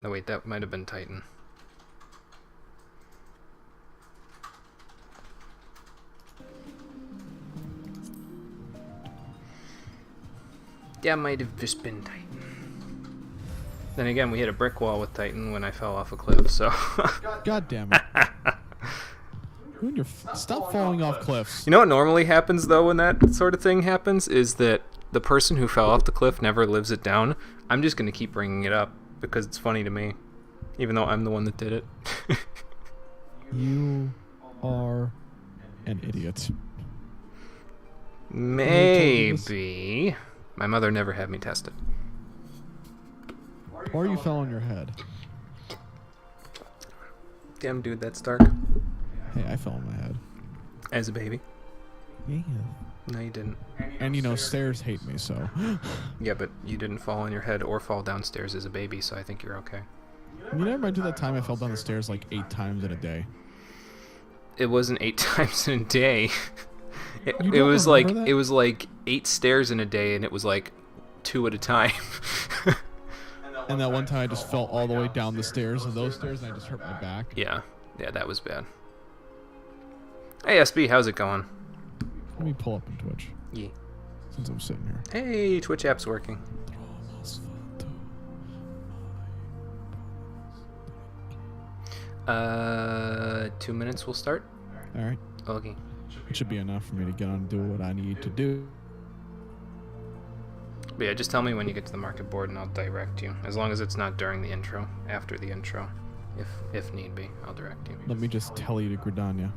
No, wait, that might have been Titan. That might have just been Titan. Then again, we hit a brick wall with Titan when I fell off a cliff, so... God damn it. Stop falling off cliffs. You know what normally happens, though, when that sort of thing happens? Is that the person who fell off the cliff never lives it down. I'm just going to keep bringing it up because it's funny to me, even though I'm the one that did it. You are an idiot. Maybe. My mother never had me tested. Or you fell on your head. Damn, dude, that's dark. Hey, I fell on my head. As a baby. Yeah. No, you didn't. And you know, stairs hate me, so. Yeah, but you didn't fall on your head or fall downstairs as a baby, so I think you're okay. You never mind that time I fell down the stairs like 8 times in a day. It wasn't 8 times in a day. It don't was remember like that? it was like 8 stairs in a day, and it was like 2 at a time. And that one time I just fell all the way down the stairs, and those stairs, and I just hurt my back. Yeah, that was bad. Hey SB, how's it going? Let me pull up in Twitch, Yeah. since I'm sitting here. Hey, Twitch app's working. 2 minutes, we'll start. Alright. Okay. It should be enough for me to get on and do what I need to do. But yeah, just tell me when you get to the market board and I'll direct you. As long as it's not during the intro, after the intro. If need be, I'll direct you. Let me just tell you to Gridania.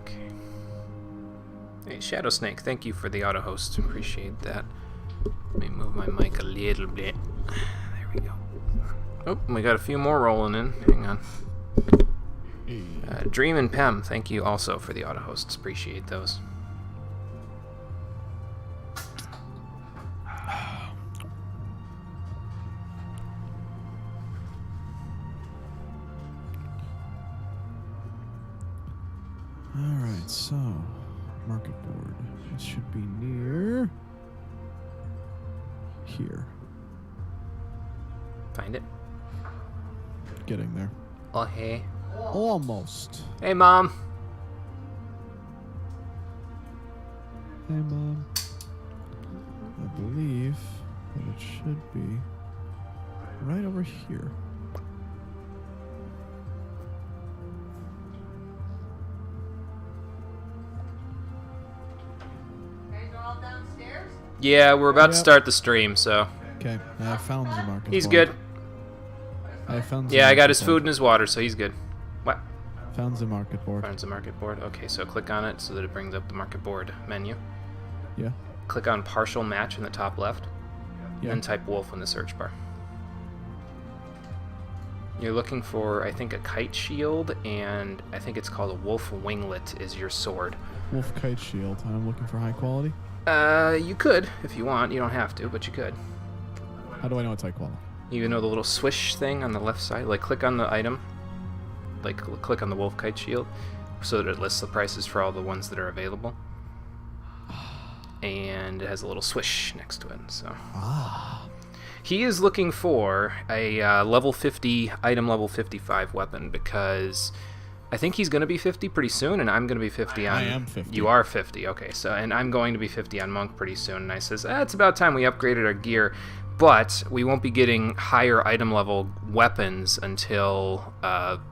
Okay. Hey, Shadow Snake, thank you for the auto host. Appreciate that. Let me move my mic a little bit. There we go. Oh, we got a few more rolling in. Hang on. Dream and Pem, thank you also for the auto hosts. Appreciate those. Alright, so market board. It should be near here. Find it. Getting there. Oh, hey. Almost. Hey, Mom. Hey, Mom. I believe that it should be right over here. Yeah, we're about to Yep. start the stream, so. Okay, I found the market He's board. good. I found Yeah, I got his market food board. and his water, so he's good. What? Found the market board. Finds the market board. Okay, so click on it so that it brings up the market board menu. Yeah. Click on partial match in the top left, Yeah. and type wolf in the search bar. You're looking for, I think, a kite shield, and I think it's called a wolf winglet is your sword. Wolf kite shield. I'm looking for high quality. You could, if you want. You don't have to, but you could. How do I know it's high quality? You know the little swish thing on the left side? Like, click on the item. Like, click on the wolf kite shield, so that it lists the prices for all the ones that are available. And it has a little swish next to it, so... Ah. He is looking for a level 50, item level 55 weapon, because I think he's going to be 50 pretty soon, and I'm going to be 50 on... I am 50. You are 50, okay. So, and I'm going to be 50 on Monk pretty soon, and I says, it's about time we upgraded our gear, but we won't be getting higher item level weapons until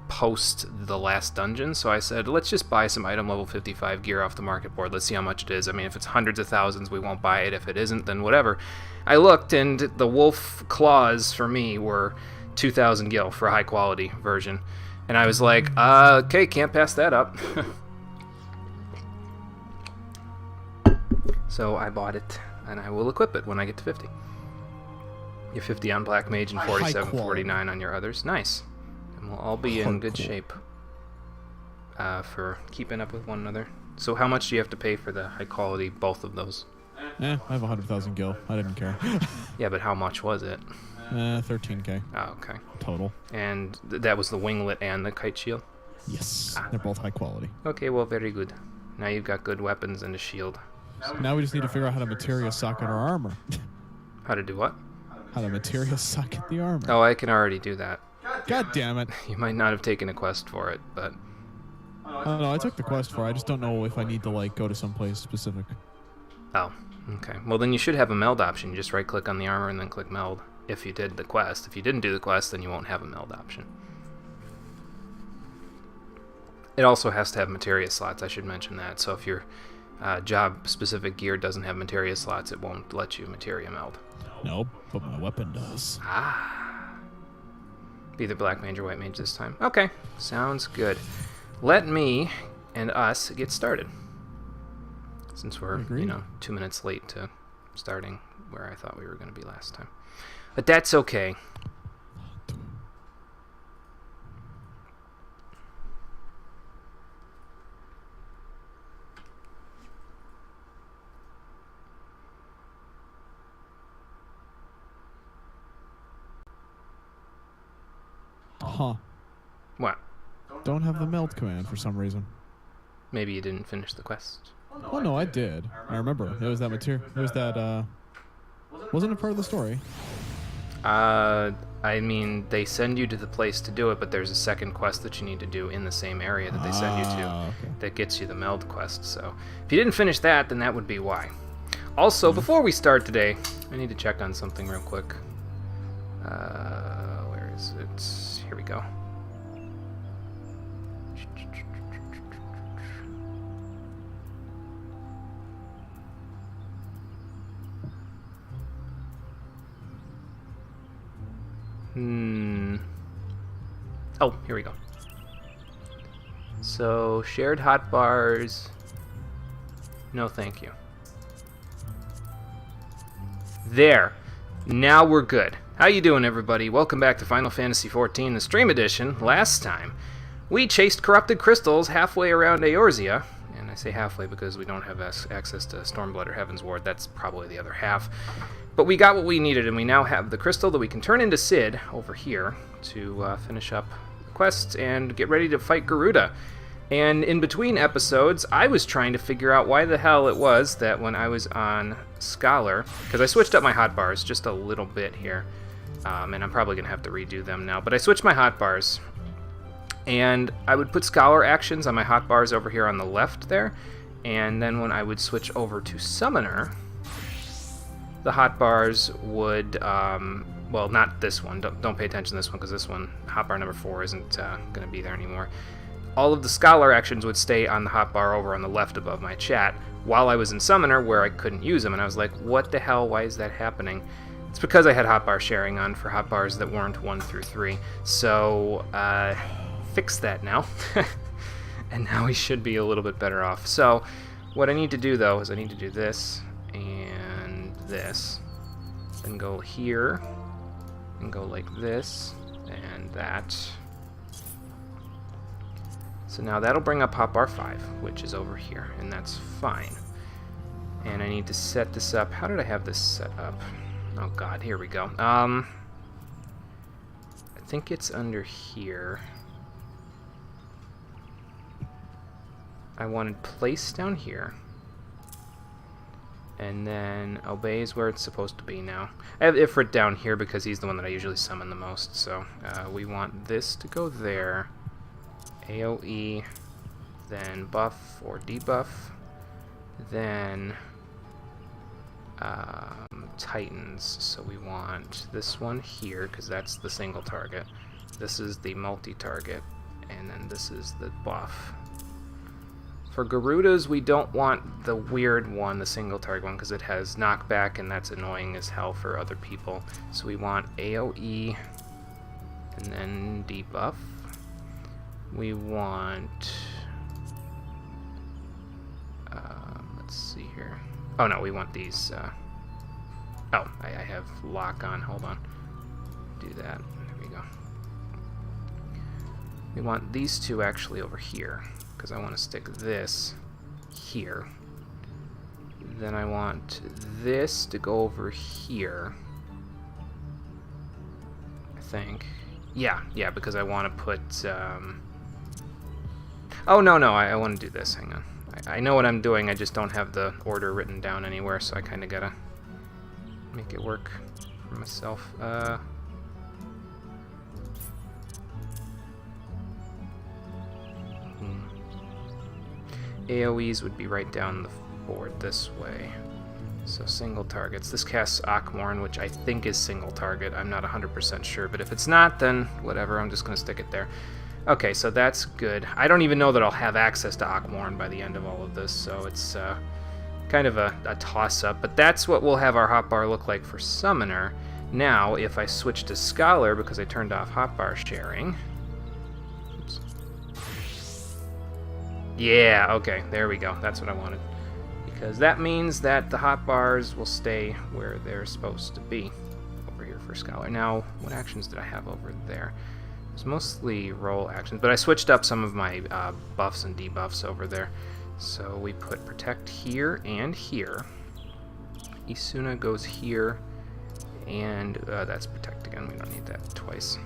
post the last dungeon. So I said, let's just buy some item level 55 gear off the market board. Let's see how much it is. I mean, if it's hundreds of thousands, we won't buy it. If it isn't, then whatever. I looked, and the wolf claws for me were 2,000 gil for a high quality version. And I was like, okay, can't pass that up. So I bought it, and I will equip it when I get to 50. You're 50 on Black Mage and 47.49 on your others. Nice. And we'll all be in good shape for keeping up with one another. So how much do you have to pay for the high quality, both of those? I have 100,000 gil. I didn't care. Yeah, but how much was it? 13k. Oh, okay. Total. And that was the winglet and the kite shield? Yes. They're both high quality. Okay, well, very good. Now you've got good weapons and a shield. So now we just need to figure out how to materia socket our armor. How to do what? How to materia socket the armor. Oh, I can already do that. God damn it. You might not have taken a quest for it, but... Oh, no, I took the quest for it. I just don't know if I need to, like, go to someplace specific. Oh, okay. Well, then you should have a meld option. You just right-click on the armor and then click meld if you did the quest. If you didn't do the quest, then you won't have a meld option. It also has to have materia slots. I should mention that. So if your job-specific gear doesn't have materia slots, it won't let you materia meld. Nope, but my weapon does. Ah. Be the black mage or white mage this time. Okay, sounds good. Let me and us get started. Since we're, 2 minutes late to starting where I thought we were going to be last time. But that's okay. Huh. What? Don't have the meld command for some reason. Maybe you didn't finish the quest. Oh no, I did. I remember. It was that material. It was that, wasn't it part of the story? I mean, they send you to the place to do it, but there's a second quest that you need to do in the same area that they send you to Okay. that gets you the meld quest. So if you didn't finish that, then that would be why. Also, before we start today, I need to check on something real quick. Where is it? Here we go. Oh, here we go. So, shared hotbars. No, thank you. There. Now we're good. How you doing, everybody? Welcome back to Final Fantasy XIV, the Stream Edition. Last time, we chased corrupted crystals halfway around Eorzea. And I say halfway because we don't have access to Stormblood or Heaven's Ward. That's probably the other half. But we got what we needed, and we now have the crystal that we can turn into Cid over here to finish up the quest and get ready to fight Garuda. And in between episodes, I was trying to figure out why the hell it was that when I was on Scholar, because I switched up my hotbars just a little bit here, and I'm probably going to have to redo them now, but I switched my hotbars, and I would put Scholar actions on my hotbars over here on the left there, and then when I would switch over to Summoner, the hotbars would, well, not this one. Don't pay attention to this one, because this one, hotbar number 4, isn't going to be there anymore. All of the Scholar actions would stay on the hotbar over on the left above my chat, while I was in Summoner, where I couldn't use them, and I was like, what the hell, why is that happening? It's because I had hotbar sharing on for hotbars that weren't 1 through 3, so, fix that now. And now we should be a little bit better off. So, what I need to do, though, is I need to do this, and this, then go here, and go like this, and that. So now that'll bring up hotbar 5, which is over here, and that's fine. And I need to set this up. How did I have this set up? Oh god, here we go. I think it's under here. I wanted place down here. And then obey is where it's supposed to be now. I have Ifrit down here because he's the one that I usually summon the most. So we want this to go there. AoE, then buff or debuff, then Titans. So we want this one here because that's the single target. This is the multi-target, and then this is the buff. For Garudas, we don't want the weird one, the single target one, because it has knockback, and that's annoying as hell for other people. So we want AoE, and then debuff. We want... let's see here. Oh no, we want these... oh, I have lock on. Hold on. Do that. There we go. We want these two actually over here, because I want to stick this here. Then I want this to go over here. I think. Yeah, because I want to put... Oh, no, I want to do this. Hang on. I know what I'm doing, I just don't have the order written down anywhere, so I kind of gotta make it work for myself. AoEs would be right down the board this way. So single targets. This casts Akmorn, which I think is single target. I'm not 100% sure, but if it's not, then whatever, I'm just going to stick it there. Okay, so that's good. I don't even know that I'll have access to Akmorn by the end of all of this, so it's kind of a toss-up. But that's what we'll have our hotbar look like for Summoner. Now, if I switch to Scholar, because I turned off hotbar sharing... Oops. Yeah, okay, there we go. That's what I wanted. Because that means that the hotbars will stay where they're supposed to be over here for Scholar. Now, what actions did I have over there? It's mostly roll actions, but I switched up some of my buffs and debuffs over there. So we put Protect here and here. Isuna goes here, and that's Protect again. We don't need that twice.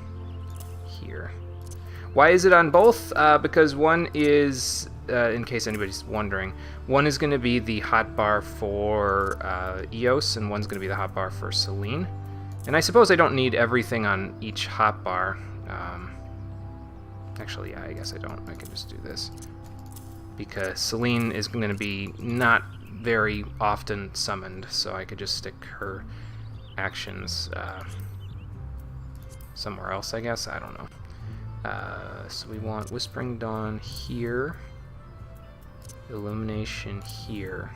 Here. Why is it on both? Because one is, in case anybody's wondering, one is going to be the hotbar for Eos, and one's going to be the hotbar for Selene. And I suppose I don't need everything on each hotbar. Actually, yeah, I guess I don't. I can just do this. Because Selene is going to be not very often summoned, so I could just stick her actions somewhere else, I guess. I don't know. So we want Whispering Dawn here, Illumination here,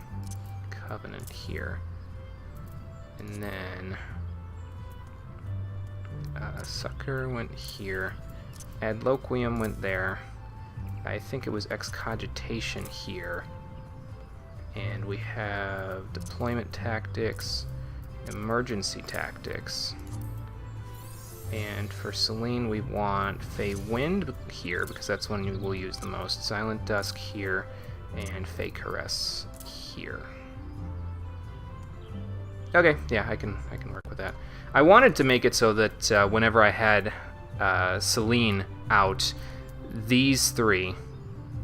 Covenant here, and then Succor went here, Adloquium went there, I think it was Excogitation here, and we have Deployment Tactics, Emergency Tactics. And for Selene, we want Fey Wind here, because that's one you will use the most. Silent Dusk here, and Fey Caress here. Okay, yeah, I can work with that. I wanted to make it so that whenever I had Selene out, these three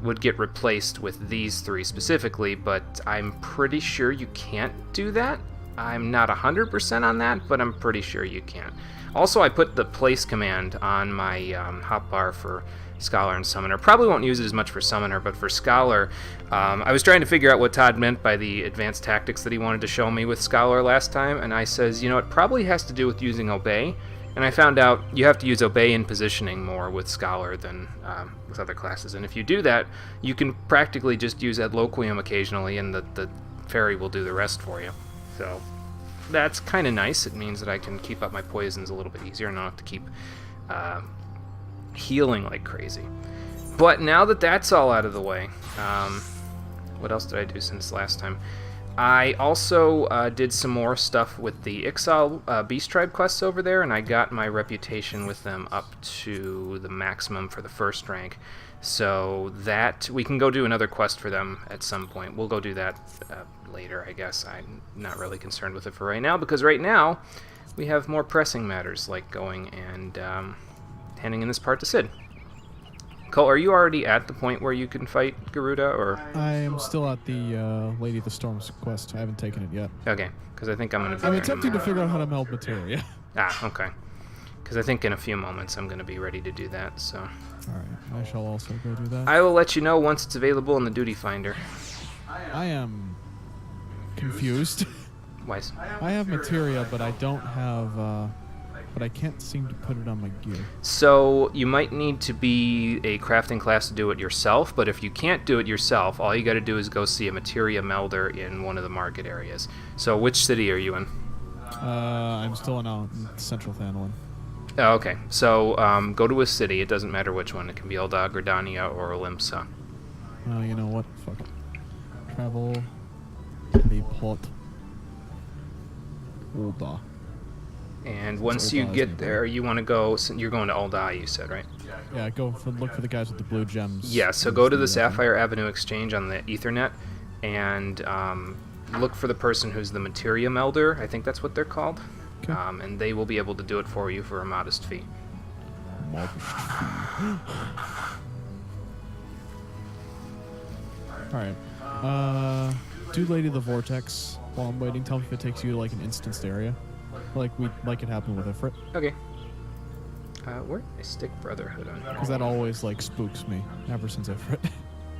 would get replaced with these three specifically, but I'm pretty sure you can't do that. I'm not 100% on that, but I'm pretty sure you can. Also, I put the place command on my hotbar for Scholar and Summoner. Probably won't use it as much for Summoner, but for Scholar, I was trying to figure out what Todd meant by the advanced tactics that he wanted to show me with Scholar last time, and I says, you know, it probably has to do with using Obey, and I found out you have to use Obey in positioning more with Scholar than with other classes, and if you do that, you can practically just use Adloquium occasionally, and the fairy will do the rest for you. So that's kind of nice. It means that I can keep up my poisons a little bit easier and not have to keep healing like crazy. But now that that's all out of the way, what else did I do since last time? I also did some more stuff with the Ixal Beast Tribe quests over there, and I got my reputation with them up to the maximum for the first rank. So that, we can go do another quest for them at some point. We'll go do that later, I guess. I'm not really concerned with it for right now, because right now we have more pressing matters, like going and handing in this part to Sid. Cole, are you already at the point where you can fight Garuda, or? I am still at the Lady of the Storms quest. I haven't taken it yet. Okay, because I think I'm going to be I'm attempting to figure out how to meld materia. Ah, okay. Because I think in a few moments I'm going to be ready to do that, so. Alright, I shall also go do that. I will let you know once it's available in the Duty Finder. I am confused. Why? I have materia, but I don't have, but I can't seem to put it on my gear. So you might need to be a crafting class to do it yourself, but if you can't do it yourself, all you got to do is go see a materia melder in one of the market areas. So which city are you in? I'm still in Central Thanolin. Oh, okay. So go to a city. It doesn't matter which one. It can be Elda, Gridania, or Olympsa. Well, you know what? Fuck it. Travel to the port. Ulda. And once you get there, you want to go. You're going to Ulda, you said, right? Yeah, look for the guys with the blue gems. Yeah. So go to the Sapphire Avenue Exchange on the Ethernet. and look for the person who's the materia melder. I think that's what they're called. Okay. And they will be able to do it for you for a modest fee. Alright. Do Lady of the Vortex while I'm waiting. Tell me if it takes you to like an instanced area. Like it happened with Ifrit. Okay. Where did I stick Brotherhood on? Because that always like spooks me ever since Ifrit.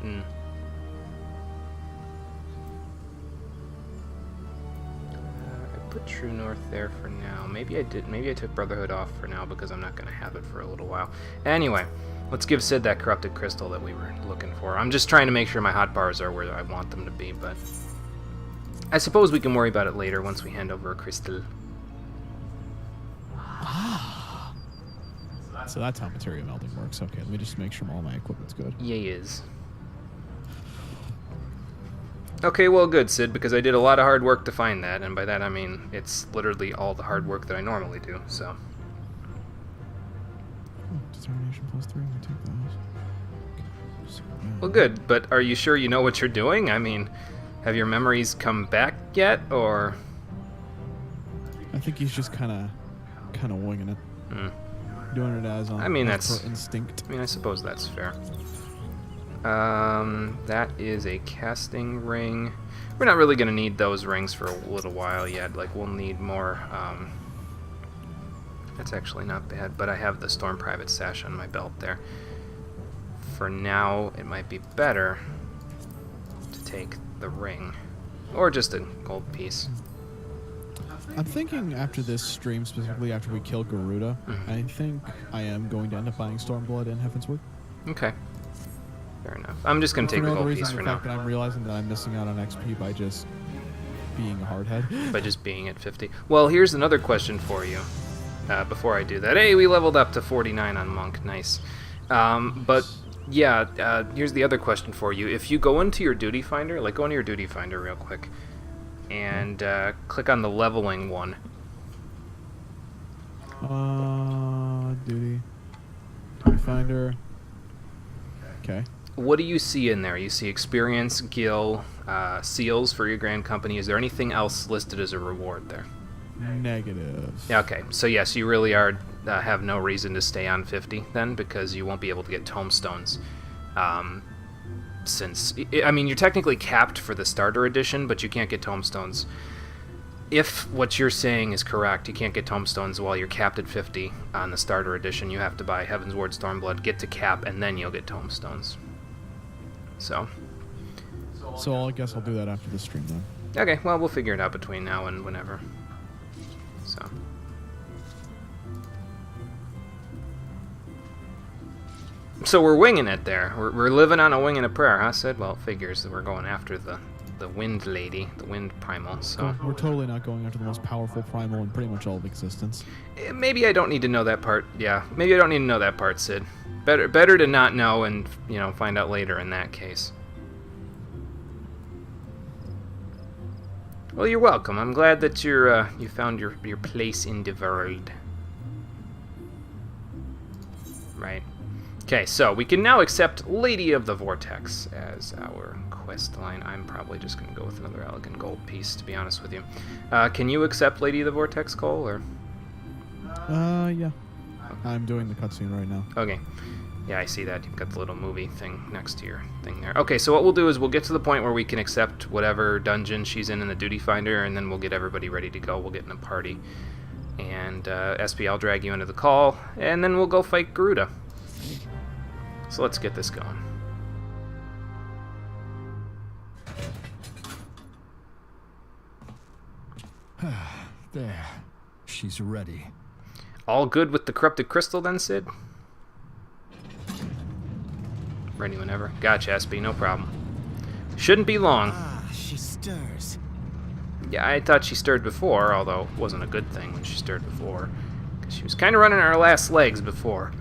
Mm. I put True North there for now. Maybe I did. Maybe I took Brotherhood off for now because I'm not going to have it for a little while. Anyway, let's give Sid that corrupted crystal that we were looking for. I'm just trying to make sure my hotbars are where I want them to be, but I suppose we can worry about it later once we hand over a crystal. So that's how material melding works. Okay, let me just make sure all my equipment's good. Yes. Okay, well, good, Sid, because I did a lot of hard work to find that, and by that I mean it's literally all the hard work that I normally do, so. Determination +3, we take those. Well, good, but are you sure you know what you're doing? I mean, have your memories come back yet, or? I think he's just kind of winging it. Hmm. Doing it as I mean, as that's per instinct. I mean, I suppose that's fair. That is a casting ring. We're not really going to need those rings for a little while yet. Like, we'll need more. That's actually not bad, but I have the Storm Private Sash on my belt there. For now, it might be better to take the ring. Or just a gold piece. I'm thinking after this stream, specifically after we kill Garuda, I think I am going to end up buying Stormblood and Heavensward. Okay. Fair enough. I'm just going to take the gold piece for now. The fact that I'm realizing that I'm missing out on XP by just being a hardhead. By just being at 50. Well, here's another question for you. Before I do that. Hey, we leveled up to 49 on Monk. Nice. But, yeah, here's the other question for you. If you go into your duty finder, like go into your duty finder real quick, and click on the leveling one. Duty finder. Okay. What do you see in there? You see experience, gil, seals for your grand company. Is there anything else listed as a reward there? Negative. Yeah, okay. So yes, you really are have no reason to stay on 50 then, because you won't be able to get tomestones. Since, I mean, you're technically capped for the starter edition, but you can't get tomestones. If what you're saying is correct, you can't get tomestones while you're capped at 50 on the starter edition. You have to buy Heavensward, Stormblood, get to cap, and then you'll get tomestones. So I guess I'll do that after the stream then. Okay, well, we'll figure it out between now and whenever. So we're winging it there. We're living on a wing and a prayer, huh, Sid? Well, it figures that we're going after the wind lady, the wind primal, so... We're totally not going after the most powerful primal in pretty much all of existence. Maybe I don't need to know that part. Yeah, maybe I don't need to know that part, Sid. Better to not know and, find out later in that case. Well, you're welcome. I'm glad that you found your place in the world. Right. Okay, so we can now accept Lady of the Vortex as our quest line. I'm probably just going to go with another elegant gold piece, to be honest with you. Can you accept Lady of the Vortex, Cole, or? Yeah. I'm doing the cutscene right now. Okay. Yeah, I see that. You've got the little movie thing next to your thing there. Okay, so what we'll do is we'll get to the point where we can accept whatever dungeon she's in the duty finder, and then we'll get everybody ready to go. We'll get in a party. And, SP, I'll drag you into the call, and then we'll go fight Garuda. So let's get this going. There. She's ready. All good with the corrupted crystal then, Sid? Ready whenever. Gotcha, SB, no problem. Shouldn't be long. She stirs. Yeah, I thought she stirred before, although it wasn't a good thing when she stirred before. 'Cause she was kind of running on her last legs before.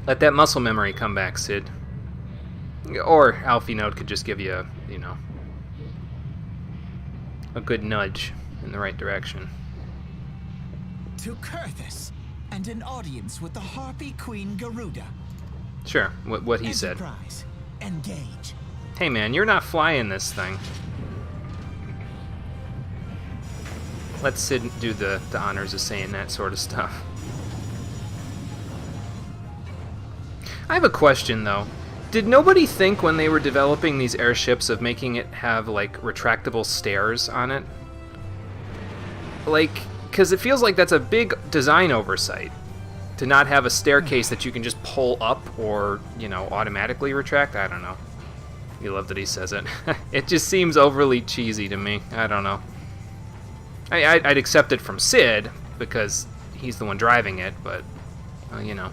Let that muscle memory come back, Sid. Or Alfie Note could just give you a good nudge in the right direction. To Kurthus, and an audience with the Harpy Queen Garuda. Sure, what he said. Enterprise, engage. Hey man, you're not flying this thing. Let Sid do the honors of saying that sort of stuff. I have a question though. Did nobody think when they were developing these airships of making it have like retractable stairs on it? Like, because it feels like that's a big design oversight to not have a staircase that you can just pull up or, you know, automatically retract. I don't know. You love that he says it. It just seems overly cheesy to me. I don't know. I'd accept it from Sid because he's the one driving it, but, well, you know.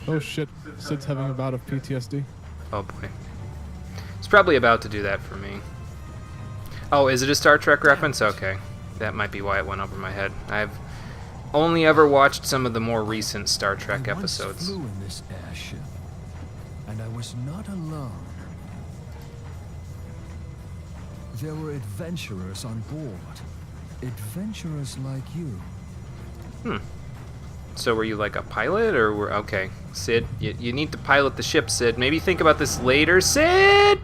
Oh shit, Sid's having a bout of PTSD. Oh boy. It's probably about to do that for me. Oh, is it a Star Trek reference? Okay. That might be why it went over my head. I've only ever watched some of the more recent Star Trek episodes. I once flew in this airship, and I was not alone. There were adventurers on board. Adventurers like you. So were you like a pilot, or were... Okay, Sid, you need to pilot the ship, Sid. Maybe think about this later, Sid!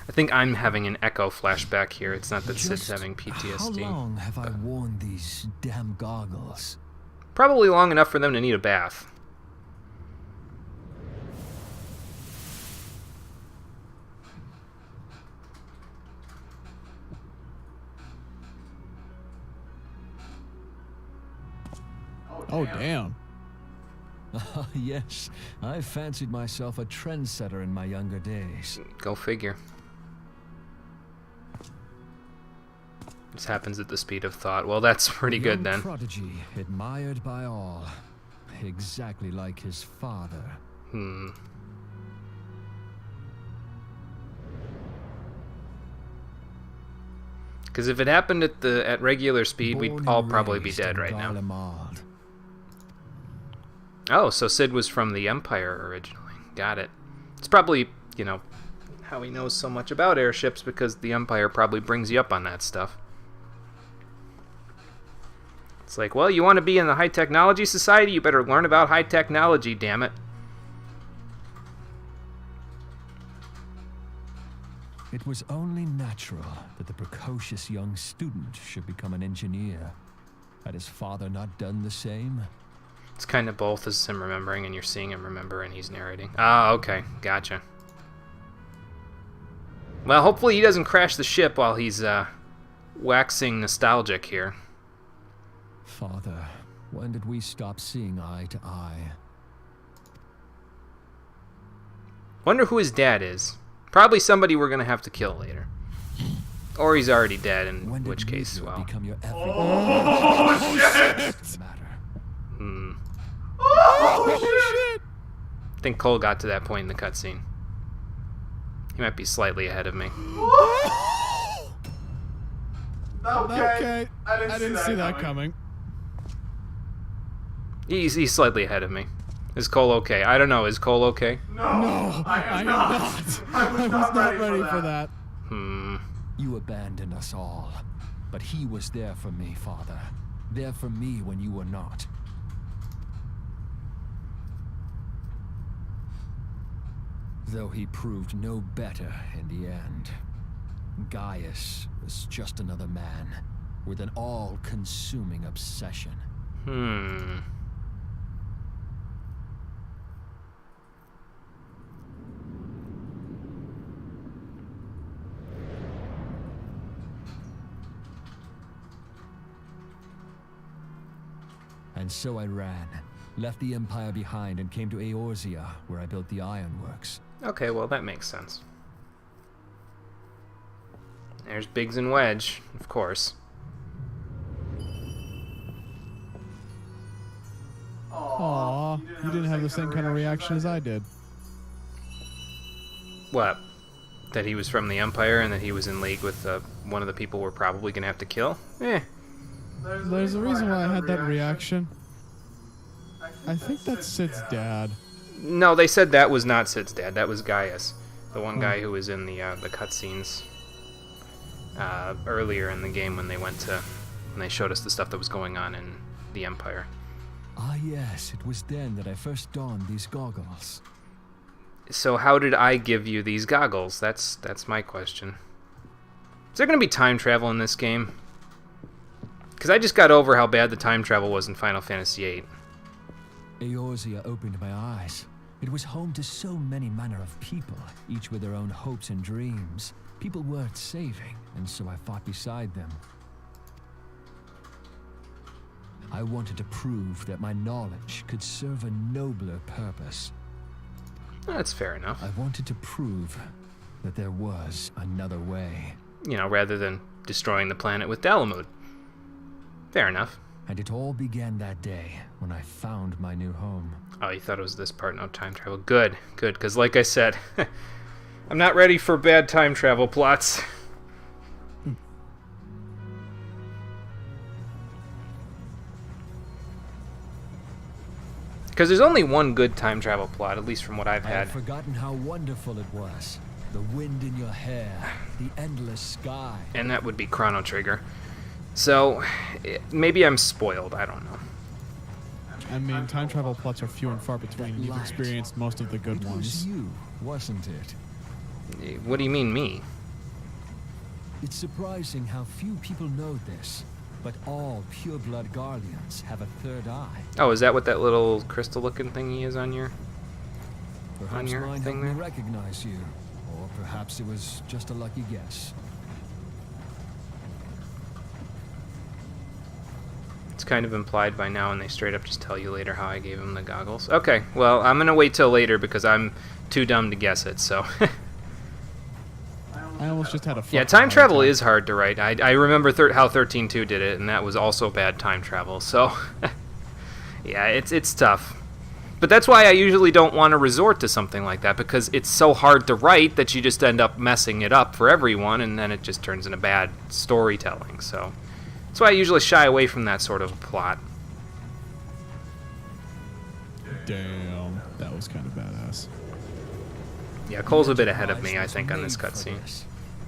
I think I'm having an echo flashback here. It's not that Sid's having PTSD. How long have I worn these damn goggles? Probably long enough for them to need a bath. Oh, damn. Yes, I fancied myself a trendsetter in my younger days. Go figure. This happens at the speed of thought. Well, that's pretty good then. Prodigy, admired by all. Exactly like his father. Because if it happened at regular speed, Born we'd and all probably be raised dead in right now. Garlemald. Oh, so Sid was from the Empire originally. Got it. It's probably, you know, how he knows so much about airships because the Empire probably brings you up on that stuff. It's like, well, you want to be in the high technology society? You better learn about high technology, damn it. It was only natural that the precocious young student should become an engineer. Had his father not done the same? It's kind of both as him remembering and you're seeing him remember and he's narrating. Ah, okay. Gotcha. Well, hopefully he doesn't crash the ship while he's waxing nostalgic here. Father, when did we stop seeing eye to eye? Wonder who his dad is. Probably somebody we're going to have to kill later. Or he's already dead, in When did which case, Meteor well... become your everything? Oh, shit! Matter. Oh, shit! I think Cole got to that point in the cutscene. He might be slightly ahead of me. Okay. I didn't see that coming. He's slightly ahead of me. Is Cole okay? I don't know. Is Cole okay? No, I am not. I was not ready for that. You abandoned us all, but he was there for me, Father. There for me when you were not. Though he proved no better in the end. Gaius was just another man with an all-consuming obsession. And so I ran, left the Empire behind and came to Eorzea, where I built the ironworks. Okay, well, that makes sense. There's Biggs and Wedge, of course. Aw, you didn't have the same kind of reaction as I did. What? That he was from the Empire and that he was in league with one of the people we're probably going to have to kill? There's a reason why I had that reaction. I think that's Sid's dad. No, they said that was not Sid's dad. That was Gaius, the one guy who was in the cutscenes. earlier in the game when they showed us the stuff that was going on in the Empire. Ah, yes, it was then that I first donned these goggles. So how did I give you these goggles? That's my question. Is there going to be time travel in this game? Because I just got over how bad the time travel was in Final Fantasy VIII. Eorzea opened my eyes. It was home to so many manner of people, each with their own hopes and dreams. People worth saving, and so I fought beside them. I wanted to prove that my knowledge could serve a nobler purpose. That's fair enough. I wanted to prove that there was another way. You know, rather than destroying the planet with Dalamud. Fair enough. And it all began that day when I found my new home. Oh, you thought it was this part, no time travel. Good, good, because like I said, I'm not ready for bad time travel plots. Because there's only one good time travel plot, at least from what I've I had. had forgotten how wonderful it was. The wind in your hair, the endless sky. And that would be Chrono Trigger. So, maybe I'm spoiled, I don't know. I mean, time travel plots are few and far between. You've light. experienced most of the good It was ones. you, wasn't it? What do you mean, me? It's surprising how few people know this, but all pure-blood Guardians have a third eye. Oh, is that what that little crystal-looking thingy is on your... Perhaps your mine thing helped me there? recognize you, or perhaps it was just a lucky guess. It's kind of implied by now, and they straight up just tell you later how I gave him the goggles. Okay, well, I'm going to wait till later because I'm too dumb to guess it, so... I almost just had a Yeah, fucking time heart travel attack. is hard to write. I remember how 13.2 did it, and that was also bad time travel, so... yeah, it's tough. But that's why I usually don't want to resort to something like that, because it's so hard to write that you just end up messing it up for everyone, and then it just turns into bad storytelling, so... That's why I usually shy away from that sort of plot. Damn, that was kind of badass. Yeah, Cole's a bit ahead of me, I think, on this cutscene.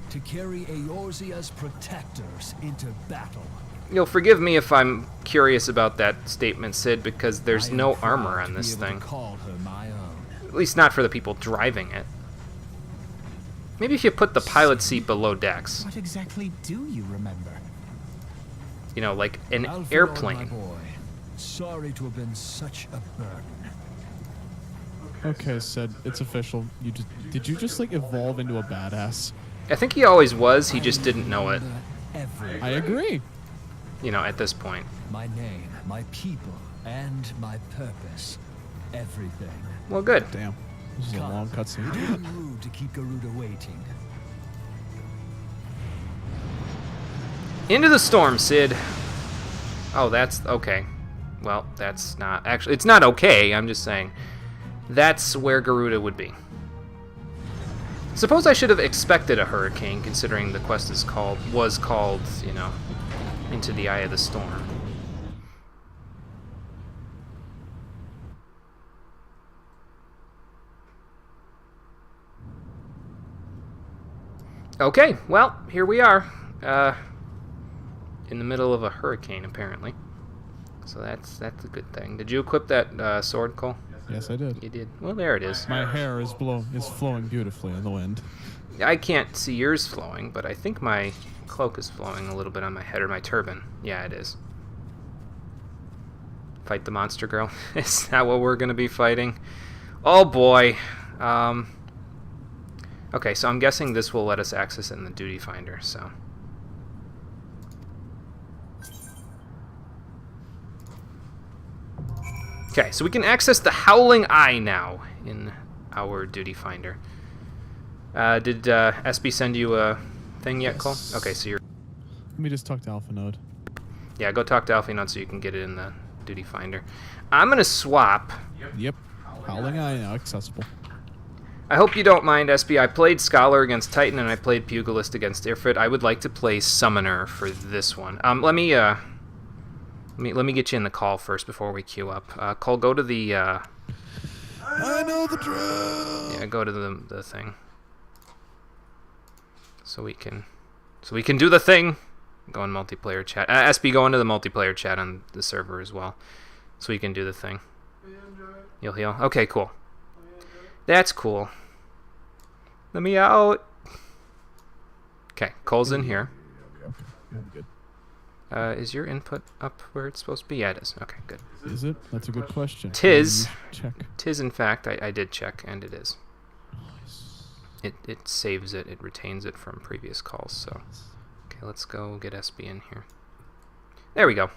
To carry Eorzea's protectors into battle. You'll forgive me if I'm curious about that statement, Sid, because there's I am no proud armor to on be this able to thing. call her my own. At least not for the people driving it. Maybe if you put the pilot seat below decks. What exactly do you remember? You know, like an Alphinaud, airplane. my boy. Sorry to have been such a burden. Okay, Sid, it's official. Did you just like evolve into a badass? I think he always was, he just didn't know it, Every I agree. you know, at this point. my name, my people, and my purpose. Everything. Well, good. Damn, this is a long cutscene. Being rude to keep Garuda waiting. Into the storm, Sid. Oh, that's okay. Well, that's not actually. It's not okay. I'm just saying. That's where Garuda would be. Suppose I should have expected a hurricane, considering the quest was called, you know, Into the Eye of the Storm. Okay, well, here we are. In the middle of a hurricane, apparently. So that's a good thing. Did you equip that sword, Cole? Yes, I did. You did. Well, there it is. My hair is flowing beautifully in the wind. I can't see yours flowing, but I think my cloak is flowing a little bit on my head, or my turban. Yeah, it is. Fight the monster girl. Is that what we're going to be fighting? Oh, boy. Okay, so I'm guessing this will let us access it in the duty finder, so... Okay, so we can access the Howling Eye now in our duty finder. Did SB send you a thing yet, Cole? Yes. Okay, so you're... Let me just talk to Alphinaud. Yeah, go talk to Alphinaud so you can get it in the duty finder. I'm going to swap. Yep. Howling Eye now accessible. I hope you don't mind, SB. I played Scholar against Titan, and I played Pugilist against Ifrit. I would like to play Summoner for this one. Let me get you in the call first before we queue up. Cole, go to the... I know the drill! Yeah, go to the thing. So we can So we can do the thing. Go in multiplayer chat. SB, go into the multiplayer chat on the server as well. So we can do the thing. You'll heal? Okay, cool. That's cool. Let me out. Okay, Cole's in here. Okay, good. Is your input up where it's supposed to be? Yeah, it is. Okay, good. Is it? That's a good question. Tis. Check. Tis, in fact, I did check, and it is. Nice. It saves it. It retains it from previous calls, so... Okay, let's go get SB in here. There we go.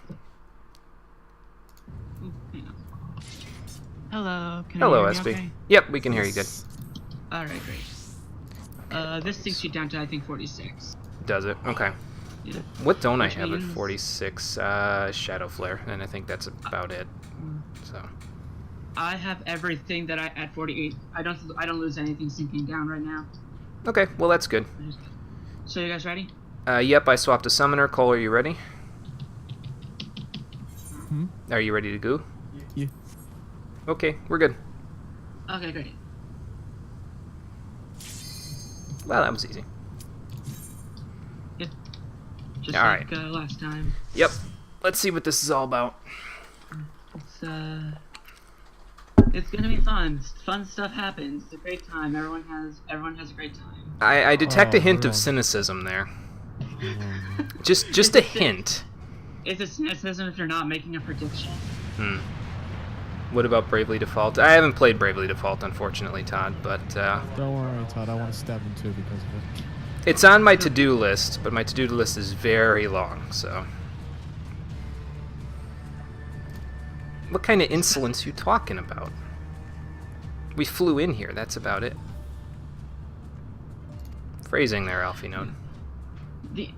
Hello. Can Hello, you hear SB. me okay? Yep, we can hear you good. Alright, great. This takes you down to, I think, 46. Does it? Okay. Yeah. What don't Which I have at means- 46? Shadow Flare, and I think that's about it. So... I have everything that I at 48. I don't lose anything sinking down right now. Okay, well that's good. So you guys ready? Yep, I swapped a summoner. Cole, are you ready? Hmm? Are you ready to go? Yeah. Okay, we're good. Okay, great. Well, that was easy. Just All like right. last time. Yep. Let's see what this is all about. It's gonna be fun. Fun stuff happens. It's a great time. Everyone has a great time. I detect a hint hold of on. cynicism there. Just a hint. It's a cynicism if you're not making a prediction. What about Bravely Default? I haven't played Bravely Default, unfortunately, Todd, but Don't worry, Todd. I want to stab him too because of it. it's on my to-do list, but my to-do list is very long, so... What kind of insolence you talking about? We flew in here, that's about it. Phrasing there, Alfie Note.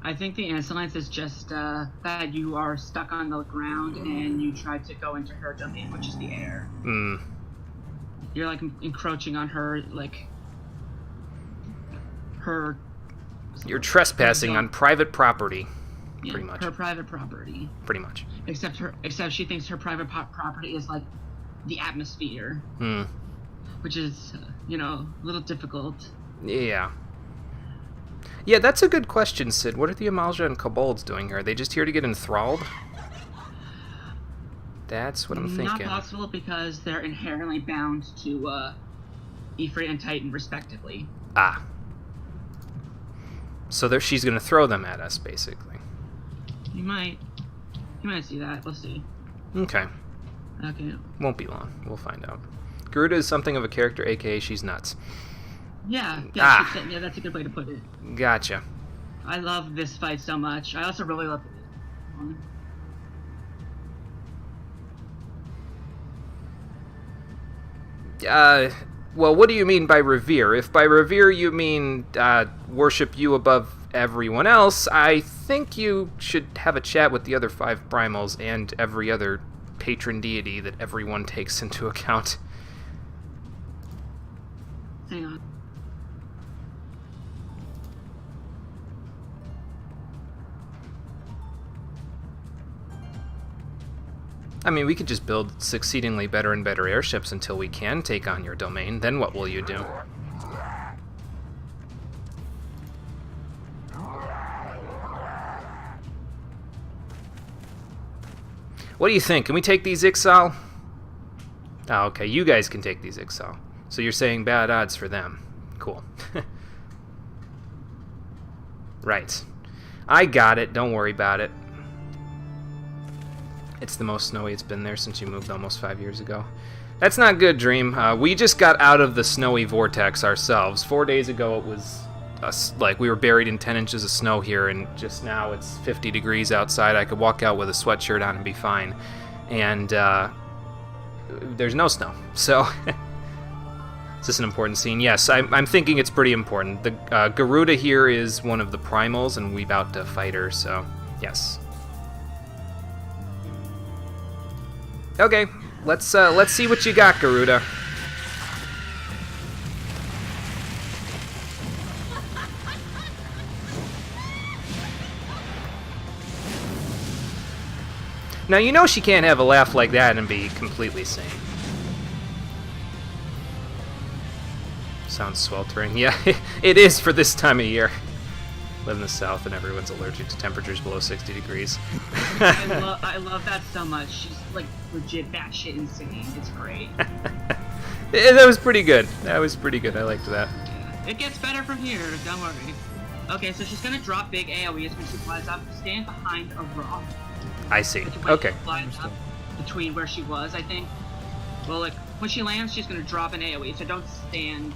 I think the insolence is just that you are stuck on the ground and you try to go into her domain, which is the air. You're like encroaching on her, like her. You're trespassing on private property, Yeah, pretty much. her private property. Pretty much. Except she thinks her private property is like the atmosphere, which is a little difficult. Yeah. Yeah, that's a good question, Sid. What are the Amalja and Kobolds doing here? Are they just here to get enthralled? That's what I'm thinking. Not possible because they're inherently bound to Ifrit and Titan, respectively. Ah. So she's going to throw them at us, basically. You might see that. We'll see. Okay. Okay. Won't be long. We'll find out. Garuda is something of a character, aka she's nuts. Yeah. Ah. Yeah, that's a good way to put it. Gotcha. I love this fight so much. I also really love Well, what do you mean by revere? If by revere you mean worship you above everyone else, I think you should have a chat with the other 5 primals and every other patron deity that everyone takes into account. Hang on. I mean, we could just build succeedingly better and better airships until we can take on your domain. Then what will you do? What do you think? Can we take these Ixal? Oh, okay, you guys can take these Ixal. So you're saying bad odds for them. Cool. Right. I got it. Don't worry about it. It's the most snowy it's been there since you moved almost 5 years ago. That's not good, Dream. We just got out of the snowy vortex ourselves. 4 days ago it was like we were buried in 10 inches of snow here, and just now it's 50 degrees outside. I could walk out with a sweatshirt on and be fine. And there's no snow. So, is this an important scene? Yes, I'm thinking it's pretty important. The Garuda here is one of the primals, and we about to fight her, so yes. Okay, let's see what you got, Garuda. Now, you know she can't have a laugh like that and be completely sane. Sounds sweltering. Yeah, it is for this time of year. Live in the South and everyone's allergic to temperatures below 60 degrees. I love that so much. She's like legit batshit insane. It's great. That was pretty good. That was pretty good. I liked that. Yeah. It gets better from here. Don't worry. Okay, so she's gonna drop big AoEs when she flies up. Stand behind a rock. I see. When Okay. she flies up between where she was, I think. Well, like when she lands, she's gonna drop an AoE. So don't stand.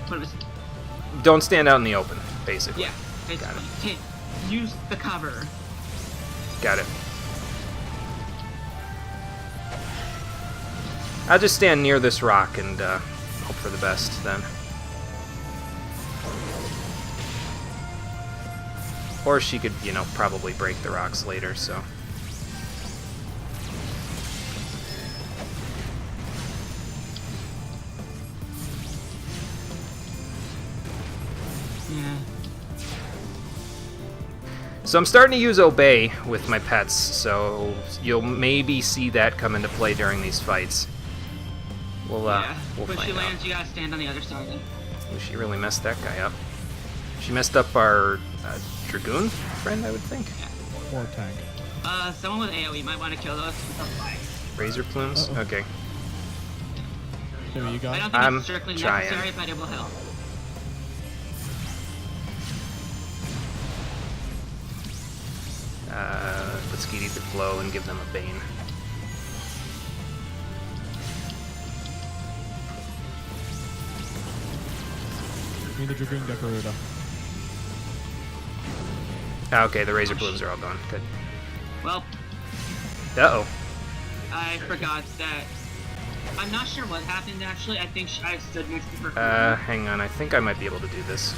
What was? Don't stand out in the open, basically. Yeah, Got it. basically. Use the cover. Got it. I'll just stand near this rock and hope for the best then. Or she could, you know, probably break the rocks later, so. Yeah. So I'm starting to use Obey with my pets, so you'll maybe see that come into play during these fights. We'll When find she out. lands, you gotta stand on the other side. Ooh, she really messed that guy up. She messed up our Dragoon friend, I would think. Or tank. Someone with AoE might want to kill those with a flag. Razor plumes? Uh-oh. Okay. Maybe you got I it? don't think I'm it's strictly trying. necessary, but it will help. Let's get either blow and give them a Bane. Me the Dragoon Garuda. Ah, okay, the Razor plumes are all gone. Good. Well, Uh-oh. I forgot that. I'm not sure what happened actually. I think I stood next to her. Hang on. I think I might be able to do this.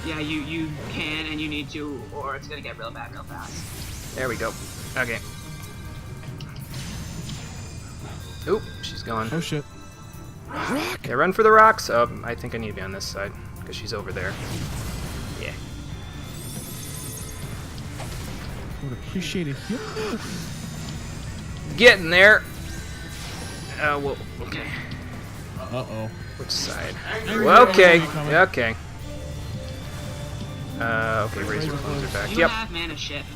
Yeah, you can and you need to, or it's gonna get real bad real fast. There we go. Okay. Oop, she's gone. Oh shit. Okay, run for the rocks. I think I need to be on this side, because she's over there. Yeah. Would appreciate it here. Getting there. Well, okay. Uh-oh. Which side? Well, Okay, coming. okay. Okay, Razor Plumes are back. You Yep. have mana shift.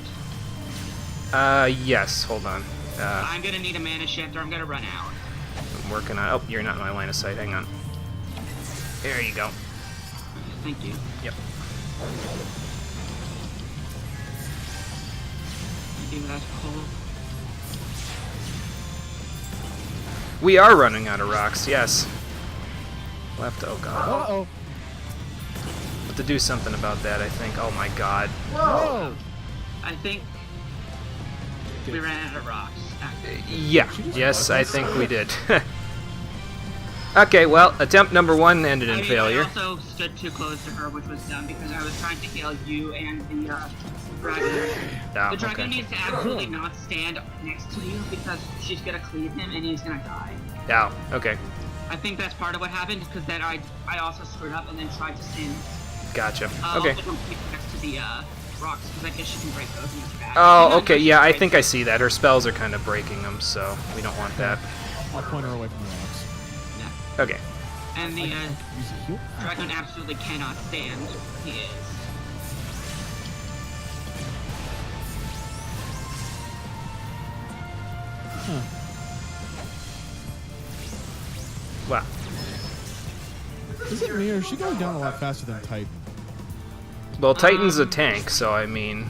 Yes, hold on. I'm gonna need a mana shift or I'm gonna run out. I'm working on. Oh, you're not in my line of sight. Hang on. There you go. Thank you. Yep. Do that whole. We are running out of rocks. Yes. Left. Oh god. Uh-oh. Have to do something about that. I think. Oh my god. Whoa! I think we ran out of rocks. Yeah. Yes, I think we did. Okay. Well, attempt number 1 ended in failure. I also stood too close to her, which was dumb because I was trying to heal you and the dragon. Ah, The dragon okay. needs to absolutely not stand next to you because she's gonna cleave him and he's gonna die. Yeah. Okay. I think that's part of what happened because then I also screwed up and then tried to stand. Gotcha. Also Okay. completely next to the rocks because I guess she can break those in his back. Oh, okay. Yeah, I think I see that. Her spells are kind of breaking them, so we don't want that. I'll point her away from the rocks. Yeah. Okay. And the Use a heal? dragon absolutely cannot stand. He is. Huh. Wow. Is it me or is she going down a lot faster than Titan? Well, Titan's a tank, so I mean.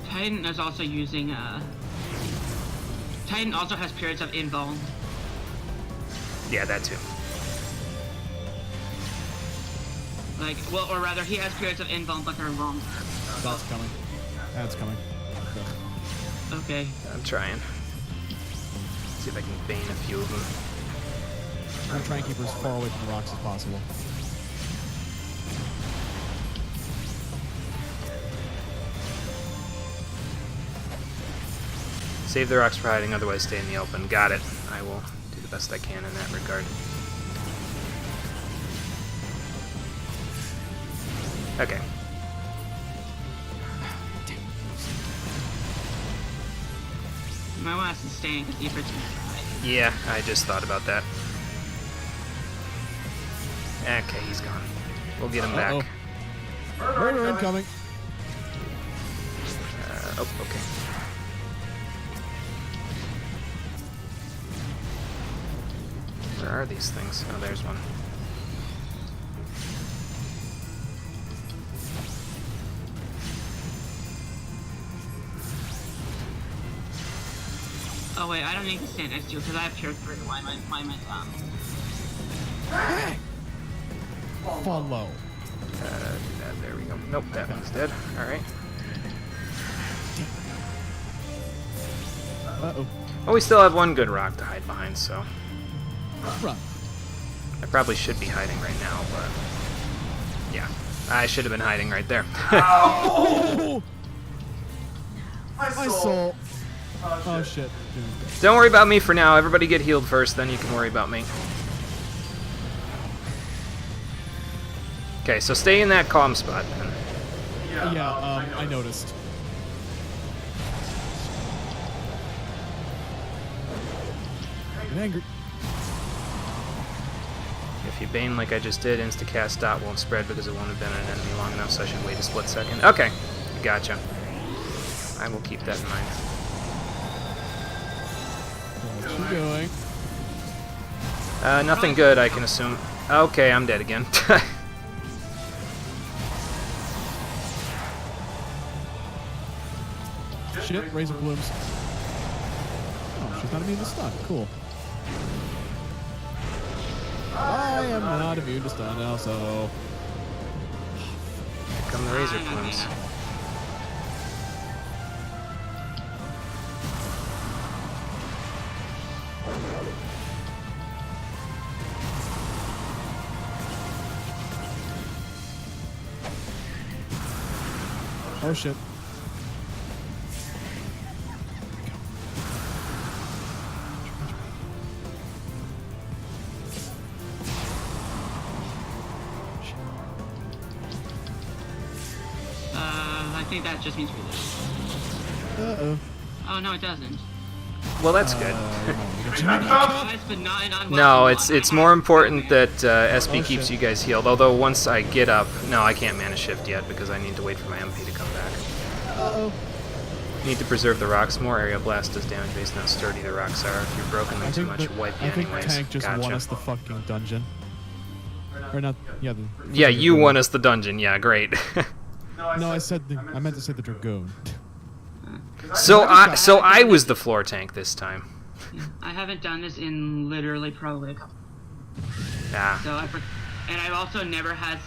Titan is also using Titan also has periods of invuln. Yeah, that too. Like, well, or rather, he has periods of invuln, but they're longer. That's coming. That's coming. Okay. Okay. I'm trying. See if I can bane a few of them. I'm gonna try and keep her as far away from the rocks as possible. Save the rocks for hiding, otherwise stay in the open. Got it. I will do the best I can in that regard. Okay. You might want to sustain because Ifrit's gonna die. Yeah, I just thought about that. Okay, he's gone. We'll get him back. Murder incoming. are these things? Oh, there's one. Oh wait, I don't need to stand next to you because I have pure 3. Why am I Follow. There we go. Nope, that one's dead. Alright. Uh-oh. Well, we still have one good rock to hide behind, so... Run. I probably should be hiding right now, but... Yeah. I should have been hiding right there. Oh! My soul. Oh, shit. Don't worry about me for now. Everybody get healed first, then you can worry about me. Okay, so stay in that calm spot, then. Yeah, I noticed. I'm angry. If you bane like I just did, instacast dot won't spread because it won't have been an enemy long enough, so I should wait a split second. Okay, gotcha. I will keep that in mind. What you doing? Nothing good, I can assume. Okay, I'm dead again. Shit, razor blooms. Oh, she's not immune to stun. Cool. I am not immune to stun also. Here come the razor plumes. Oh shit. I think that just means we lose. Uh-oh. Oh no, it doesn't. Well, that's good. But not in unwelcome No, one. it's more important that SB Oh, keeps shit. you guys healed. Although once I get up, no, I can't mana shift yet because I need to wait for my MP to come back. Uh-oh. Need to preserve the rocks more. Area blast does damage based on how sturdy the rocks are. If you've broken them too much, wipe you I think anyways. Tank just won Gotcha. us the fucking dungeon. Or not, yeah. Yeah, you won us the dungeon. Yeah, great. No, I meant to say the Dragoon. so I was the floor tank this time. I haven't done this in literally probably a couple. Ah, So and I've also never had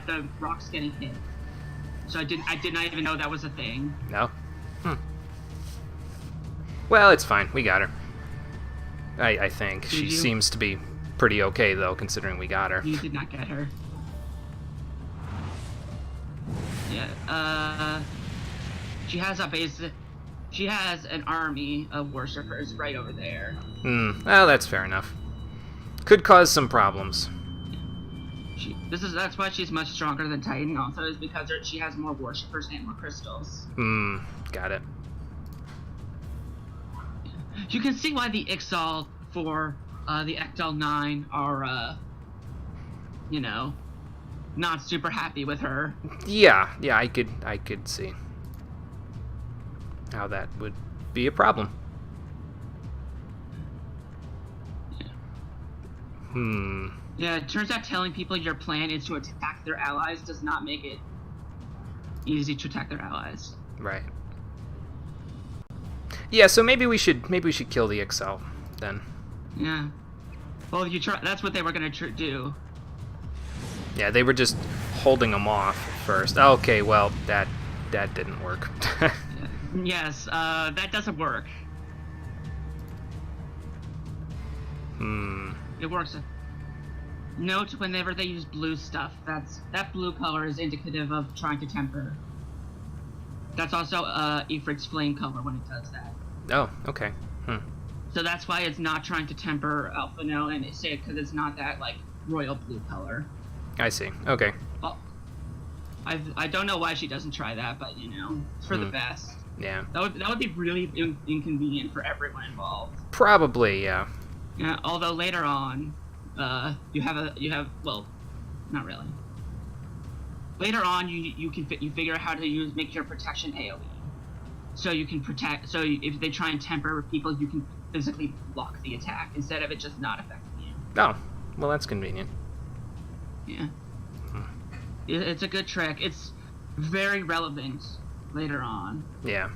the rocks getting hit. So I did not even know that was a thing. no. Well, it's fine. We got her. I think Did she you? seems to be pretty okay though, considering we got her. You did not get her. Yeah. She has a base. She has an army of worshippers right over there. Well, that's fair enough. Could cause some problems. That's why she's much stronger than Titan. Also, is because she has more worshippers and more crystals. Got it. You can see why the Ixal for the Ectel 9 are, you know, not super happy with her. Yeah, I could see how that would be a problem. Yeah, it turns out telling people your plan is to attack their allies does not make it easy to attack their allies. Right. Yeah, so maybe we should kill the XL then. Yeah. Well, if you try, that's what they were gonna do. Yeah, they were just holding them off first. Okay, well that didn't work. Yes, that doesn't work. It works. Note whenever they use blue stuff, that blue color is indicative of trying to temper. That's also Ifrit's flame color when it does that. Oh, okay. So that's why it's not trying to temper Alphino and say it because it's not that like royal blue color. I see. Okay. Well, I don't know why she doesn't try that, but you know, it's for the best. Yeah. That would be really inconvenient for everyone involved. Probably, yeah. Yeah. Although later on, you have well, not really. Later on, you figure out how to make your protection AOE, so you can protect. So if they try and temper people, you can physically block the attack instead of it just not affecting you. Oh, well, that's convenient. Yeah. It's a good trick. It's very relevant later on. Yeah.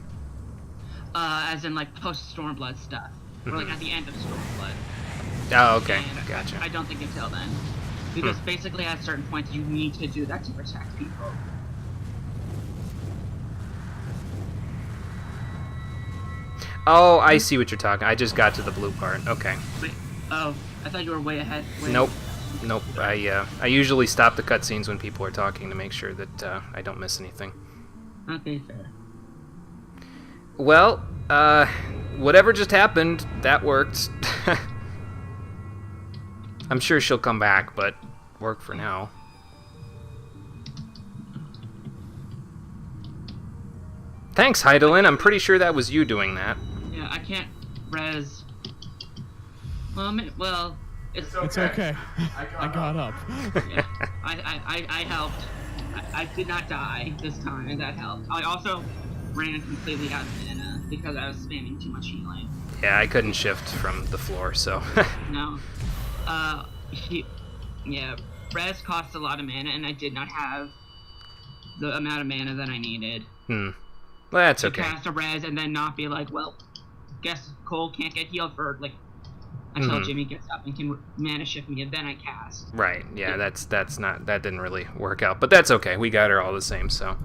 As in, like, post-Stormblood stuff. Or, like, at the end of Stormblood. Oh, okay. And Gotcha. I don't think until then. Because basically at certain points you need to do that to protect people. Oh, I see what you're talking. I just got to the blue part. Okay. Wait, oh, I thought you were way ahead. Nope. I usually stop the cutscenes when people are talking to make sure that I don't miss anything. Okay, fair. Well, whatever just happened, that worked. I'm sure she'll come back, but work for now. Thanks, Heidelin. I'm pretty sure that was you doing that. Yeah, I can't res. Well, it's okay. I got up. Yeah, I helped. I did not die this time, and that helped. I also ran completely out of mana because I was spamming too much healing. Yeah, I couldn't shift from the floor, so. No. Yeah, res costs a lot of mana, and I did not have the amount of mana that I needed. Well, that's to okay. cast a res and then not be like, well, guess Cole can't get healed for, like, until Jimmy gets up and can mana shift me, and then I cast. Right, yeah, that didn't really work out. But that's okay, we got her all the same, so.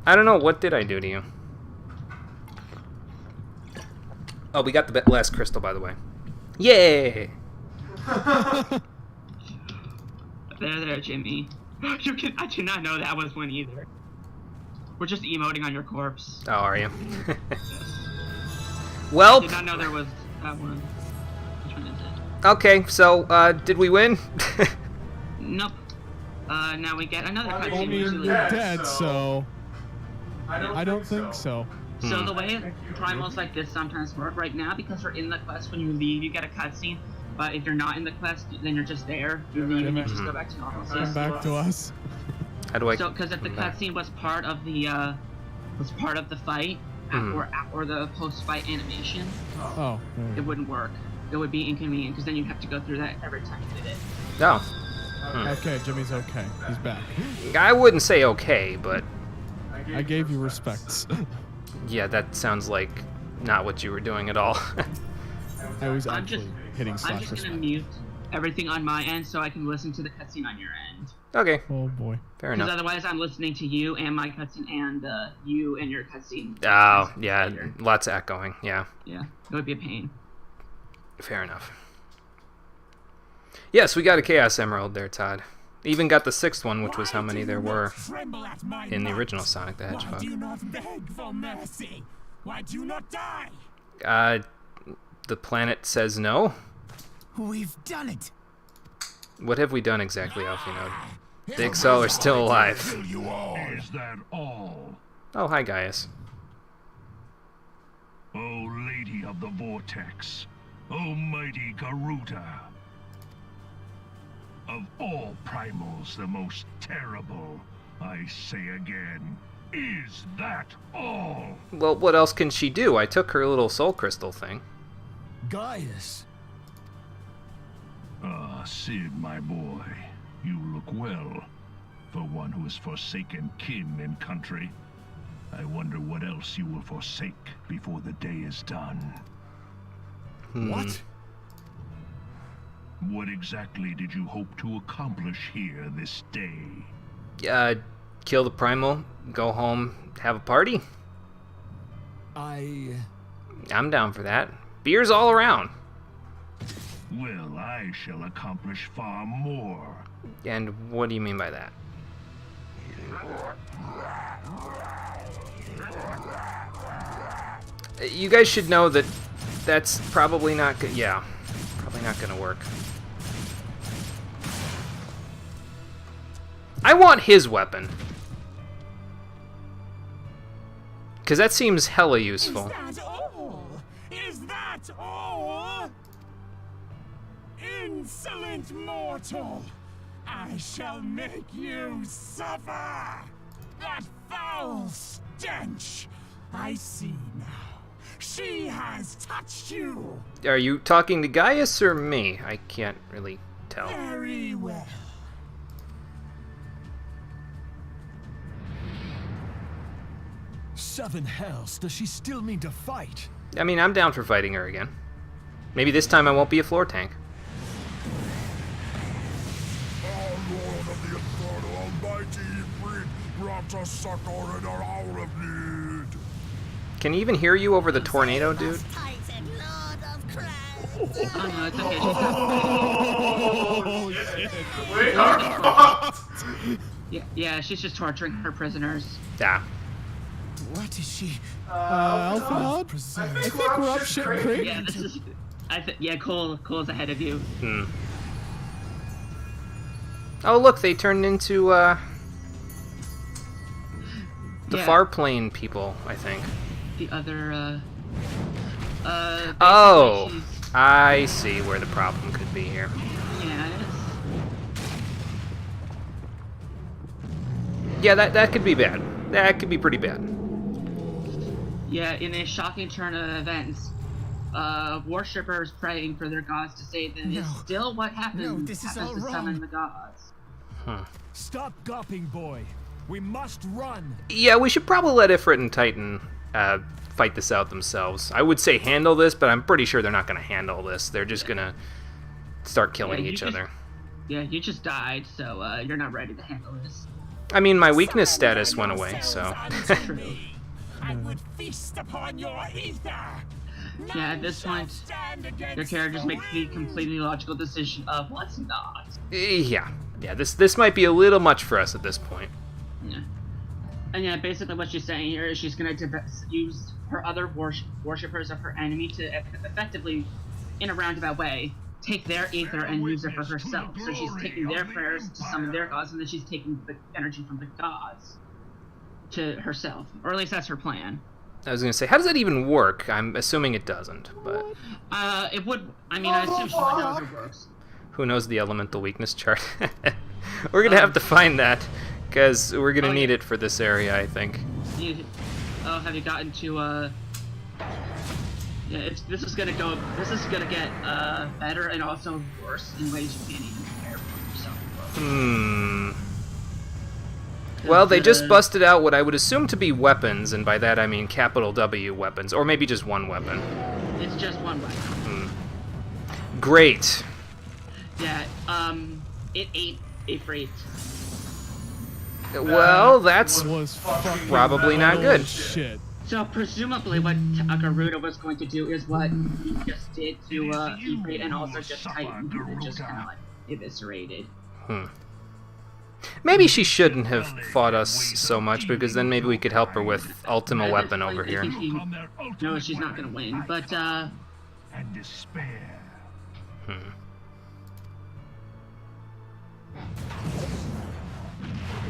I don't know, what did I do to you? Oh, we got the last crystal, by the way. Yay! There, Jimmy. I did not know that was one either. We're just emoting on your corpse. Oh, are you? Well, I did not know there was that one. Which one is it? Okay, so, did we win? Nope. Now we get another Well, cutscene. you're dead, so I don't think so. So the way primals like this sometimes work right now, because we're in the quest, when you leave, you get a cutscene. But if you're not in the quest, then you're just there. You leave and you just go back to normalcy. Come back to us. How do I? So, because if the cutscene was part of the fight or the post-fight animation, it wouldn't work. It would be inconvenient because then you'd have to go through that every time you did it. Oh. Okay, Jimmy's okay. He's back. I wouldn't say okay, but I gave you respects. Yeah, that sounds like not what you were doing at all. I was actually hitting slash I'm just respect. gonna mute everything on my end so I can listen to the cutscene on your end. Okay. Oh boy. Fair Because enough. otherwise I'm listening to you and my cutscene and you and your cutscene. Oh, yeah, lots of echoing, yeah. Yeah, it would be a pain. Fair enough. Yes, we got a Chaos Emerald there, Todd. Even got the 6th one, which was how many there were in the original Sonic the Hedgehog. Why do you not beg for mercy? Why do you not die? The planet says no. We've done it. What have we done exactly, Alfino? The Excel are still alive. Is that all? Oh, hi, Gaius. O Lady of the Vortex, O mighty Garuda. Of all primals, the most terrible, I say again, is that all? Well, what else can she do? I took her little soul crystal thing. Gaius. Ah, Sid, my boy, you look well. For one who has forsaken kin and country. I wonder what else you will forsake before the day is done. What? What exactly did you hope to accomplish here this day? Kill the primal, go home, have a party? I'm down for that. Beers all around. Well, I shall accomplish far more. And what do you mean by that? You guys should know that that's probably not good. Yeah, probably not gonna work. I want his weapon. Because that seems hella useful. Is that all? Is that all? Insolent mortal! I shall make you suffer! That foul stench! I see now. She has touched you. Are you talking to Gaius or me? I can't really tell. Very well. Seven hells, does she still mean to fight? I mean, I'm down for fighting her again. Maybe this time I won't be a floor tank. Lord of the Inferno, Almighty, bring Raptor succor in our hour of need. Can you even hear you over the tornado, dude? Oh no, it's okay. We are fucked. Yeah, she's just torturing her prisoners. Yeah. What is she? Alpha, I think we're up shit creek. Yeah, this is. Cole's ahead of you. Hmm. Oh, look, they turned into the far plane people, I think. The other, Oh, she's- I see where the problem could be here. Yeah, Yeah, that could be bad. That could be pretty bad. in a shocking turn of events, worshippers praying for their gods to save them is still what happens. No, this is happens all to wrong. summon the gods. Huh. Stop gawping, boy. We must run. Yeah, we should probably let Ifrit and Titan fight this out themselves. I would say handle this, but I'm pretty sure they're not going to handle this. They're just going to start killing each other. Yeah, you just died, so you're not ready to handle this. I mean, my weakness status went away, so... True. I would feast upon your ether. Yeah, at this point, your characters make the completely logical decision of let's not. Yeah, this might be a little much for us at this point. Yeah. And yeah, basically what she's saying here is she's going to use her other worshippers of her enemy to effectively, in a roundabout way, take their ether and use it for herself. So she's taking their prayers to summon their gods, and then she's taking the energy from the gods to herself. Or at least that's her plan. I was going to say, how does that even work? I'm assuming it doesn't, but... It would... I mean, I assume she would know how it works. Who knows the elemental weakness chart? We're going to have to find that, because we're going to need it for this area, I think. Have you gotten to, Yeah, this is gonna get, better and also worse in ways you can't even prepare for yourself. Well, they just busted out what I would assume to be weapons, and by that I mean capital W weapons, or maybe just one weapon. It's just one weapon. Great. Yeah, it ate a freight. Well, that's Was fucking probably not metal good. as Shit. So presumably what Garuda was going to do is what he just did to Ifrit and also just Titan, who were just kind of like eviscerated. Maybe she shouldn't have fought us so much, because then maybe we could help her with Ultima Weapon over I here. think no, she's not gonna win, but And despair.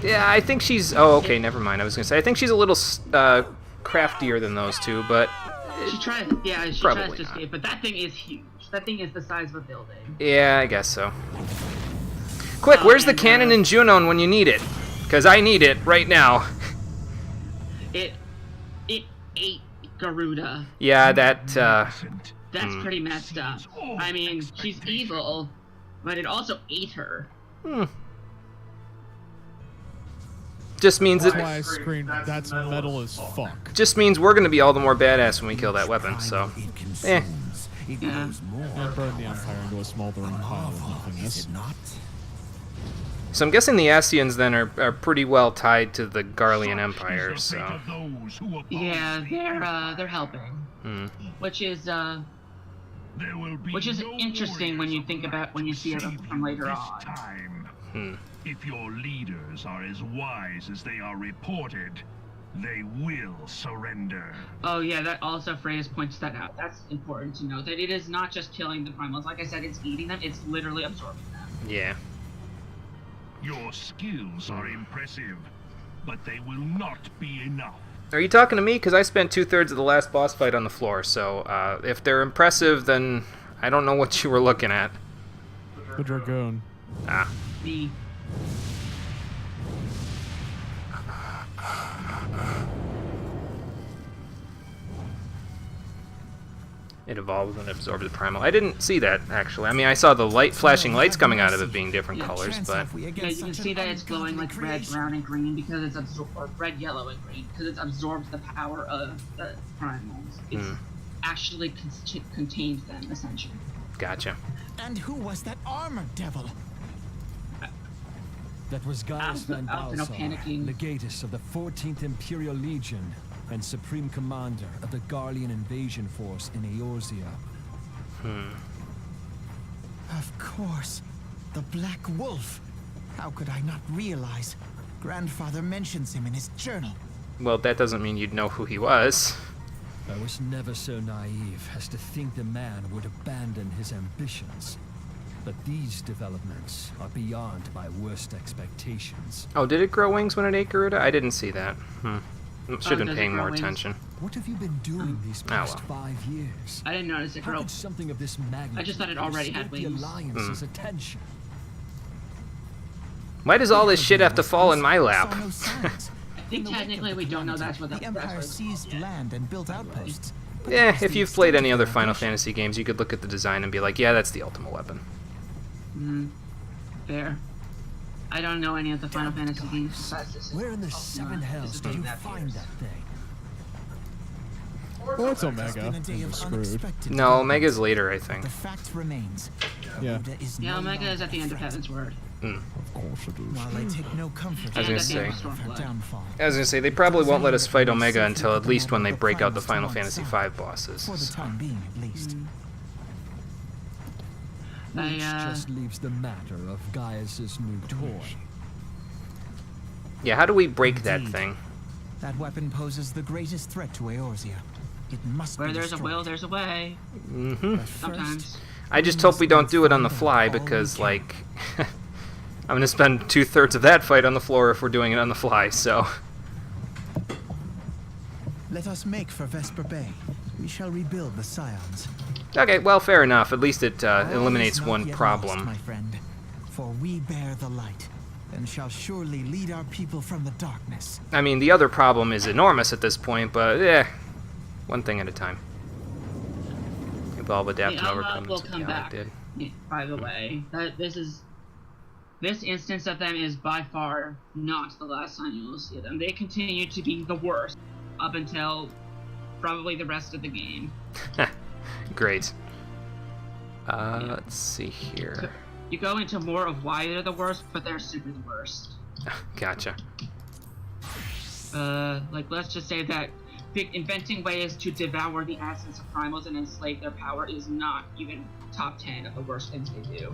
Yeah, I think she's... Oh, okay, never mind. I was going to say, I think she's a little craftier than those two, but... she tries. Yeah, she Probably tries to not. escape, but that thing is huge. That thing is the size of a building. Yeah, I guess so. Quick, where's the cannon in Junon when you need it? Because I need it right now. It ate Garuda. Yeah, that... That's pretty messed up. I mean, she's evil, but it also ate her. Just means That's it... why I screamed, that's metal as fuck. Just means we're going to be all the more badass when we kill that weapon, so... Eh. It Yeah. grows more. I burned the Empire into a smoldering pile of nothingness. Is it not? So I'm guessing the Ascians then are pretty well tied to the Garlean Empire, so... Yeah, they're helping. Which is interesting when you think about when you see it from later on. If your leaders are as wise as they are reported, they will surrender. Oh yeah, that also Freya's points that out. That's important to know, that it is not just killing the primals. Like I said, it's eating them, it's literally absorbing them. Yeah. Your skills are impressive, but they will not be enough. Are you talking to me? Because I spent 2/3 of the last boss fight on the floor, so if they're impressive, then I don't know what you were looking at. The Dragoon. Ah. The it evolves and absorbs the primal. I didn't see that, actually. I mean, I saw the flashing lights coming out of it being different colors, but... Yeah, you can see that it's glowing like red, brown, and green because it's or red, yellow, and green because it absorbs the power of the primals. It's actually contains them, essentially. Gotcha. And who was that armored devil? That was Gaius Van Alphinaud Balsar, panicking. legatus of the 14th Imperial Legion and supreme commander of the Garlean invasion force in Eorzea. Of course, the Black Wolf. How could I not realize? Grandfather mentions him in his journal. Well, that doesn't mean you'd know who he was. I was never so naive as to think the man would abandon his ambitions. But these developments are beyond my worst expectations. Oh, did it grow wings when it ate Garuda? I didn't see that. Should have been paying more wings? attention. What have you been doing these past 5 years? I didn't notice it How grow. could something of this magnitude I just thought it already had escape the wings. Alliance's attention? Why does all this shit have to fall in my lap? Saw no signs. I think technically we don't know that's what The Empire seized land and built outposts. but Yeah, that's if the you've played extent any of other their Final ambition. Fantasy games, you could look at the design and be like, yeah, that's the ultimate weapon. Fair. I don't know any of the Final Fantasy games besides this. Where in the seven hells did you find that thing? Well, it's It's been Omega. a day I'm of screwed. unexpected No, developments. Omega's later, I think. The fact remains. Yeah. Garuda is Yeah, no Omega is longer at the end of a threat. Heaven's Word. Of course it is. While I take no comfort I was gonna And at the say. end of of her Stormblood. downfall. I was gonna say, they probably won't let us fight Omega until at least when they break out the Final Fantasy V bosses. For the so. time being, at least. Which I, just leaves the matter of Gaius's new toy. Yeah, how do we break that Indeed. thing? That weapon poses the greatest threat to Eorzea. It must Where be there's a destroyed. will, there's a way. Mm-hmm. But first, Sometimes. I just hope we don't do it on the fly, All we because, can. like, I'm gonna spend 2/3 of that fight on the floor if we're doing it on the fly, so... let us make for Vesper Bay. We shall rebuild the Scions. Okay, well, fair enough. At least it All is eliminates not one yet lost, problem. my friend, for we bear the light, and shall surely lead our people from the darkness. I mean, the other problem is enormous at this point, but, one thing at a time. Evolve, adapt, and The overcome. Outlaw will so, come yeah, back. I did. Yeah, by the way, this instance of them is by far not the last time you will see them. They continue to be the worst up until probably the rest of the game. Great. Let's see here. You go into more of why they're the worst, but they're super the worst. Gotcha. Like, let's just say that inventing ways to devour the essence of primals and enslave their power is not even top 10 of the worst things they do.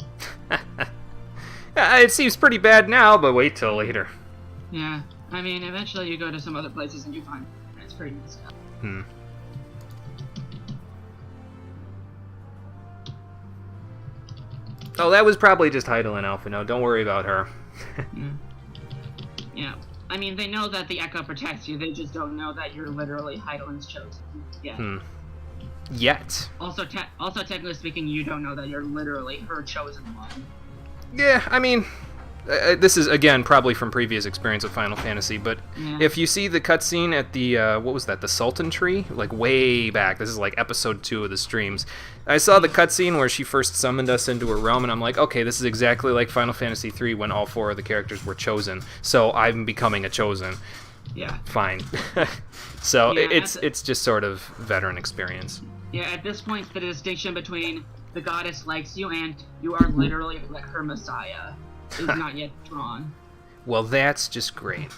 It seems pretty bad now, but wait till later. Yeah, I mean, eventually you go to some other places and you find it's pretty messed up. Oh, that was probably just Heidelin Alphinaud. Don't worry about her. Yeah. I mean, they know that the Echo protects you, they just don't know that you're literally Heidelin's chosen. Yeah. Yet. Also, technically speaking, you don't know that you're literally her chosen one. Yeah, I mean, this is, again, probably from previous experience with Final Fantasy, but Yeah. if you see the cutscene at the, what was that, the Sultan Tree? Like, way back. This is like episode 2 of the streams. I saw the cutscene where she first summoned us into her realm, and I'm like, okay, this is exactly like Final Fantasy 3 when all 4 of the characters were chosen, so I'm becoming a chosen. Yeah. Fine. So Yeah, it's just sort of veteran experience. Yeah, at this point, the distinction between the goddess likes you and you are literally like her messiah is not yet drawn. Well, that's just great.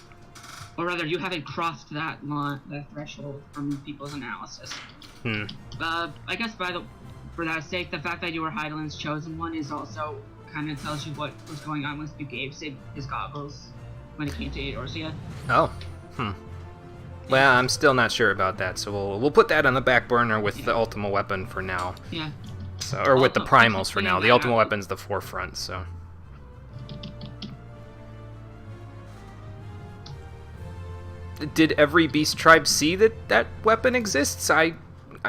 Or rather, you haven't crossed that line, that threshold from people's analysis. I guess for that sake, the fact that you were Heidelin's chosen one is also kind of tells you what was going on with Gabe Sid his goggles when it came to Eorzea. Oh. Well, I'm still not sure about that, so we'll put that on the back burner with the Ultima Weapon for now. Yeah. So, or with the Also, primals for now. keeping The that Ultima out. Weapon's the forefront, so. Did every beast tribe see that weapon exists? I'm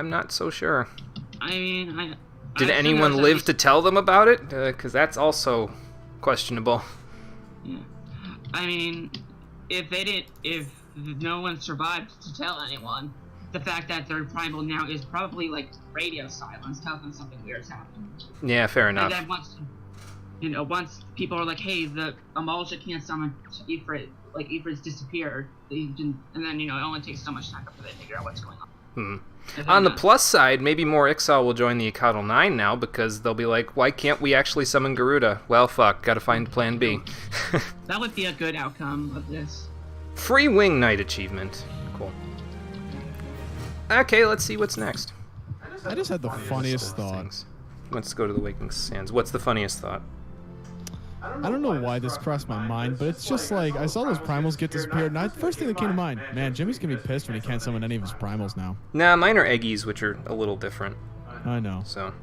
not so sure. I mean, Did I assume anyone there's at live least- to tell them about it? Because that's also questionable. Yeah. I mean, if no one survived to tell anyone, the fact that their primal now is probably like radio silence tells them something weird's happening. Yeah, fair enough. And then once people are like, hey, the Amalja can't summon Ifrit, like Ifrit's disappeared, and then it only takes so much time before they figure out what's going on. On the plus side, maybe more Ixal will join the Ikatal 9 now, because they'll be like, why can't we actually summon Garuda? Well, fuck, gotta find plan B. That would be a good outcome of this. Free Wing Knight achievement. Cool. Okay, let's see what's next. I just had the funniest thought. Let's go to the Waking Sands. What's the funniest thought? I don't know why this crossed my mind, but it's just like, I saw those primals get disappeared, and first thing that came to mind, man, Jimmy's gonna be pissed when he can't summon any of his primals now. Nah, mine are Eggies, which are a little different. I know. So.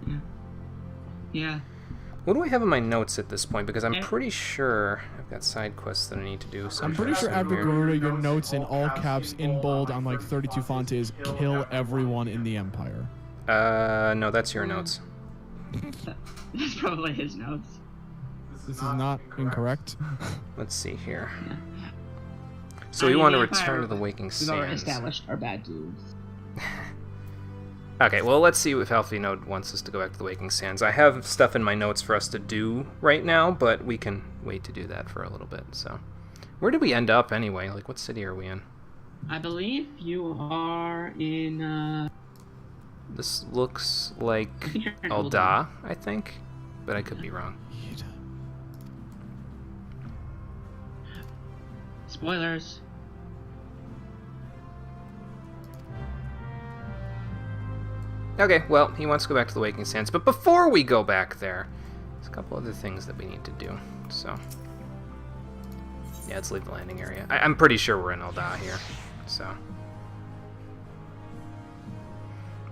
Yeah. What do I have in my notes at this point? Because I'm pretty sure I've got side quests that I need to do. So I'm pretty sure after Garuda, your notes in all caps, in bold, on like 32 font is, kill everyone in the Empire. No, that's your notes. That's probably his notes. This is not incorrect. Let's see here. So we want to return to the Waking Sands. We've already established our bad dudes. Okay, well, let's see if Alfie wants us to go back to the Waking Sands. I have stuff in my notes for us to do right now, but we can wait to do that for a little bit. So, where did we end up anyway? Like, what city are we in? I believe you are in, This looks like Alda, I think, but I could be wrong. Spoilers. Okay, well, he wants to go back to the Waking Sands, but before we go back there, there's a couple other things that we need to do, so... Yeah, let's leave the landing area. I'm pretty sure we're in Alda here, so...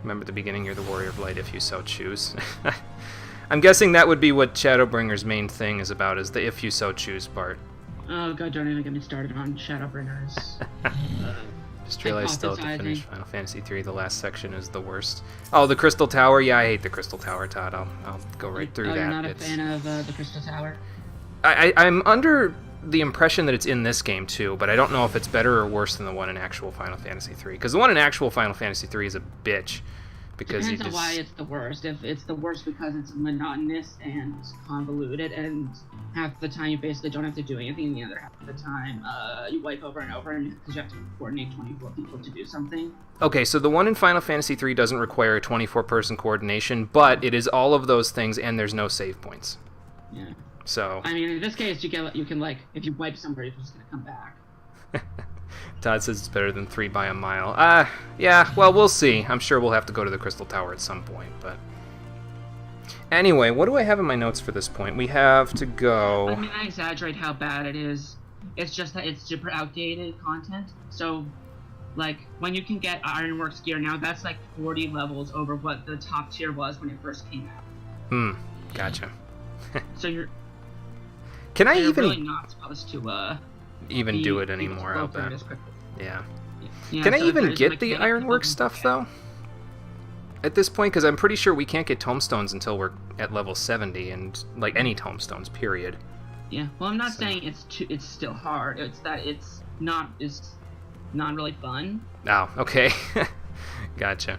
Remember at the beginning, you're the Warrior of Light if you so choose. I'm guessing that would be what Shadowbringer's main thing is about, is the if you so choose part. Oh god, don't even get me started on Shadowbringers. Just realized still have to finish Final Fantasy III. The last section is the worst. Oh, the Crystal Tower? Yeah, I hate the Crystal Tower, Todd. I'll go right through that. You're not a fan of the Crystal Tower? I'm under the impression that it's in this game too, but I don't know if it's better or worse than the one in actual Final Fantasy III. Because the one in actual Final Fantasy III is a bitch. Because depends on why it's the worst. If it's the worst because it's monotonous and convoluted, and half the time you basically don't have to do anything, and the other half of the time you wipe over and over, and because you have to coordinate 24 people to do something. Okay, so the one in Final Fantasy III doesn't require a 24-person coordination, but it is all of those things, and there's no save points. Yeah. So. I mean, in this case, you can like, if you wipe somebody, it's just gonna come back. Todd says it's better than 3 by a mile. Yeah, well, we'll see. I'm sure we'll have to go to the Crystal Tower at some point, but... Anyway, what do I have in my notes for this point? We have to go... I mean, I exaggerate how bad it is. It's just that it's super outdated content. So, like, when you can get Ironworks gear now, that's like 40 levels over what the top tier was when it first came out. Gotcha. So you're... Can I even... really not supposed to, even do it anymore, I'll bet. Yeah. Yeah. Can I so even get the Ironworks stuff, though? At this point, because I'm pretty sure we can't get tomestones until we're at level 70, and, like, any tomestones, period. Yeah, well, I'm not saying it's still hard. It's that it's not really fun. Oh, okay. Gotcha.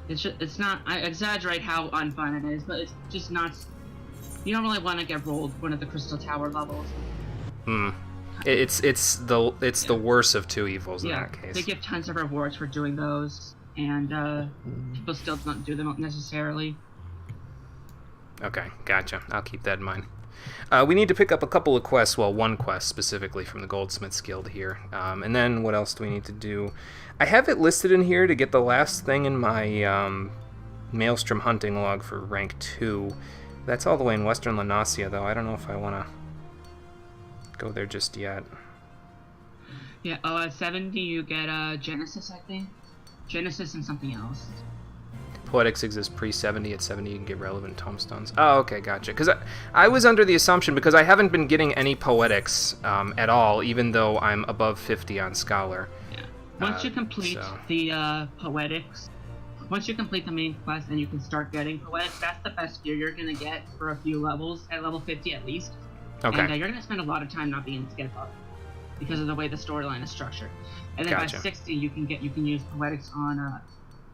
It's not... I exaggerate how unfun it is, but it's just not... You don't really want to get rolled one of the Crystal Tower levels. It's the worst of two evils in that case. They give tons of rewards for doing those, and people still don't do them necessarily. Okay, gotcha. I'll keep that in mind. We need to pick up a couple of quests, well, one quest specifically from the Goldsmiths Guild here. And then what else do we need to do? I have it listed in here to get the last thing in my Maelstrom hunting log for rank 2. That's all the way in Western Lanasia, though. I don't know if I want to go there just yet. Yeah, at 70 you get Genesis, I think. Genesis and something else. Poetics exists pre-70. At 70 you can get relevant tomestones. Oh, okay, gotcha. Because I was under the assumption, because I haven't been getting any Poetics at all, even though I'm above 50 on Scholar. Yeah. Once you complete the Poetics, once you complete the main quest and you can start getting Poetics, that's the best gear you're going to get for a few levels, at level 50 at least. Okay. And you're going to spend a lot of time not being able to get above. because of the way the storyline is structured. And then by 60, you can use Poetics on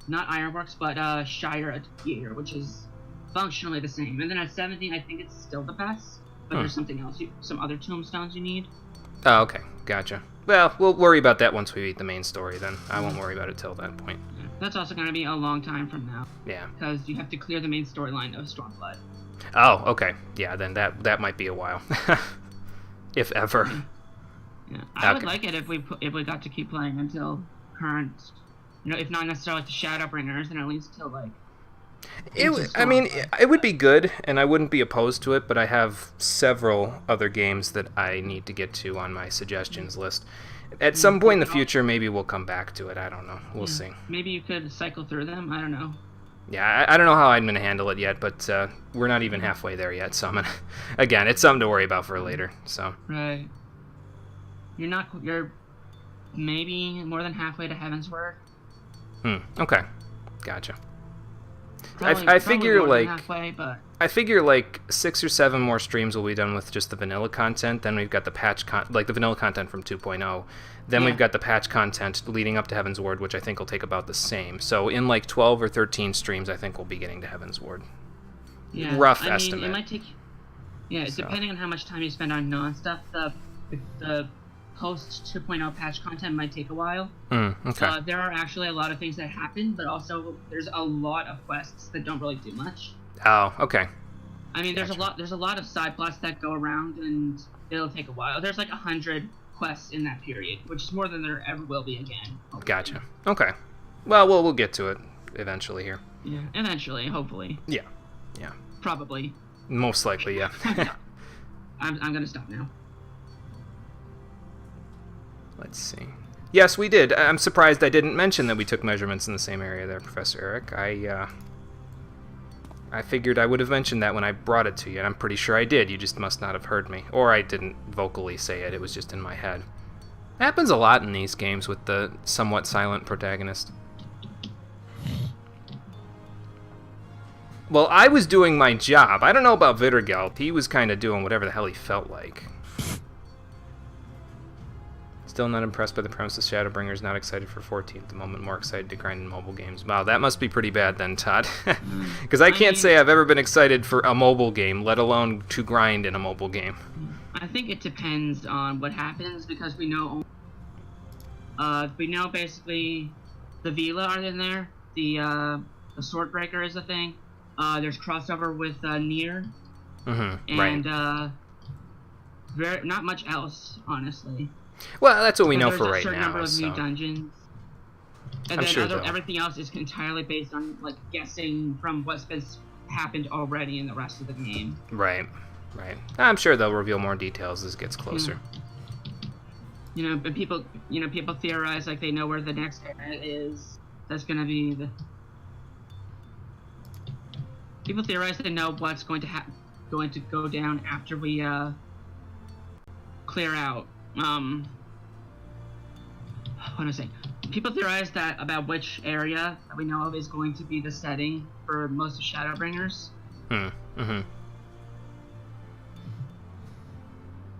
not Ironworks, but Shire Theater, which is functionally the same. And then at 70, I think it's still the best, but there's something else, some other tombstones you need. Oh, okay, gotcha. Well, we'll worry about that once we beat the main story. Then I won't worry about it till that point. Yeah. That's also going to be a long time from now. Yeah. Because you have to clear the main storyline of Stormblood. Oh, okay. Yeah, then that might be a while, if ever. Yeah, I would like it if we got to keep playing until current, if not necessarily to Shadowbringers, then at least till like. It would be good, and I wouldn't be opposed to it. But I have several other games that I need to get to on my suggestions list. At some point in the future, maybe we'll come back to it. I don't know. We'll see. Maybe you could cycle through them. I don't know. Yeah, I don't know how I'm going to handle it yet, but we're not even halfway there yet. So I'm gonna, again, it's something to worry about for later. So. Right. You're maybe more than halfway to Heaven's Word. Okay. Gotcha. I figure like halfway, but I figure like 6 or 7 more streams will be done with just the vanilla content. Then we've got the patch like the vanilla content from 2.0. Then we've got the patch content leading up to Heaven's Ward, which I think will take about the same. So in like 12 or 13 streams, I think we'll be getting to Heaven's Ward. Yeah, rough estimate. It might take. Yeah, so. Depending on how much time you spend on non-stuff, the post 2.0 patch content might take a while. Okay. There are actually a lot of things that happen, but also there's a lot of quests that don't really do much. Oh, okay. I mean, there's a lot of side plots that go around, and it'll take a while. There's like 100 quests in that period, which is more than there ever will be again. Hopefully. Gotcha. Okay. Well, we'll get to it eventually here. Yeah, eventually, hopefully. Yeah. Probably. Most likely, yeah. I'm gonna stop now. Let's see. Yes, we did. I'm surprised I didn't mention that we took measurements in the same area there, Professor Eric. I figured I would have mentioned that when I brought it to you, and I'm pretty sure I did. You just must not have heard me. Or I didn't vocally say it. It was just in my head. It happens a lot in these games with the somewhat silent protagonist. Well, I was doing my job. I don't know about Vittergeld. He was kind of doing whatever the hell he felt like. Still not impressed by the premise of Shadowbringers, not excited for 14 at the moment, more excited to grind in mobile games. Wow, that must be pretty bad then, Todd. Because I can't say I've ever been excited for a mobile game, let alone to grind in a mobile game. I think it depends on what happens, because we know basically the Vila are in there, the Swordbreaker is a thing, there's crossover with Nier, and not much else, honestly. Well, that's what we know for right now. There's a certain number of new dungeons. And I'm sure everything else is entirely based on like guessing from what's happened already in the rest of the game. Right. I'm sure they'll reveal more details as it gets closer. But people theorize like they know where the next area is. That's gonna be the. People theorize they know what's going to go down after we clear out. What was I saying? People theorize that about which area that we know of is going to be the setting for most of Shadowbringers.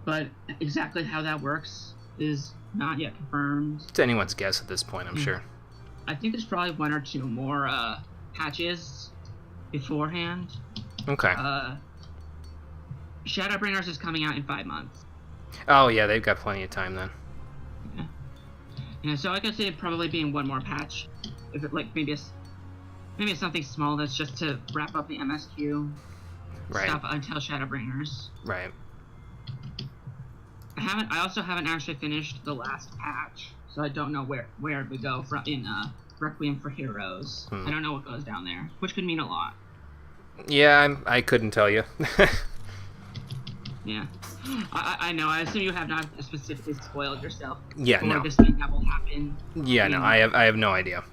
But exactly how that works is not yet confirmed. It's anyone's guess at this point, I'm sure. I think there's probably 1 or 2 more patches beforehand. Okay. Shadowbringers is coming out in 5 months. Oh yeah, they've got plenty of time then. Yeah, so I could see it probably being 1 more patch. If it maybe it's something small that's just to wrap up the MSQ stuff until Shadowbringers. Right. I also haven't actually finished the last patch, so I don't know where we go in Requiem for Heroes. I don't know what goes down there, which could mean a lot. Yeah, I couldn't tell you. Yeah. I know. I assume you have not specifically spoiled yourself. Yeah, no. This thing that will happen. Yeah, no. I have no idea.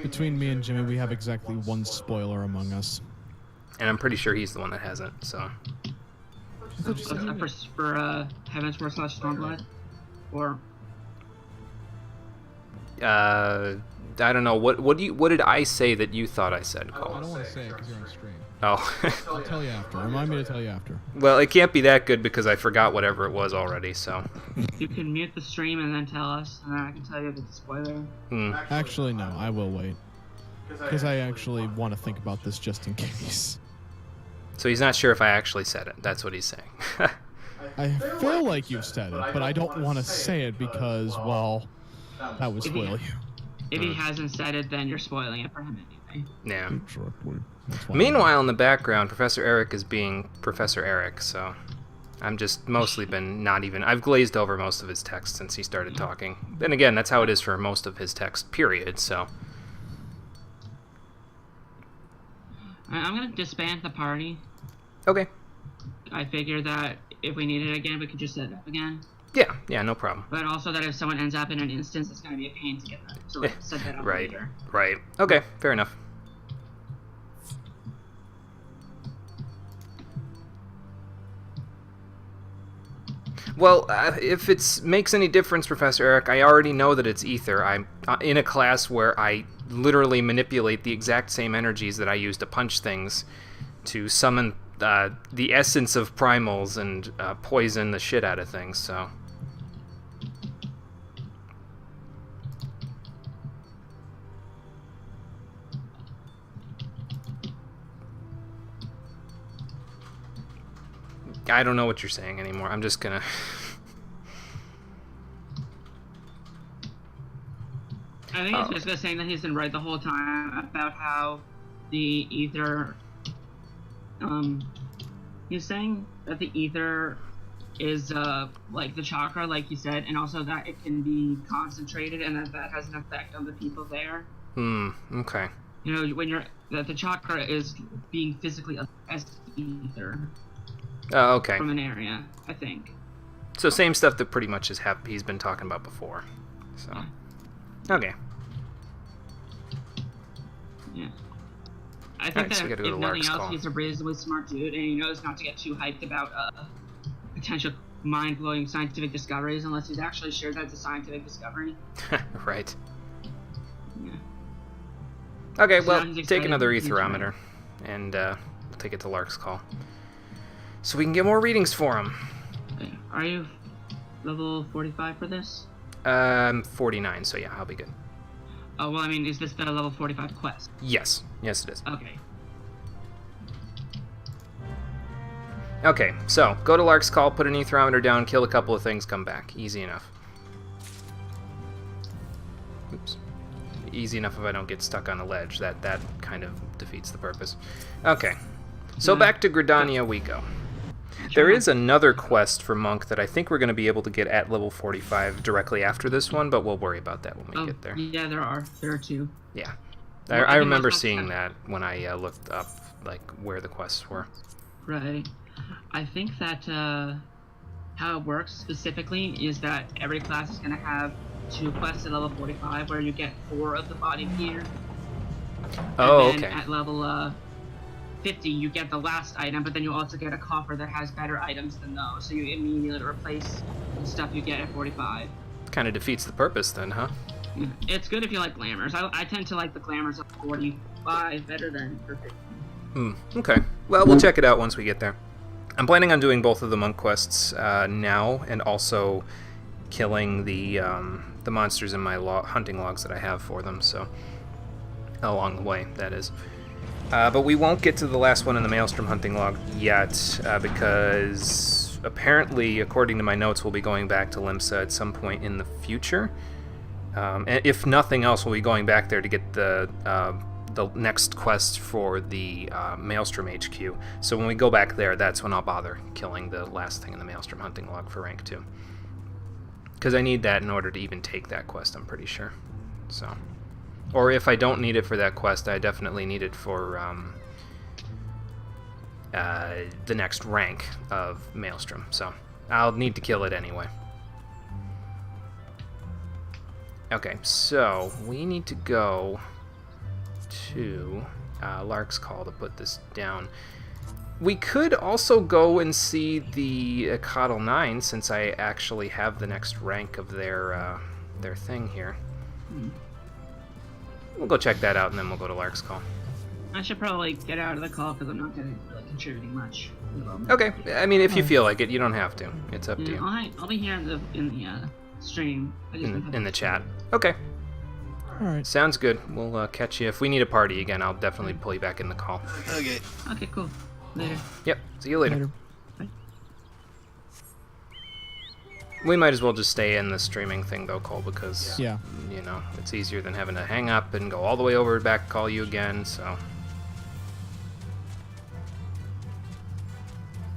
Between me and Jimmy, we have exactly 1 spoiler among us. And I'm pretty sure he's the one that hasn't. So. For Heaven's Word / Stormblood, or. I don't know. What did I say that you thought I said, Cole? I don't want to say it because you're on stream. Oh. I'll tell you after. Remind me to tell you after. Well, it can't be that good because I forgot whatever it was already, so. You can mute the stream and then tell us, and then I can tell you if it's a spoiler. Actually, no. I will wait. Because I actually want to think about this just in case. So he's not sure if I actually said it. That's what he's saying. I feel like you've said it, but I don't want to say it because, well, that would spoil you. If he hasn't said it, then you're spoiling it for him anyway. Yeah. Exactly. Meanwhile, in the background, Professor Eric is being Professor Eric, so I'm just mostly been not even... I've glazed over most of his text since he started talking. Then again, that's how it is for most of his text, period, so... I'm going to disband the party. Okay. I figure that if we need it again, we could just set it up again. Yeah, no problem. But also that if someone ends up in an instance, it's going to be a pain to get that. So let's set that up later. Right. Okay, fair enough. Well, if it makes any difference, Professor Eric, I already know that it's ether. I'm in a class where I literally manipulate the exact same energies that I use to punch things to summon the essence of primals and poison the shit out of things, so... I don't know what you're saying anymore. I'm just gonna... I think he's basically saying that he's been right the whole time about how the ether... he's saying that the ether is, like the chakra, like you said, and also that it can be concentrated and that has an effect on the people there. Okay. You know, when that the chakra is being physically as ether. Oh, okay. From an area, I think. So same stuff that pretty much he's been talking about before. So, okay. Yeah. I think so that if nothing else, he's a reasonably smart dude, and he knows not to get too hyped about potential mind-blowing scientific discoveries unless he's actually sure that it's a scientific discovery. Right. Yeah. Okay, So well, take another etherometer, and we'll take it to Lark's call. So we can get more readings for him. Are you level 45 for this? 49, so yeah, I'll be good. Oh, well, I mean, is this the level 45 quest? Yes. Yes, it is. Okay. Okay, so go to Lark's call, put an etherometer down, kill a couple of things, come back. Easy enough. Oops. Easy enough if I don't get stuck on a ledge. That kind of defeats the purpose. Okay. So back to Gridania we go. There is another quest for Monk that I think we're going to be able to get at level 45 directly after this one, but we'll worry about that when we get there. Yeah, there are. There are two. Yeah. I remember seeing that when I looked up like where the quests were. Right. I think that how it works specifically is that every class is going to have two quests at level 45 where you get 4 of the body gear. Oh, and then okay. at level 50, you get the last item, but then you also get a coffer that has better items than those, so you immediately replace the stuff you get at 45. Kind of defeats the purpose then, huh? It's good if you like glamours. I tend to like the glamours of 45 better than for 50. Okay. Well, we'll check it out once we get there. I'm planning on doing both of the monk quests now, and also killing the monsters in my hunting logs that I have for them, so... along the way, that is. But we won't get to the last one in the Maelstrom hunting log yet, because apparently, according to my notes, we'll be going back to Limsa at some point in the future. And if nothing else, we'll be going back there to get the next quest for the Maelstrom HQ. So when we go back there, that's when I'll bother killing the last thing in the Maelstrom hunting log for rank 2. Because I need that in order to even take that quest, I'm pretty sure. So... or if I don't need it for that quest, I definitely need it for the next rank of Maelstrom. So I'll need to kill it anyway. Okay, so we need to go to Lark's call to put this down. We could also go and see the Coddle 9, since I actually have the next rank of their thing here. we'll go check that out, and then we'll go to Lark's Call. I should probably get out of the call because I'm not contributing much. Okay, I mean, if you feel like it, you don't have to. It's up to you. I'll be here in the stream. In the chat. Okay. All right. Sounds good. We'll catch you. If we need a party again, I'll definitely pull you back in the call. Okay. Okay, cool. Later. Yep, see you later. We might as well just stay in the streaming thing, though, Cole, because, yeah, you know, it's easier than having to hang up and go all the way over back, call you again, so...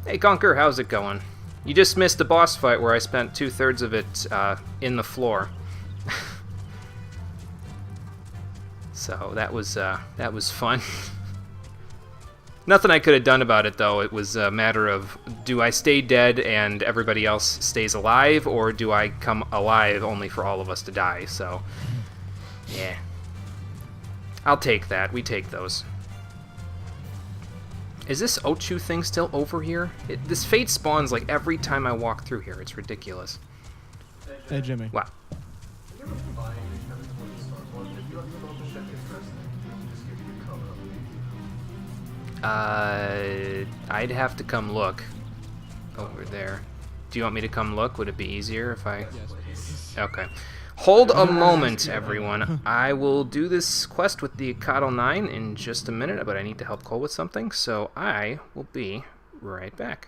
Hey, Conker, how's it going? You just missed a boss fight where I spent 2/3 of it in the floor. So that was fun. Nothing I could have done about it, though. It was a matter of, do I stay dead and everybody else stays alive, or do I come alive only for all of us to die? So, yeah. I'll take that. We take those. Is this Ochu thing still over here? This fate spawns like every time I walk through here. It's ridiculous. Hey, Jimmy. What? I'd have to come look over there. Do you want me to come look? Would it be easier if I... Yes, please. Okay. Hold a moment, everyone. I will do this quest with the Akado 9 in just a minute, but I need to help Cole with something, so I will be right back.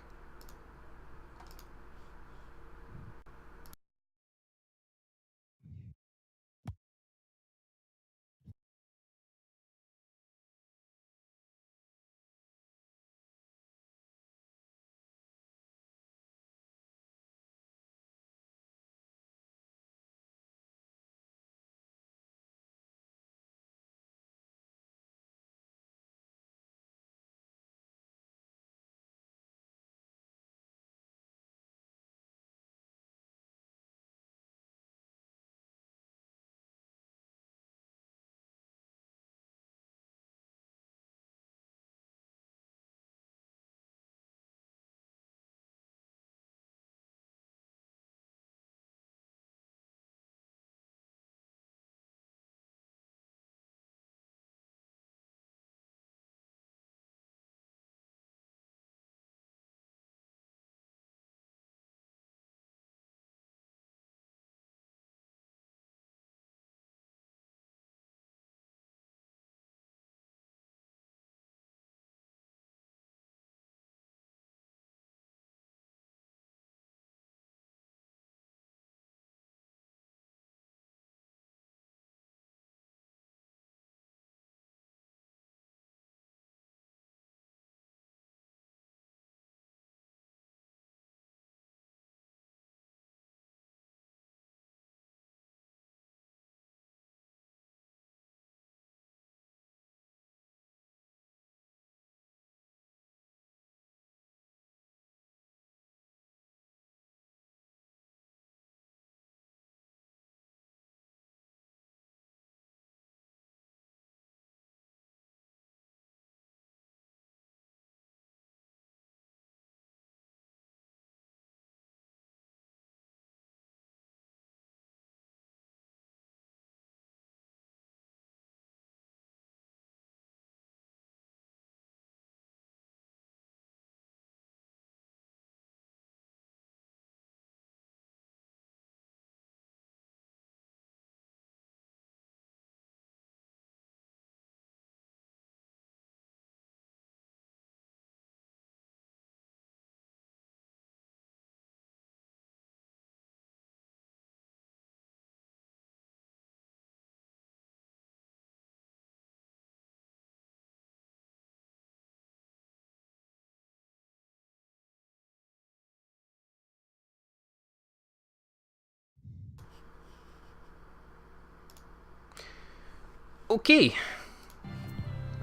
Okay.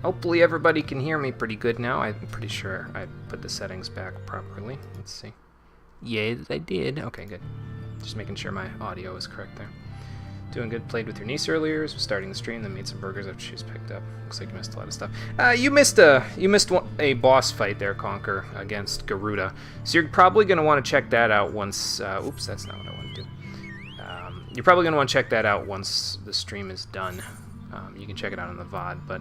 Hopefully everybody can hear me pretty good now. I'm pretty sure I put the settings back properly. Let's see. Yes, I did. Okay, good. Just making sure my audio is correct there. Doing good. Played with your niece earlier. Was starting the stream, then made some burgers after she was picked up. Looks like you missed a lot of stuff. You missed a boss fight there, Conker, against Garuda. So you're probably going to want to check that out once... oops, that's not what I want to do. You're probably going to want to check that out once the stream is done. You can check it out on the VOD, but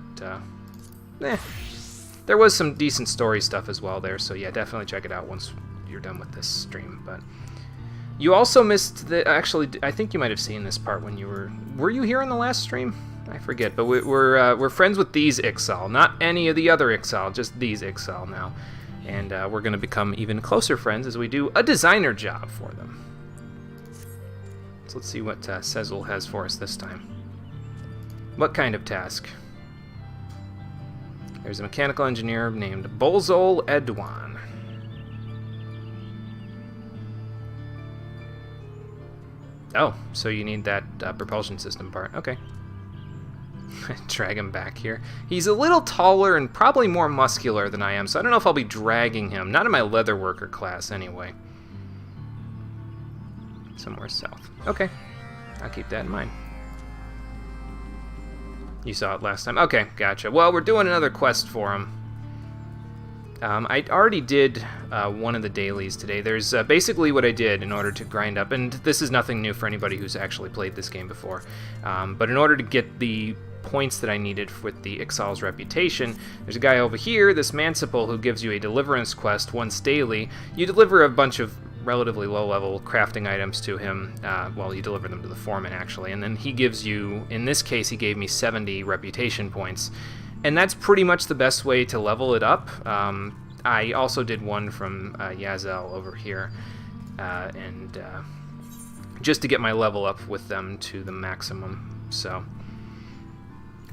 there was some decent story stuff as well there, so yeah, definitely check it out once you're done with this stream. But you also missed the... Actually, I think you might have seen this part when you were... Were you here in the last stream? I forget, but we're friends with these Ixal, not any of the other Ixal, just these Ixal now. And we're going to become even closer friends as we do a designer job for them. So let's see what Sezel has for us this time. What kind of task? There's a mechanical engineer named Bolzol Edwan. Oh, so you need that propulsion system part. Okay. Drag him back here. He's a little taller and probably more muscular than I am, so I don't know if I'll be dragging him. Not in my leatherworker class, anyway. Somewhere south. Okay. I'll keep that in mind. You saw it last time. Okay, gotcha. Well, we're doing another quest for him. I already did one of the dailies today. There's basically what I did in order to grind up, and this is nothing new for anybody who's actually played this game before, but in order to get the points that I needed with the Ixal's reputation, there's a guy over here, this Mancipal, who gives you a deliverance quest once daily. You deliver a bunch of relatively low-level crafting items to him. Well, you deliver them to the foreman, actually, and then he gives you, in this case, he gave me 70 reputation points. And that's pretty much the best way to level it up. I also did one from Yazel over here, and just to get my level up with them to the maximum. So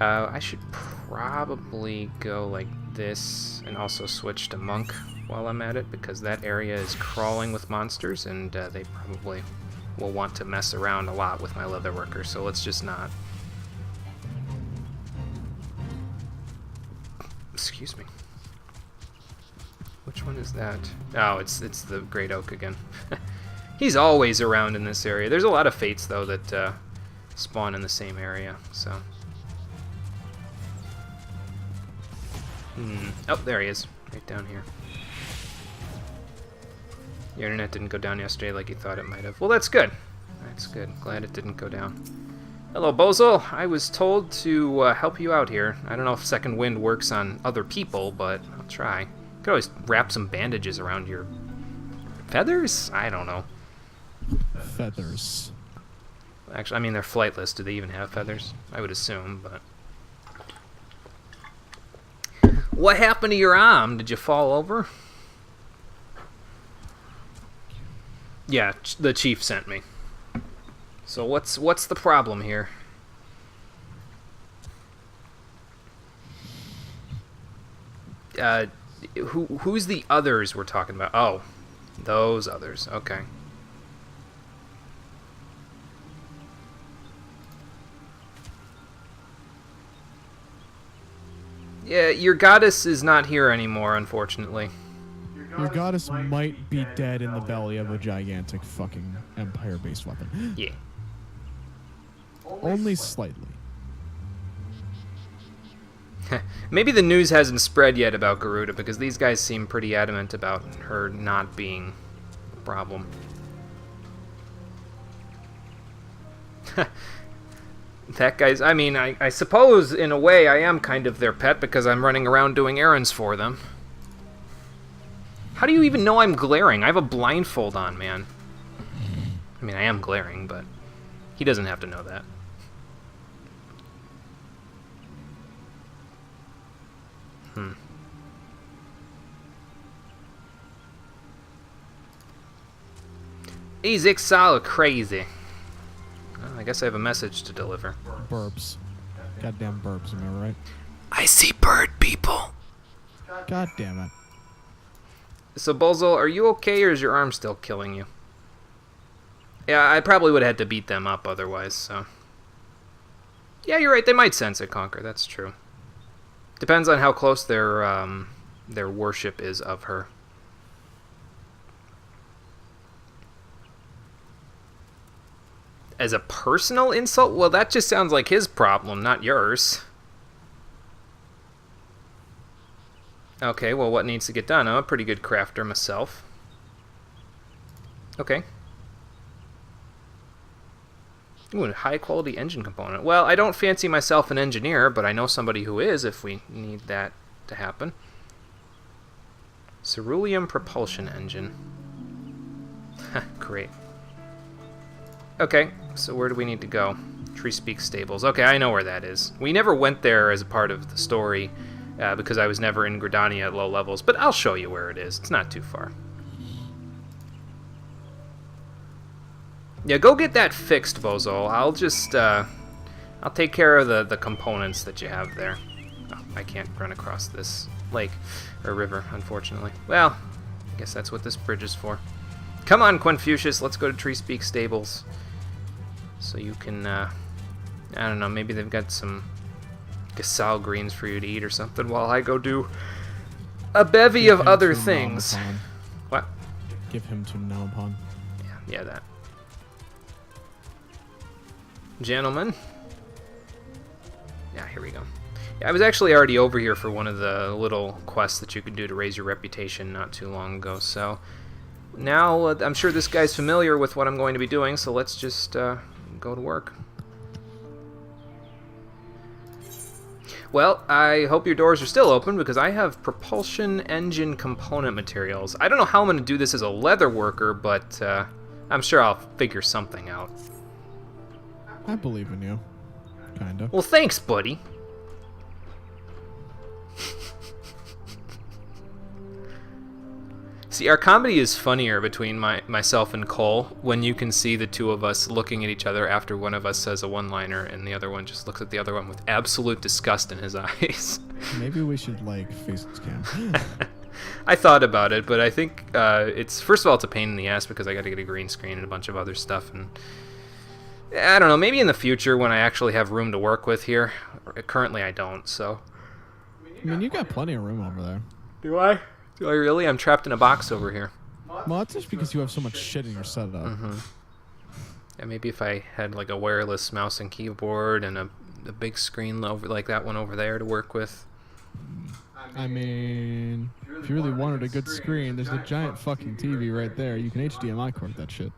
I should probably go like this and also switch to Monk while I'm at it, because that area is crawling with monsters, and they probably will want to mess around a lot with my leatherworker, so let's just not. Excuse me. Which one is that? Oh, it's the Great Oak again. He's always around in this area. There's a lot of fates, though, that spawn in the same area, so... Oh, there he is. Right down here. Your internet didn't go down yesterday like you thought it might have. Well, that's good. That's good. Glad it didn't go down. Hello, Bozel. I was told to help you out here. I don't know if Second Wind works on other people, but I'll try. You could always wrap some bandages around your feathers? I don't know. Feathers. Actually, I mean, they're flightless. Do they even have feathers? I would assume, but... What happened to your arm? Did you fall over? Yeah, the chief sent me. So what's the problem here? Who's the others we're talking about? Oh, those others. Okay. Yeah, your goddess is not here anymore, unfortunately. Your goddess might be dead in the belly of a gigantic fucking Empire-based weapon. Yeah. Only slightly. Maybe the news hasn't spread yet about Garuda, because these guys seem pretty adamant about her not being a problem. That guy's... I mean, I suppose, in a way, I am kind of their pet, because I'm running around doing errands for them. How do you even know I'm glaring? I have a blindfold on, man. I mean, I am glaring, but he doesn't have to know that. These Ixal are crazy. Well, I guess I have a message to deliver. Burbs. Goddamn burbs, am I right? I see bird people. God damn it. So, Bolzol, are you okay, or is your arm still killing you? Yeah, I probably would have had to beat them up otherwise, so... Yeah, you're right, they might sense it, Conquer, that's true. Depends on how close their worship is of her. As a personal insult? Well, that just sounds like his problem, not yours. Okay, well, what needs to get done? I'm a pretty good crafter myself. Okay. Ooh, a high-quality engine component. Well, I don't fancy myself an engineer, but I know somebody who is if we need that to happen. Cerulean propulsion engine. Great. Okay, so where do we need to go? Treespeak Stables. Okay, I know where that is. We never went there as a part of the story because I was never in Gridania at low levels, but I'll show you where it is. It's not too far. Yeah, go get that fixed, Bozo. I'll just, I'll take care of the components that you have there. Oh, I can't run across this lake, or river, unfortunately. Well, I guess that's what this bridge is for. Come on, Confucius, let's go to Treespeak Stables. So you can, I don't know, maybe they've got some Gasal greens for you to eat or something while I go do a bevy of other things. What? Give him to Namapan. Yeah, that. Gentlemen. Yeah, here we go. Yeah, I was actually already over here for one of the little quests that you could do to raise your reputation not too long ago, so now I'm sure this guy's familiar with what I'm going to be doing, so let's just go to work. Well, I hope your doors are still open because I have propulsion engine component materials. I don't know how I'm going to do this as a leather worker, but I'm sure I'll figure something out. I believe in you. Kinda. Well, thanks, buddy. See, our comedy is funnier between myself and Cole when you can see the two of us looking at each other after one of us says a one-liner and the other one just looks at the other one with absolute disgust in his eyes. Maybe we should, like, face cam. I thought about it, but I think it's, first of all, it's a pain in the ass because I got to get a green screen and a bunch of other stuff, and I don't know, maybe in the future when I actually have room to work with here. Currently I don't, so. I mean, you got plenty of room over there. Do I? Do I really? I'm trapped in a box over here. Well, that's just because you have so much shit in your setup. Mm-hmm. Yeah, maybe if I had like a wireless mouse and keyboard and a big screen over like that one over there to work with. I mean, if you really wanted a good screen, there's a giant fucking TV right there. You can HDMI cord that shit.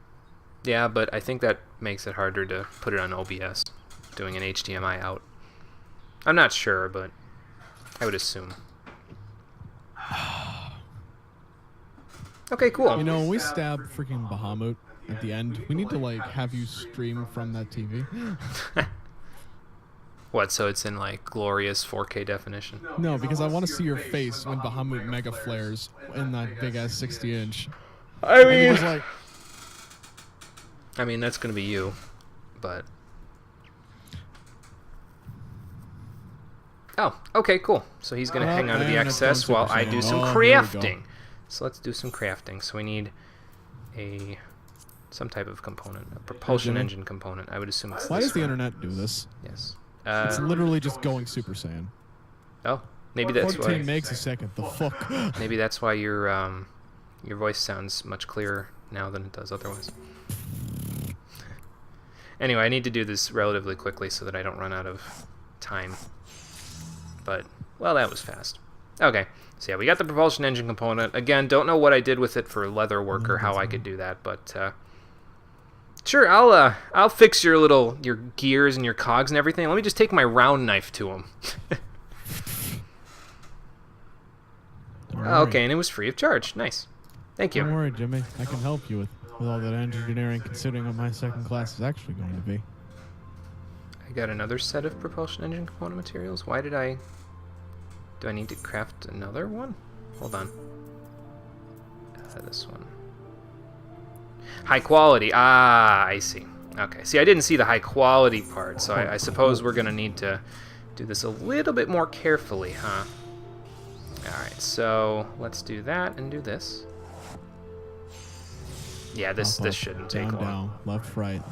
Yeah, but I think that makes it harder to put it on OBS, doing an HDMI out. I'm not sure, but I would assume. Okay, cool. You know, when we stab freaking Bahamut at the end, we need to, like, have you stream from that TV. What, so it's in, like, glorious 4K definition? No, because I want to see your face when Bahamut mega flares in that big-ass 60-inch. I mean, that's going to be you, but... Oh, okay, cool. So he's going to hang on to the excess while I do some crafting. So let's do some crafting. So we need some type of component, a propulsion engine component. I would assume it's Why this does the one. internet do this? Yes. It's literally just going Super Saiyan. Oh, maybe that's 14 why. megs a second. The fuck? Maybe that's why your voice sounds much clearer now than it does otherwise. Anyway, I need to do this relatively quickly so that I don't run out of time. But, well, that was fast. Okay, so yeah, we got the propulsion engine component. Again, don't know what I did with it for leather work or how I could do that, but sure, I'll fix your gears and your cogs and everything. Let me just take my round knife to them. Okay, and it was free of charge. Nice. Thank you. Don't worry, Jimmy. I can help you with all that engineering, considering what my second class is actually going to be. I got another set of propulsion engine component materials. Why did I... Do I need to craft another one? Hold on. This one. High quality. Ah, I see. Okay. See, I didn't see the high quality part, so I suppose we're going to need to do this a little bit more carefully, huh? Alright, so let's do that and do this. Yeah, this shouldn't take long. Down, left, right,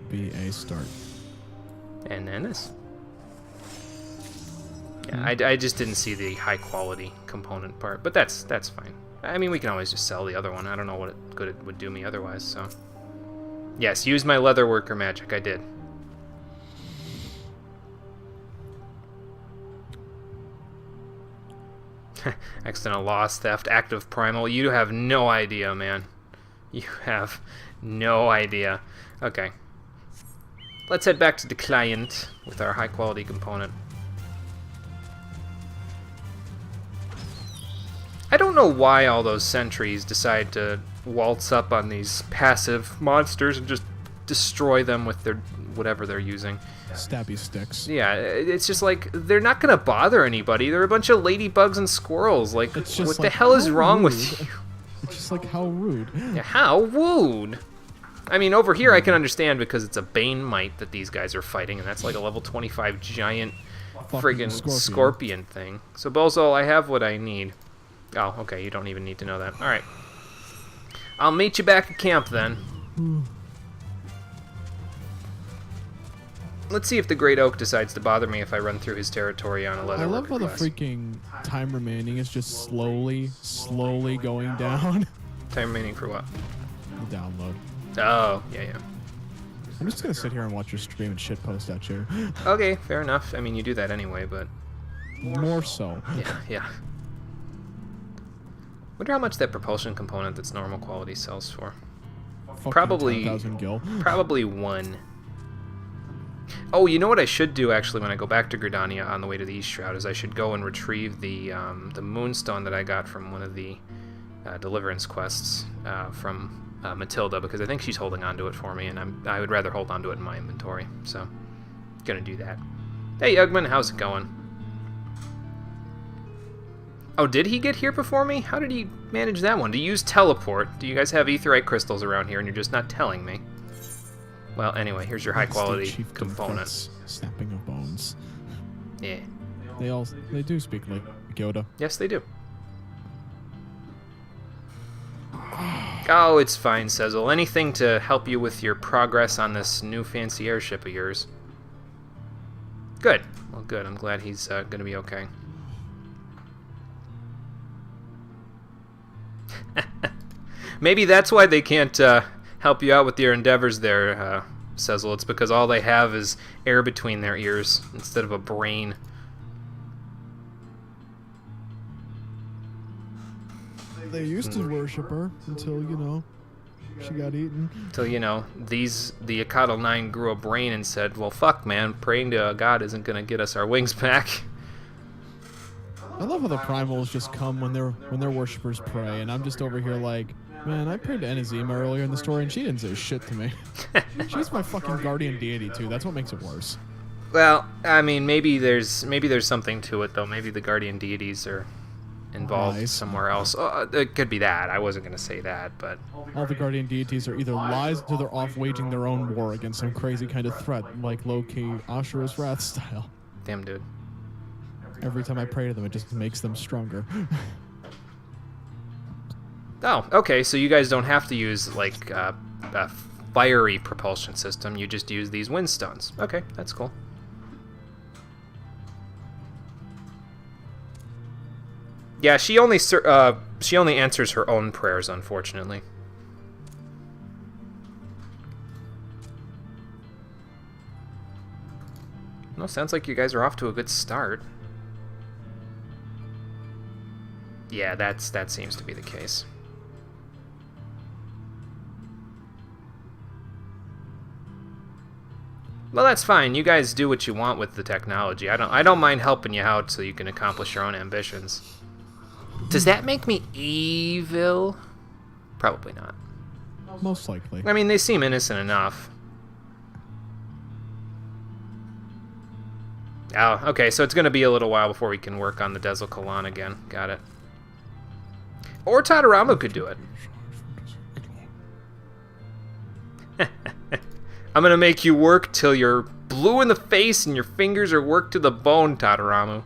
B, A, start. And then this. Yeah, I just didn't see the high quality component part, but that's fine. I mean, we can always just sell the other one. I don't know what good it would do me otherwise, so. Yes, use my leather worker magic. I did. Accidental loss, theft, active primal. You have no idea, man. You have no idea. Okay. let's head back to the client with our high-quality component. I don't know why all those sentries decide to waltz up on these passive monsters and just destroy them with their whatever they're using. Stabby sticks. Yeah, it's just like, they're not gonna bother anybody. They're a bunch of ladybugs and squirrels. Like, It's just what the like, hell is how wrong rude. with you? It's just like, how rude. Yeah, how rude. I mean, over here I can understand because it's a Bane Mite that these guys are fighting, and that's like a level 25 giant Fucking friggin' scorpion thing. So, Bozo, I have what I need. Oh, okay, you don't even need to know that. Alright. I'll meet you back at camp then. Let's see if the Great Oak decides to bother me if I run through his territory on a leather I love how the class. freaking time remaining is just slowly going down. Time remaining for what? The download. Oh, yeah. I'm just gonna sit here and watch your stream and shitpost at you. Okay, fair enough. I mean, you do that anyway, but... More so. Yeah. Wonder how much that propulsion component that's normal quality sells for. Fucking Probably- 10,000 gil. Probably 1. Oh, you know what I should do actually when I go back to Gridania on the way to the East Shroud is I should go and retrieve the Moonstone that I got from one of the Deliverance quests from Matilda, because I think she's holding on to it for me, and I would rather hold on to it in my inventory. So, gonna do that. Hey, Ugman, how's it going? Oh, did he get here before me? How did he manage that one? To use teleport. Do you guys have aetherite crystals around here and you're just not telling me? Well, anyway, here's your high quality Chief component. Defense, snapping of bones. Yeah. They do speak like Yoda. Yes, they do. Oh, it's fine, Sezzle. Anything to help you with your progress on this new fancy airship of yours. Good. Well, good. I'm glad he's going to be okay. Maybe that's why they can't help you out with your endeavors there, Sezzle. It's because all they have is air between their ears instead of a brain. They used to worship her until, she got eaten. Until, the Akatl 9 grew a brain and said, well, fuck, man, praying to a god isn't going to get us our wings back. I love how the primals just come when their worshippers pray, and I'm just over here like, man, I prayed to Enazima earlier in the story, and she didn't say shit to me. She's my fucking guardian deity too. That's what makes it worse. Well, I mean, maybe there's something to it though. Maybe the guardian deities are involved somewhere else. It could be that. I wasn't gonna say that, but all the guardian deities are either lies or they're off waging their own war against some crazy kind of threat, like low-key Ashura's Wrath style. Damn, dude. Every time I pray to them, it just makes them stronger. Oh, okay, so you guys don't have to use, like, a fiery propulsion system. You just use these windstones. Okay, that's cool. Yeah, she only answers her own prayers, unfortunately. Well, sounds like you guys are off to a good start. Yeah, that seems to be the case. Well, that's fine. You guys do what you want with the technology. I don't mind helping you out so you can accomplish your own ambitions. Does that make me evil? Probably not. Most likely. I mean, they seem innocent enough. Oh, okay, so it's going to be a little while before we can work on the Dezel Kalan again. Got it. Or Tadaramu could do it. I'm going to make you work till you're blue in the face and your fingers are worked to the bone, Tadaramu.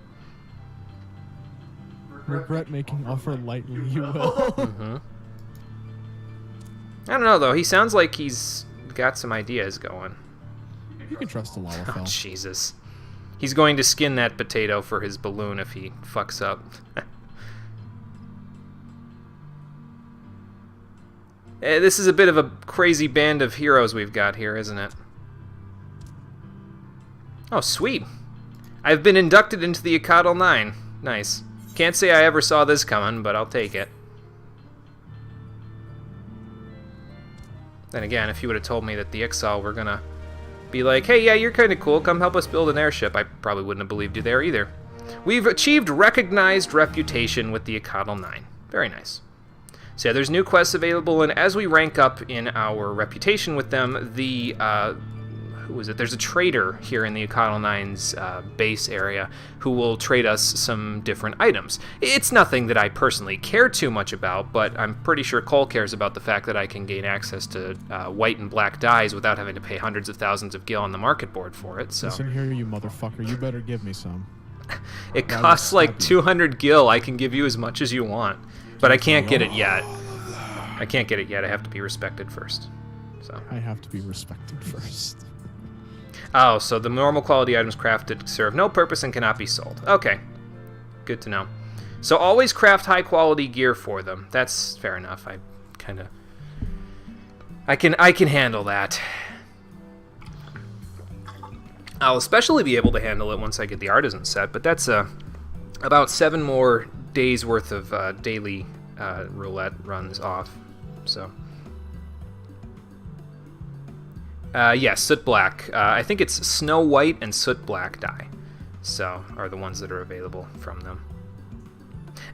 Regret making offer lightly, you will. Mm-hmm. I don't know, though. He sounds like he's got some ideas going. You can trust the Lalafell. Oh, Jesus. He's going to skin that potato for his balloon if he fucks up. This is a bit of a crazy band of heroes we've got here, isn't it? Oh, sweet. I've been inducted into the Akatl 9. Nice. Can't say I ever saw this coming, but I'll take it. Then again, if you would have told me that the Ixal were gonna be like, hey, yeah, you're kind of cool. Come help us build an airship. I probably wouldn't have believed you there either. We've achieved recognized reputation with the XIV. Very nice. So yeah, there's new quests available, and as we rank up in our reputation with them, the, who is it? There's a trader here in the XIV's base area who will trade us some different items. It's nothing that I personally care too much about, but I'm pretty sure Cole cares about the fact that I can gain access to white and black dyes without having to pay hundreds of thousands of gil on the market board for it, so... Listen here, you motherfucker. You better give me some. It costs like 200 gil. I can give you as much as you want. But I can't get it yet. I can't get it yet. I have to be respected first. So I have to be respected first. Oh, so the normal quality items crafted serve no purpose and cannot be sold. Okay. Good to know. So always craft high quality gear for them. That's fair enough. I can handle that. I'll especially be able to handle it once I get the artisan set, but that's about 7 more days worth of daily roulette runs off. So yeah, soot black. I think it's snow white and soot black dye, so are the ones that are available from them.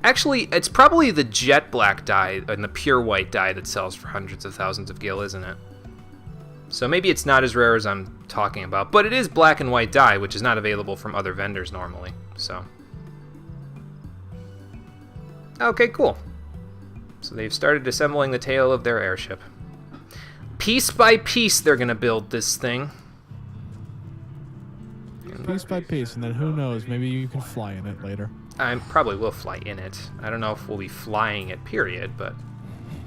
Actually, it's probably the jet black dye and the pure white dye that sells for hundreds of thousands of gil, isn't it? So maybe it's not as rare as I'm talking about, but it is black and white dye, which is not available from other vendors normally. So okay, cool. So they've started assembling the tail of their airship. Piece by piece, they're going to build this thing. Piece by piece, and then who knows, maybe you can fly in it later. I probably will fly in it. I don't know if we'll be flying it, period, but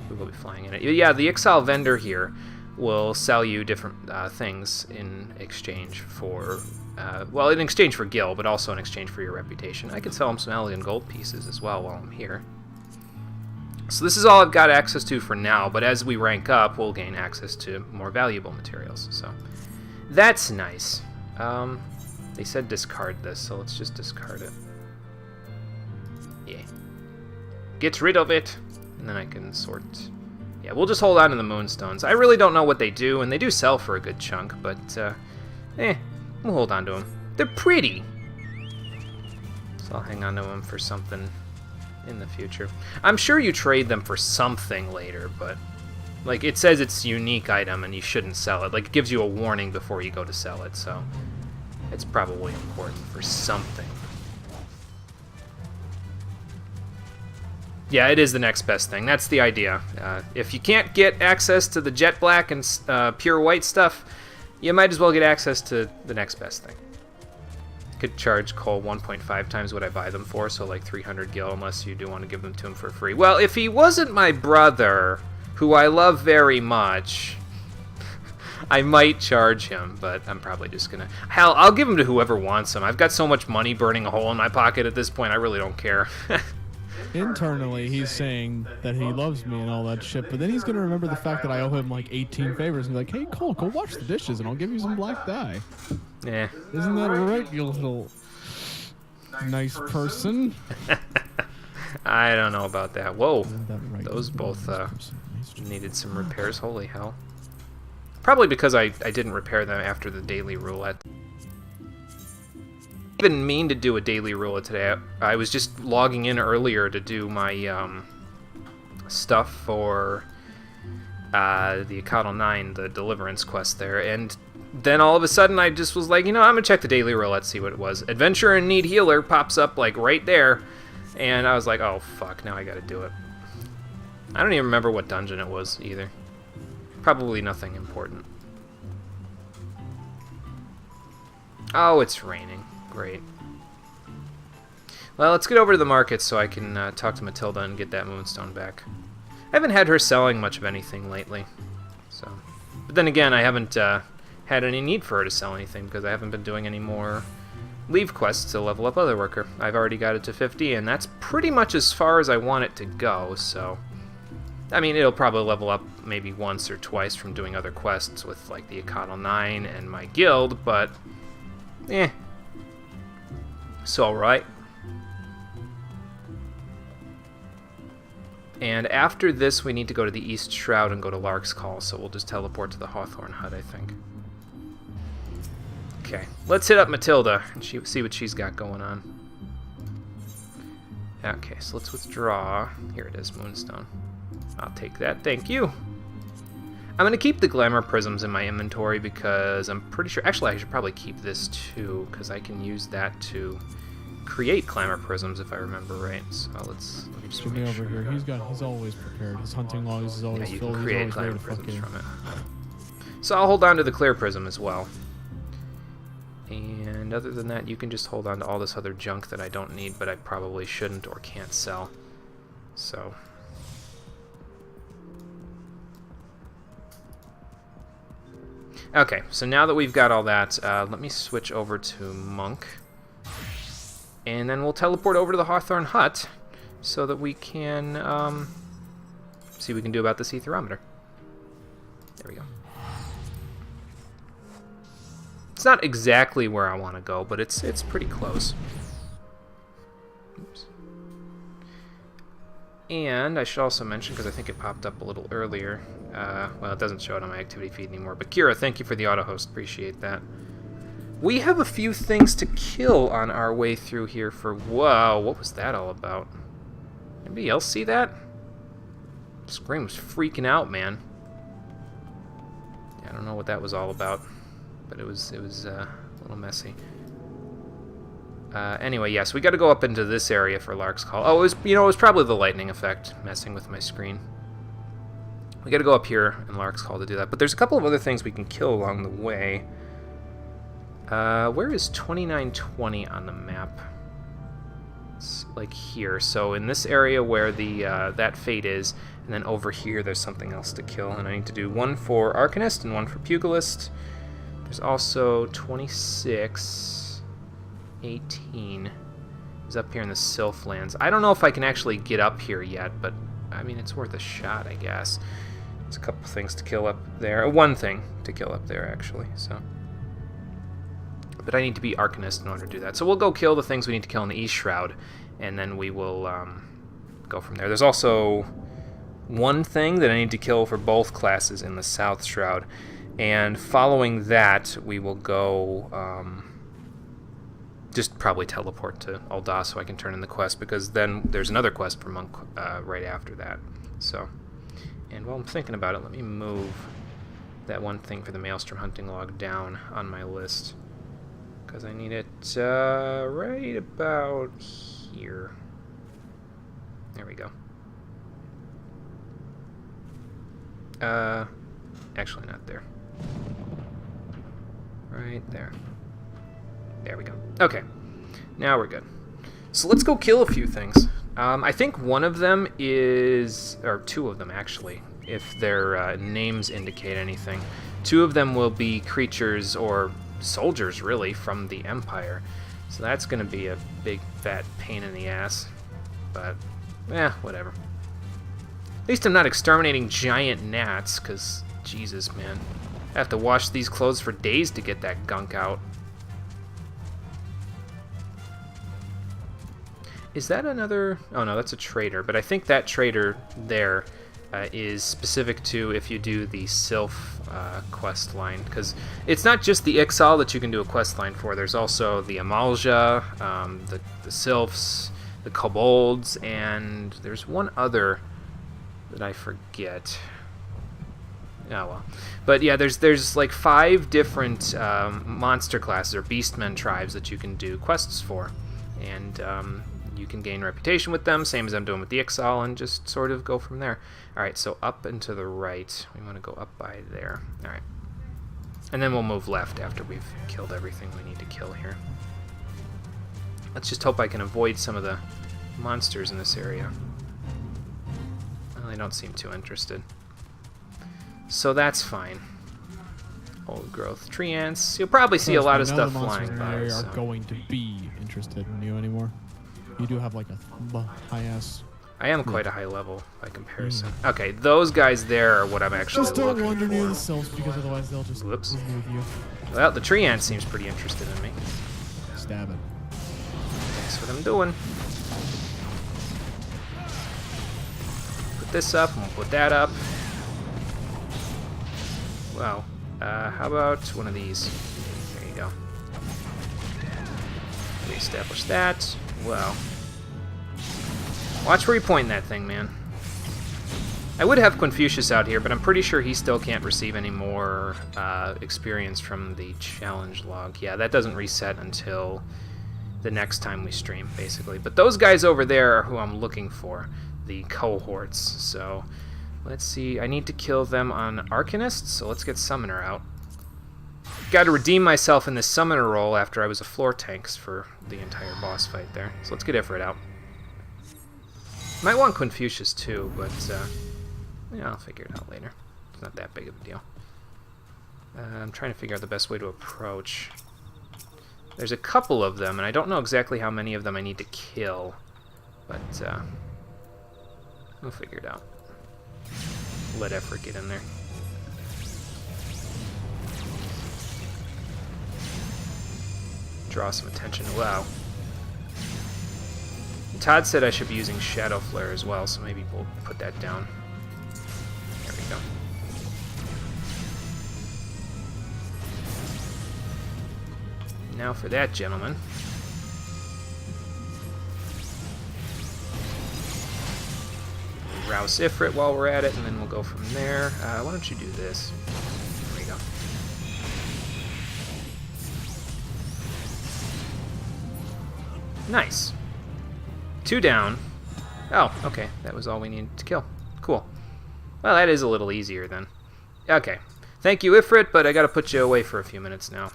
we will be flying in it. Yeah, the XIV vendor here will sell you different things in exchange for... well, in exchange for gil, but also in exchange for your reputation. I could sell him some alien gold pieces as well while I'm here. So this is all I've got access to for now, but as we rank up, we'll gain access to more valuable materials. So that's nice. They said discard this, so let's just discard it. Yeah. Get rid of it, and then I can sort... Yeah, we'll just hold on to the moonstones. I really don't know what they do, and they do sell for a good chunk, but, we'll hold on to them. They're pretty! So I'll hang on to them for something in the future. I'm sure you trade them for something later, but, like, it says it's a unique item and you shouldn't sell it. Like, it gives you a warning before you go to sell it, so it's probably important for something. Yeah, it is the next best thing. That's the idea. If you can't get access to the jet black and pure white stuff, you might as well get access to the next best thing. Could charge Cole 1.5 times what I buy them for, so like 300 gil, unless you do want to give them to him for free. Well, if he wasn't my brother, who I love very much, I might charge him, but I'm probably just gonna... Hell, I'll give him to whoever wants him. I've got so much money burning a hole in my pocket at this point, I really don't care. Internally, he's saying that he loves me and all that shit, but then he's gonna remember the fact that I owe him like 18 favors and be like, hey, Cole, go wash the dishes and I'll give you some black dye. Yeah. Isn't that right, you little nice person? I don't know about that. Whoa. Right? Those both needed some repairs. Holy hell. Probably because I didn't repair them after the daily roulette. I didn't mean to do a daily roulette today. I was just logging in earlier to do my stuff for the XIV, the Deliverance quest there, and then all of a sudden I just was like, you know, I'm gonna check the daily roulette, see what it was. Adventure in Need Healer pops up like right there, and I was like, oh fuck, now I gotta do it. I don't even remember what dungeon it was either. Probably nothing important. Oh, it's raining. Great. Well, let's get over to the market so I can talk to Matilda and get that moonstone back. I haven't had her selling much of anything lately, so. But then again, I haven't had any need for her to sell anything because I haven't been doing any more leave quests to level up Other Worker. I've already got it to 50, and that's pretty much as far as I want it to go, so. I mean, it'll probably level up maybe once or twice from doing other quests with, like, the XIV and my guild, but, it's alright. And after this, we need to go to the East Shroud and go to Lark's Call, so we'll just teleport to the Hawthorne Hut, I think. Okay, let's hit up Matilda and see what she's got going on. Okay, so let's withdraw. Here it is, Moonstone. I'll take that, thank you. I'm going to keep the glamour prisms in my inventory because I'm pretty sure... Actually, I should probably keep this too, because I can use that to create glamour prisms if I remember right. So let me just Jimmy make over sure. here, he's always prepared. His hunting logs is always Yeah, you filled. can He's create always ready glamour to prisms fucking... from it. So I'll hold on to the clear prism as well. And other than that, you can just hold on to all this other junk that I don't need, but I probably shouldn't or can't sell. So... Okay, so now that we've got all that, let me switch over to Monk. And then we'll teleport over to the Hawthorne Hut so that we can see what we can do about this aetherometer. There we go. It's not exactly where I want to go, but it's pretty close. Oops. And I should also mention, because I think it popped up a little earlier, well, it doesn't show it on my activity feed anymore, but Kira, thank you for the auto-host, appreciate that. We have a few things to kill on our way through here for... Whoa, what was that all about? Anybody else see that? Scream was freaking out, man. I don't know what that was all about, but it was a little messy. Anyway, yes, we got to go up into this area for Lark's Call. Oh, it was probably the lightning effect messing with my screen. We got to go up here in Lark's Call to do that. But there's a couple of other things we can kill along the way. Where is 2920 on the map? It's like here. So in this area where the that fate is, and then over here there's something else to kill, and I need to do one for Arcanist and one for Pugilist. There's also 2618 is up here in the Sylphlands. I don't know if I can actually get up here yet, but I mean it's worth a shot, I guess. There's a couple things to kill up there. One thing to kill up there, actually. So, but I need to be Arcanist in order to do that. So we'll go kill the things we need to kill in the East Shroud, and then we will go from there. There's also one thing that I need to kill for both classes in the South Shroud, and following that, we will go just probably teleport to Ul'dah so I can turn in the quest, because then there's another quest for Monk right after that. So, and while I'm thinking about it, let me move that one thing for the Maelstrom hunting log down on my list, because I need it right about here. There we go. Actually not there. Right there. There we go. Okay. Now we're good. So let's go kill a few things. I think one of them is... or two of them, actually, if their names indicate anything. Two of them will be creatures, or soldiers, really, from the Empire. So that's going to be a big, fat pain in the ass. But, whatever. At least I'm not exterminating giant gnats, because, Jesus, man. I have to wash these clothes for days to get that gunk out. Is that another... oh no, that's a trader, but I think that trader there is specific to if you do the Sylph quest line, because it's not just the Ixal that you can do a quest line for. There's also the Amalja, the Sylphs, the Kobolds, and there's one other that I forget. Oh well. But yeah, there's like 5 different monster classes or beastmen tribes that you can do quests for, and you can gain reputation with them, same as I'm doing with the Ixal, and just sort of go from there. Alright, so up and to the right. We want to go up by there. Alright. And then we'll move left after we've killed everything we need to kill here. Let's just hope I can avoid some of the monsters in this area. Well, they don't seem too interested. So that's fine. Old growth tree ants. You'll probably see a lot of stuff flying by. Are going to be interested in you anymore. You do have like a high ass. I am quite a high level by comparison. Okay, those guys there are what I'm actually Just don't looking wander for. near the cells, because otherwise they'll just Whoops. remove you. Well, the tree ant seems pretty interested in me. Stab it. That's what I'm doing. Put this up, and we'll put that up. Well, how about one of these? There you go. establish that. Well, watch where you point that thing, man. I would have Confucius out here, but I'm pretty sure he still can't receive any more experience from the challenge log. Yeah, that doesn't reset until the next time we stream, basically. But those guys over there are who I'm looking for, the cohorts. So let's see. I need to kill them on Arcanist, so let's get Summoner out. Got to redeem myself in this Summoner role after I was a floor tanks for the entire boss fight there. So let's get Ifrit out. Might want Confucius too, but yeah, I'll figure it out later. It's not that big of a deal. I'm trying to figure out the best way to approach. There's a couple of them, and I don't know exactly how many of them I need to kill, but we'll figure it out. Let Ifrit get in there. Draw some attention. Wow. Todd said I should be using Shadow Flare as well, so maybe we'll put that down. There we go. Now for that gentleman. Rouse Ifrit while we're at it, and then we'll go from there. Why don't you do this? There we go. Nice. 2 down. Oh, okay. That was all we needed to kill. Cool. Well, that is a little easier then. Okay. Thank you, Ifrit, but I gotta put you away for a few minutes now.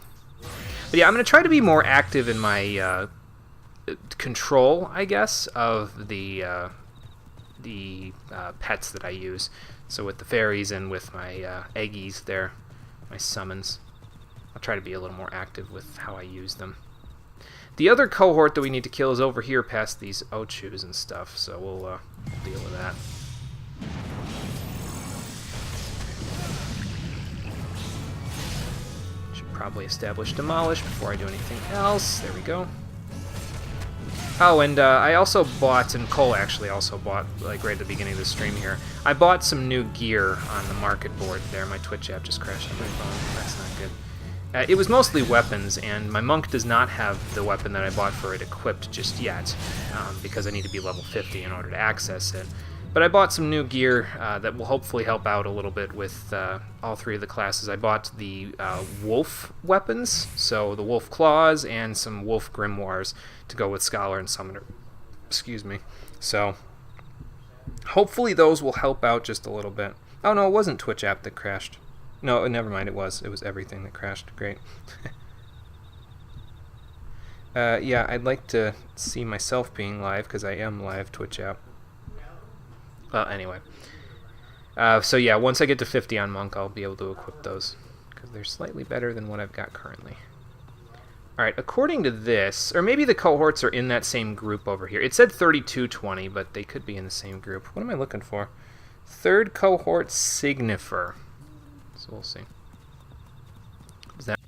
But yeah, I'm gonna try to be more active in my control, I guess, of the pets that I use. So with the fairies and with my eggies there, my summons, I'll try to be a little more active with how I use them. The other cohort that we need to kill is over here past these Ochus and stuff, so we'll deal with that. Should probably establish Demolish before I do anything else. There we go. Oh, and I also bought, and Cole actually also bought, like right at the beginning of the stream here, I bought some new gear on the market board there. My Twitch app just crashed on my phone. That's not good. It was mostly weapons, and my monk does not have the weapon that I bought for it equipped just yet, because I need to be level 50 in order to access it. But I bought some new gear that will hopefully help out a little bit with all 3 of the classes. I bought the wolf weapons, so the wolf claws and some wolf grimoires to go with Scholar and Summoner. Excuse me. So hopefully those will help out just a little bit. Oh no, it wasn't Twitch app that crashed. No, never mind, it was. It was everything that crashed. Great. Yeah, I'd like to see myself being live, because I am live, Twitch app. Well, anyway. So yeah, once I get to 50 on Monk, I'll be able to equip those, because they're slightly better than what I've got currently. Alright, according to this, or maybe the cohorts are in that same group over here. It said 3220, but they could be in the same group. What am I looking for? Third cohort, Signifer. So we'll see. Is that?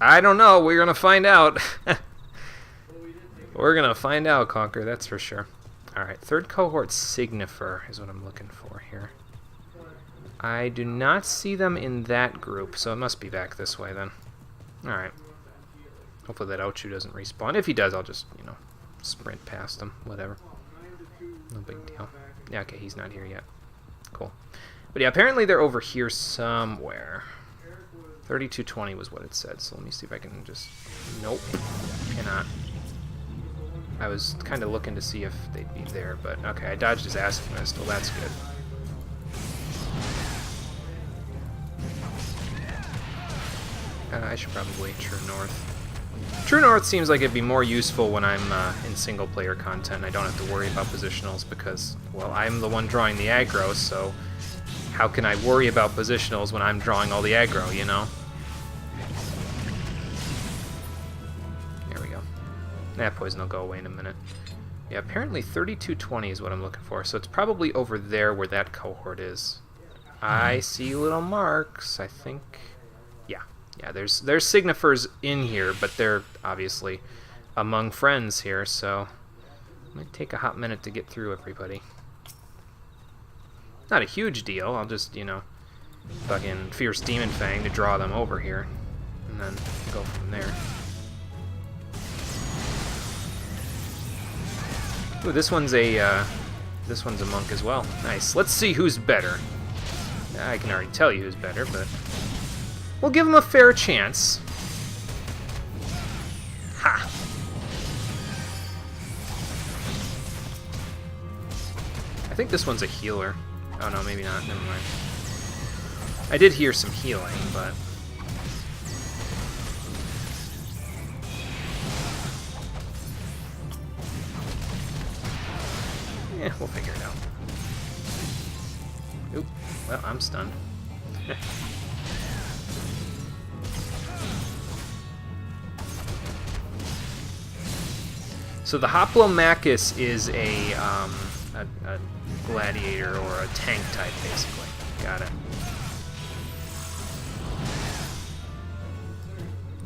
I don't know. We're gonna find out. We're gonna find out, Conquer. That's for sure. All right, third cohort Signifer is what I'm looking for here. I do not see them in that group, so it must be back this way then. All right. Hopefully that Ochu doesn't respawn. If he does, I'll just, you know, sprint past him. Whatever. No big deal. Yeah, okay, he's not here yet. Cool. But yeah, apparently they're over here somewhere. 3220 was what it said, so let me see if I can just... Nope. Cannot. I was kind of looking to see if they'd be there, but okay, I dodged his acid mist. Well, that's good. I should probably True North. True North seems like it'd be more useful when I'm in single-player content. I don't have to worry about positionals because, well, I'm the one drawing the aggro, so... How can I worry about positionals when I'm drawing all the aggro, you know? There we go. That poison will go away in a minute. Yeah, apparently 3220 is what I'm looking for, so it's probably over there where that cohort is. I see little marks, I think. Yeah, there's Signifers in here, but they're obviously among friends here, so it might take a hot minute to get through everybody. Not a huge deal. I'll just, you know, fucking Fierce Demon Fang to draw them over here, and then go from there. Ooh, this one's a monk as well. Nice. Let's see who's better. I can already tell you who's better, but we'll give him a fair chance. Ha! I think this one's a healer. Oh no, maybe not. Never mind. I did hear some healing, but... yeah, we'll figure it out. Oop. Well, I'm stunned. So the Hoplomachus is a gladiator or a tank type, basically. Got it.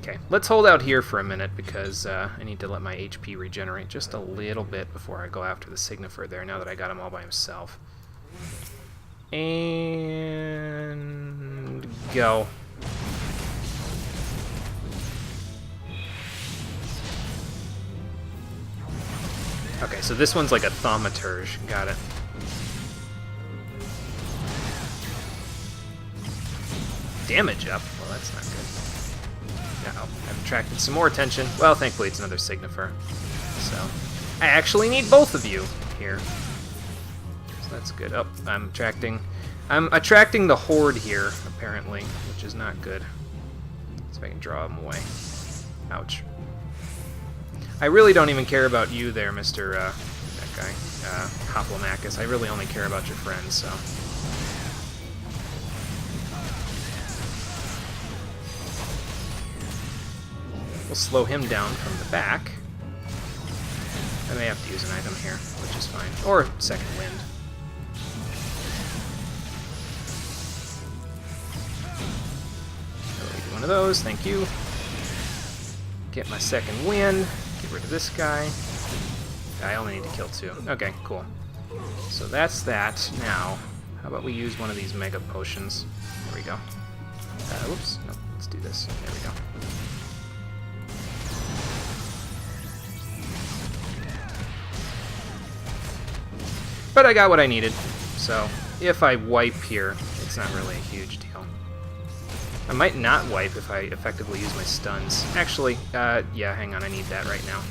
Okay, let's hold out here for a minute because I need to let my HP regenerate just a little bit before I go after the Signifer there, now that I got him all by himself. And... go. Okay, so this one's like a thaumaturge. Got it. Damage up? Well, that's not good. Uh-oh, I've attracted some more attention. Well, thankfully it's another Signifer. So, I actually need both of you here. So that's good. Oh, I'm attracting the Horde here, apparently, which is not good. See if I can draw him away. Ouch. I really don't even care about you there, Mr. that guy, Hoplomachus. I really only care about your friends, so... we'll slow him down from the back. I may have to use an item here, which is fine. Or second wind. One of those, thank you. Get my second wind. Get rid of this guy. I only need to kill 2. Okay, cool. So that's that. Now, how about we use one of these mega potions? There we go. Whoops. Nope, let's do this. There we go. But I got what I needed, so if I wipe here, it's not really a huge deal. I might not wipe if I effectively use my stuns. Actually, yeah, hang on, I need that right now.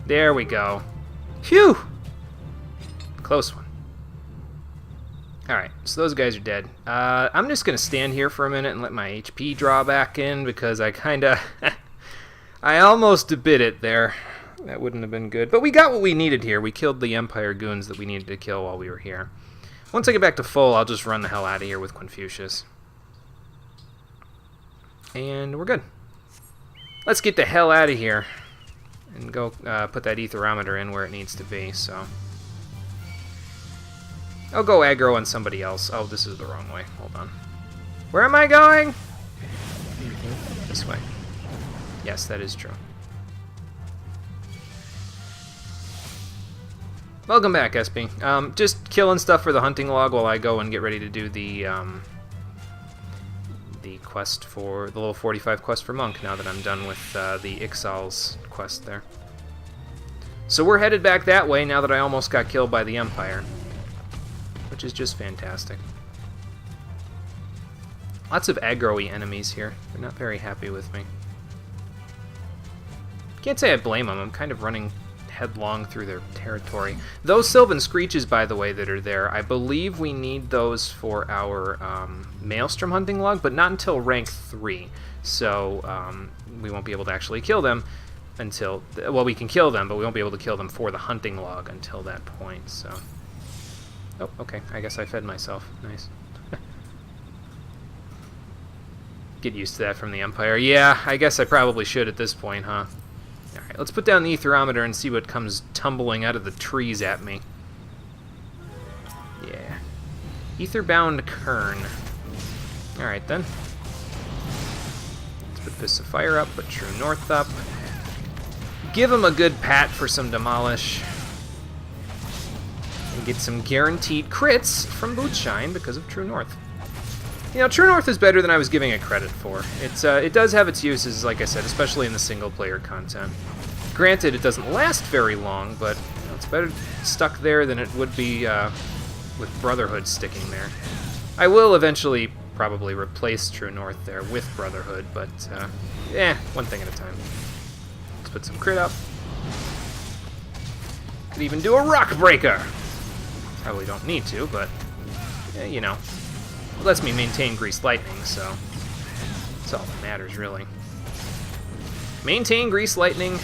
There we go. Phew! Close one. Alright, so those guys are dead. I'm just going to stand here for a minute and let my HP draw back in, because I kinda... I almost did it there. That wouldn't have been good. But we got what we needed here. We killed the Empire goons that we needed to kill while we were here. Once I get back to full, I'll just run the hell out of here with Confucius. And we're good. Let's get the hell out of here. And go put that aetherometer in where it needs to be, so... I'll go aggro on somebody else. Oh, this is the wrong way. Hold on. Where am I going? This way. Yes, that is true. Welcome back, SP. Just killing stuff for the hunting log while I go and get ready to do the quest for the level 45 quest for Monk. Now that I'm done with the Ixal's quest there, so we're headed back that way. Now that I almost got killed by the Empire, which is just fantastic. Lots of aggro-y enemies here. They're not very happy with me. Can't say I blame them. I'm kind of running headlong through their territory. Those Sylvan Screeches, by the way, that are there, I believe we need those for our Maelstrom hunting log, but not until rank 3. So we won't be able to actually kill them until... well, we can kill them, but we won't be able to kill them for the hunting log until that point, so... oh, okay. I guess I fed myself. Nice. Get used to that from the Empire. Yeah, I guess I probably should at this point, huh? Alright, let's put down the aetherometer and see what comes tumbling out of the trees at me. Yeah. Etherbound Kern. Alright then. Let's put Fists of Fire up, put True North up. Give him a good pat for some Demolish. And get some guaranteed crits from Bootshine because of True North. You know, True North is better than I was giving it credit for. It does have its uses, like I said, especially in the single-player content. Granted, it doesn't last very long, but you know, it's better stuck there than it would be with Brotherhood sticking there. I will eventually probably replace True North there with Brotherhood, but one thing at a time. Let's put some crit up. Could even do a Rock Breaker! Probably don't need to, but, you know. It lets me maintain Grease Lightning, so that's all that matters, really. Maintain Grease Lightning,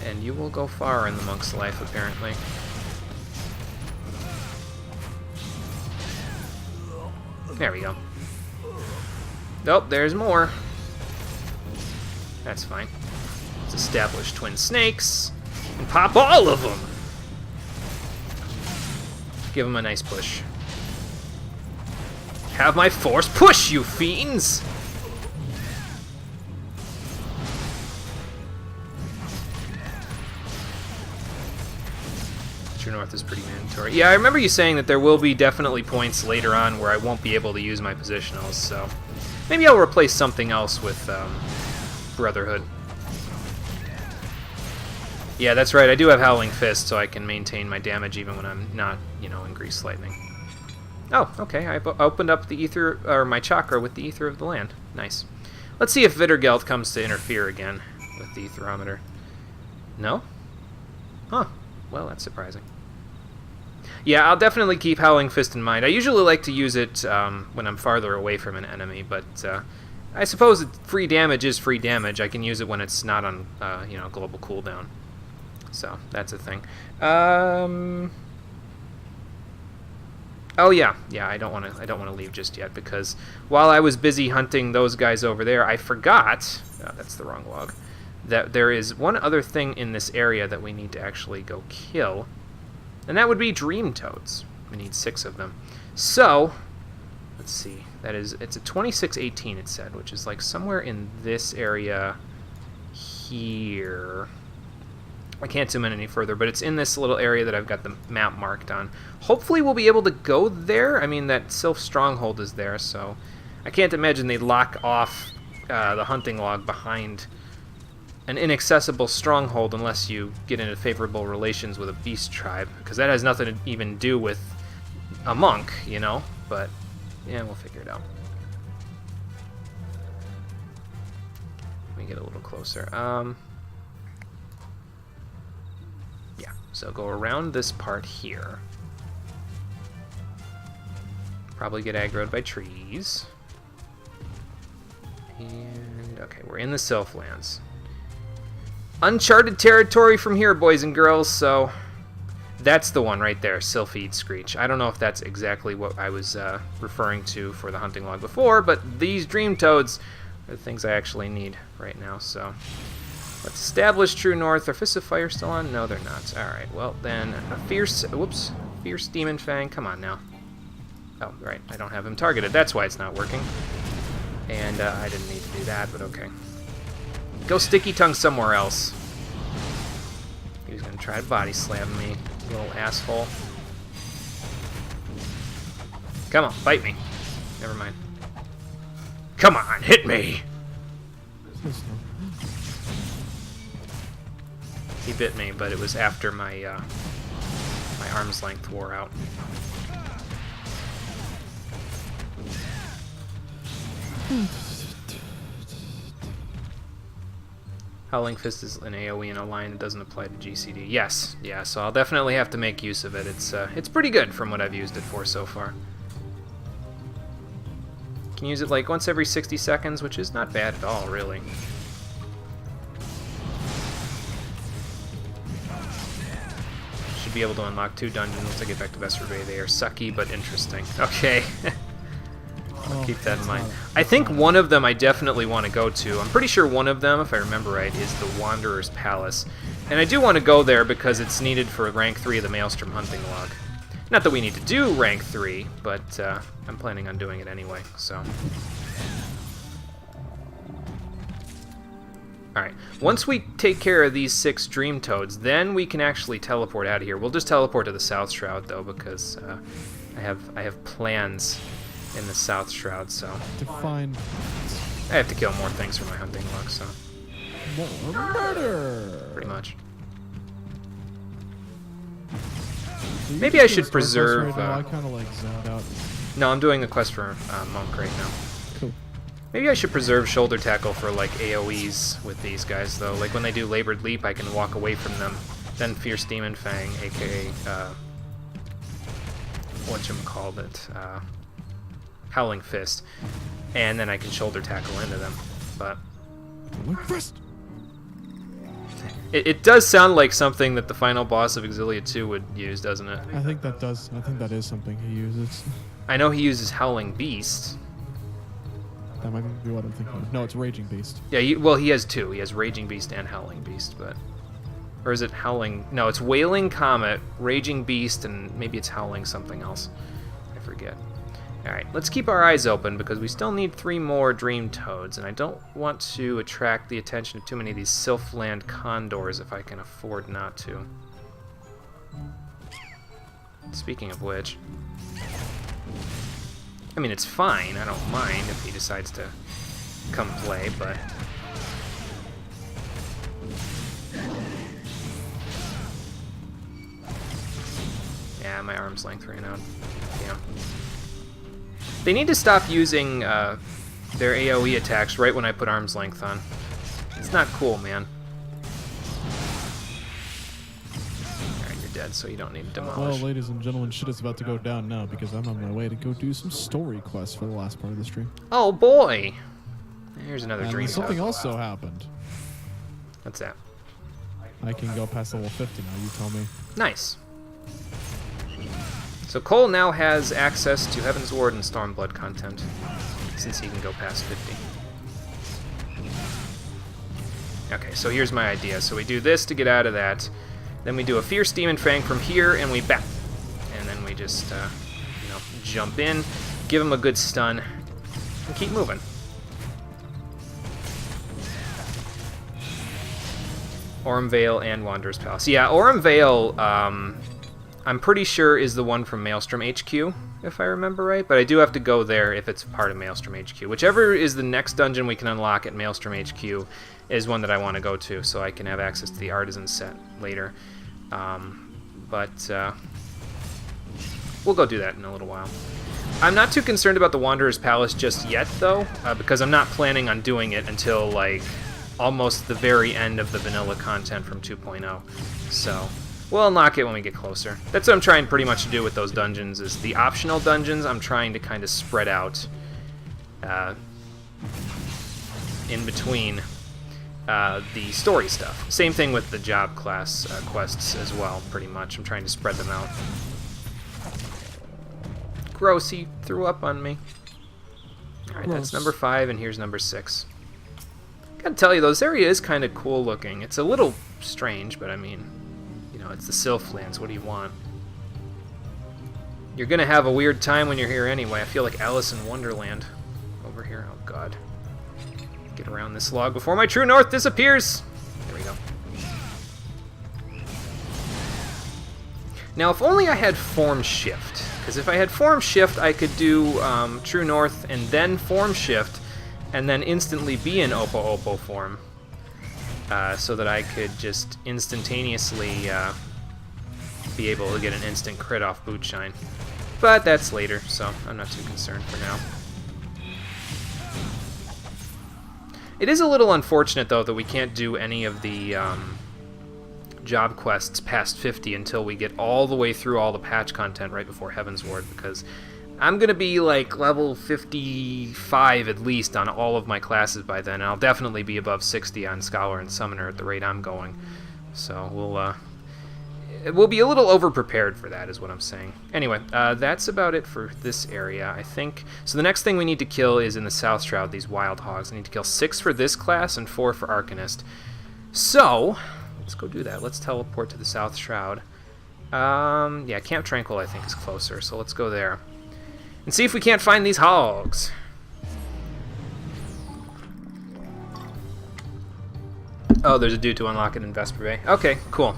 and you will go far in the monk's life, apparently. There we go. Nope, there's more. That's fine. Let's establish twin snakes and pop all of them. Give them a nice push. Have my force push, you fiends! True North is pretty mandatory. Yeah, I remember you saying that there will be definitely points later on where I won't be able to use my positionals, so maybe I'll replace something else with Brotherhood. Yeah, that's right, I do have Howling Fist, so I can maintain my damage even when I'm not, you know, in Grease Lightning. Oh, okay, I opened up the ether, or my chakra with the ether of the land. Nice. Let's see if Vittergeld comes to interfere again with the etherometer. No? Huh. Well, that's surprising. Yeah, I'll definitely keep Howling Fist in mind. I usually like to use it when I'm farther away from an enemy, but I suppose free damage is free damage. I can use it when it's not on, you know, global cooldown. So, that's a thing. Oh yeah, I don't want to leave just yet because while I was busy hunting those guys over there, I forgot. Oh, that's the wrong log. That there is one other thing in this area that we need to actually go kill, and that would be dream toads. We need 6 of them. So, let's see. It's a 2618 it said, which is like somewhere in this area here. I can't zoom in any further, but it's in this little area that I've got the map marked on. Hopefully we'll be able to go there. I mean, that Sylph Stronghold is there, so I can't imagine they'd lock off the hunting log behind an inaccessible stronghold unless you get into favorable relations with a beast tribe, because that has nothing to even do with a monk, you know? But, yeah, we'll figure it out. Let me get a little closer. Yeah, so go around this part here. Probably get aggroed by trees. And, okay, we're in the Sylphlands. Uncharted territory from here, boys and girls, so that's the one right there, Sylphid Screech. I don't know if that's exactly what I was referring to for the hunting log before, but these dream toads are the things I actually need right now, so let's establish True North. Are Fists of Fire still on? No, they're not. Alright, well then, a fierce Demon Fang, come on now. Oh, right, I don't have him targeted, that's why it's not working. And I didn't need to do that, but okay. Go Sticky Tongue somewhere else. He's gonna try to body slam me, little asshole. Come on, bite me. Never mind. Come on, hit me! He bit me, but it was after my my arm's length wore out. Howling Fist is an AoE in a line that doesn't apply to GCD. Yes, yeah, so I'll definitely have to make use of it. It's pretty good from what I've used it for so far. Can use it like once every 60 seconds, which is not bad at all, really. Should be able to unlock 2 dungeons once I get back to Vespervay. They are sucky, but interesting. Okay. I'll keep that in mind. I think one of them I definitely want to go to. I'm pretty sure one of them, if I remember right, is the Wanderer's Palace. And I do want to go there because it's needed for rank 3 of the Maelstrom hunting log. Not that we need to do rank 3, but I'm planning on doing it anyway, so. Alright, once we take care of these 6 Dream Toads, then we can actually teleport out of here. We'll just teleport to the South Shroud, though, because I have plans in the South Shroud, so To find I have to kill more things for my hunting luck, so more murder. pretty much. So you Maybe just I doing should Star Quest preserve, Right now? I kind of like zoned out. No, I'm doing a quest for Monk right now. Cool. Maybe I should preserve shoulder tackle for like AoEs with these guys though. Like when they do Labored Leap, I can walk away from them. Then Fierce Demon Fang, aka whatchamacallit, Howling Fist, and then I can shoulder tackle into them. But Fist. it does sound like something that the final boss of Exilia 2 would use, doesn't it? I think that does. I think that is something he uses. I know he uses Howling Beast. That might be what I'm thinking of. No, it's Raging Beast. Yeah, well, he has two. He has Raging Beast and Howling Beast, but... Or is it Howling... No, it's Wailing Comet, Raging Beast, and maybe it's Howling something else. I forget. Alright, let's keep our eyes open, because we still need 3 more Dream Toads, and I don't want to attract the attention of too many of these Sylphland Condors if I can afford not to. Speaking of which... I mean, it's fine. I don't mind if he decides to come play, but... Yeah, my arm's length ran out. Yeah. They need to stop using their AoE attacks right when I put arm's length on. It's not cool, man. Alright, you're dead, so you don't need to demolish. Well, ladies and gentlemen, shit is about to go down now because I'm on my way to go do some story quests for the last part of the stream. Oh boy! Here's another dream. And something toad. also happened. What's that? I can go past level 50 now, you tell me. Nice. So Cole now has access to Heaven's Ward and Stormblood content, since he can go past 50. Okay, so here's my idea. So we do this to get out of that, then we do a Fierce Demon Fang from here, and we back. And then we just, jump in, give him a good stun, and keep moving. Orem Vale and Wanderer's Palace. Yeah, Orem Vale, I'm pretty sure is the one from Maelstrom HQ, if I remember right, but I do have to go there if it's part of Maelstrom HQ. Whichever is the next dungeon we can unlock at Maelstrom HQ is one that I want to go to, so I can have access to the Artisan set later. We'll go do that in a little while. I'm not too concerned about the Wanderer's Palace just yet, though, because I'm not planning on doing it until, like, almost the very end of the vanilla content from 2.0, so... We'll unlock it when we get closer. That's what I'm trying pretty much to do with those dungeons, is the optional dungeons I'm trying to kind of spread out in between the story stuff. Same thing with the job class quests as well, pretty much. I'm trying to spread them out. Gross, he threw up on me. Alright, that's number 5, and here's number 6. Gotta tell you, though, this area is kind of cool looking. It's a little strange, but I mean... it's the Sylphlands. What do you want? You're gonna have a weird time when you're here anyway. I feel like Alice in Wonderland over here. Oh god. Get around this log before my true north disappears! There we go. Now, if only I had Form Shift. Because if I had Form Shift, I could do True North and then Form Shift, and then instantly be in Oppo Oppo form. So that I could just instantaneously be able to get an instant crit off Bootshine. But that's later, so I'm not too concerned for now. It is a little unfortunate, though, that we can't do any of the job quests past 50 until we get all the way through all the patch content right before Heaven's Ward, because I'm going to be like level 55 at least on all of my classes by then, and I'll definitely be above 60 on Scholar and Summoner at the rate I'm going. So we'll be a little over-prepared for that, is what I'm saying. Anyway, that's about it for this area, I think. So the next thing we need to kill is in the South Shroud, these Wild Hogs. I need to kill 6 for this class and 4 for Arcanist. So, let's go do that. Let's teleport to the South Shroud. Yeah, Camp Tranquil I think is closer, so let's go there. And see if we can't find these hogs. Oh, there's a dude to unlock it in Vesper Bay. Okay, cool.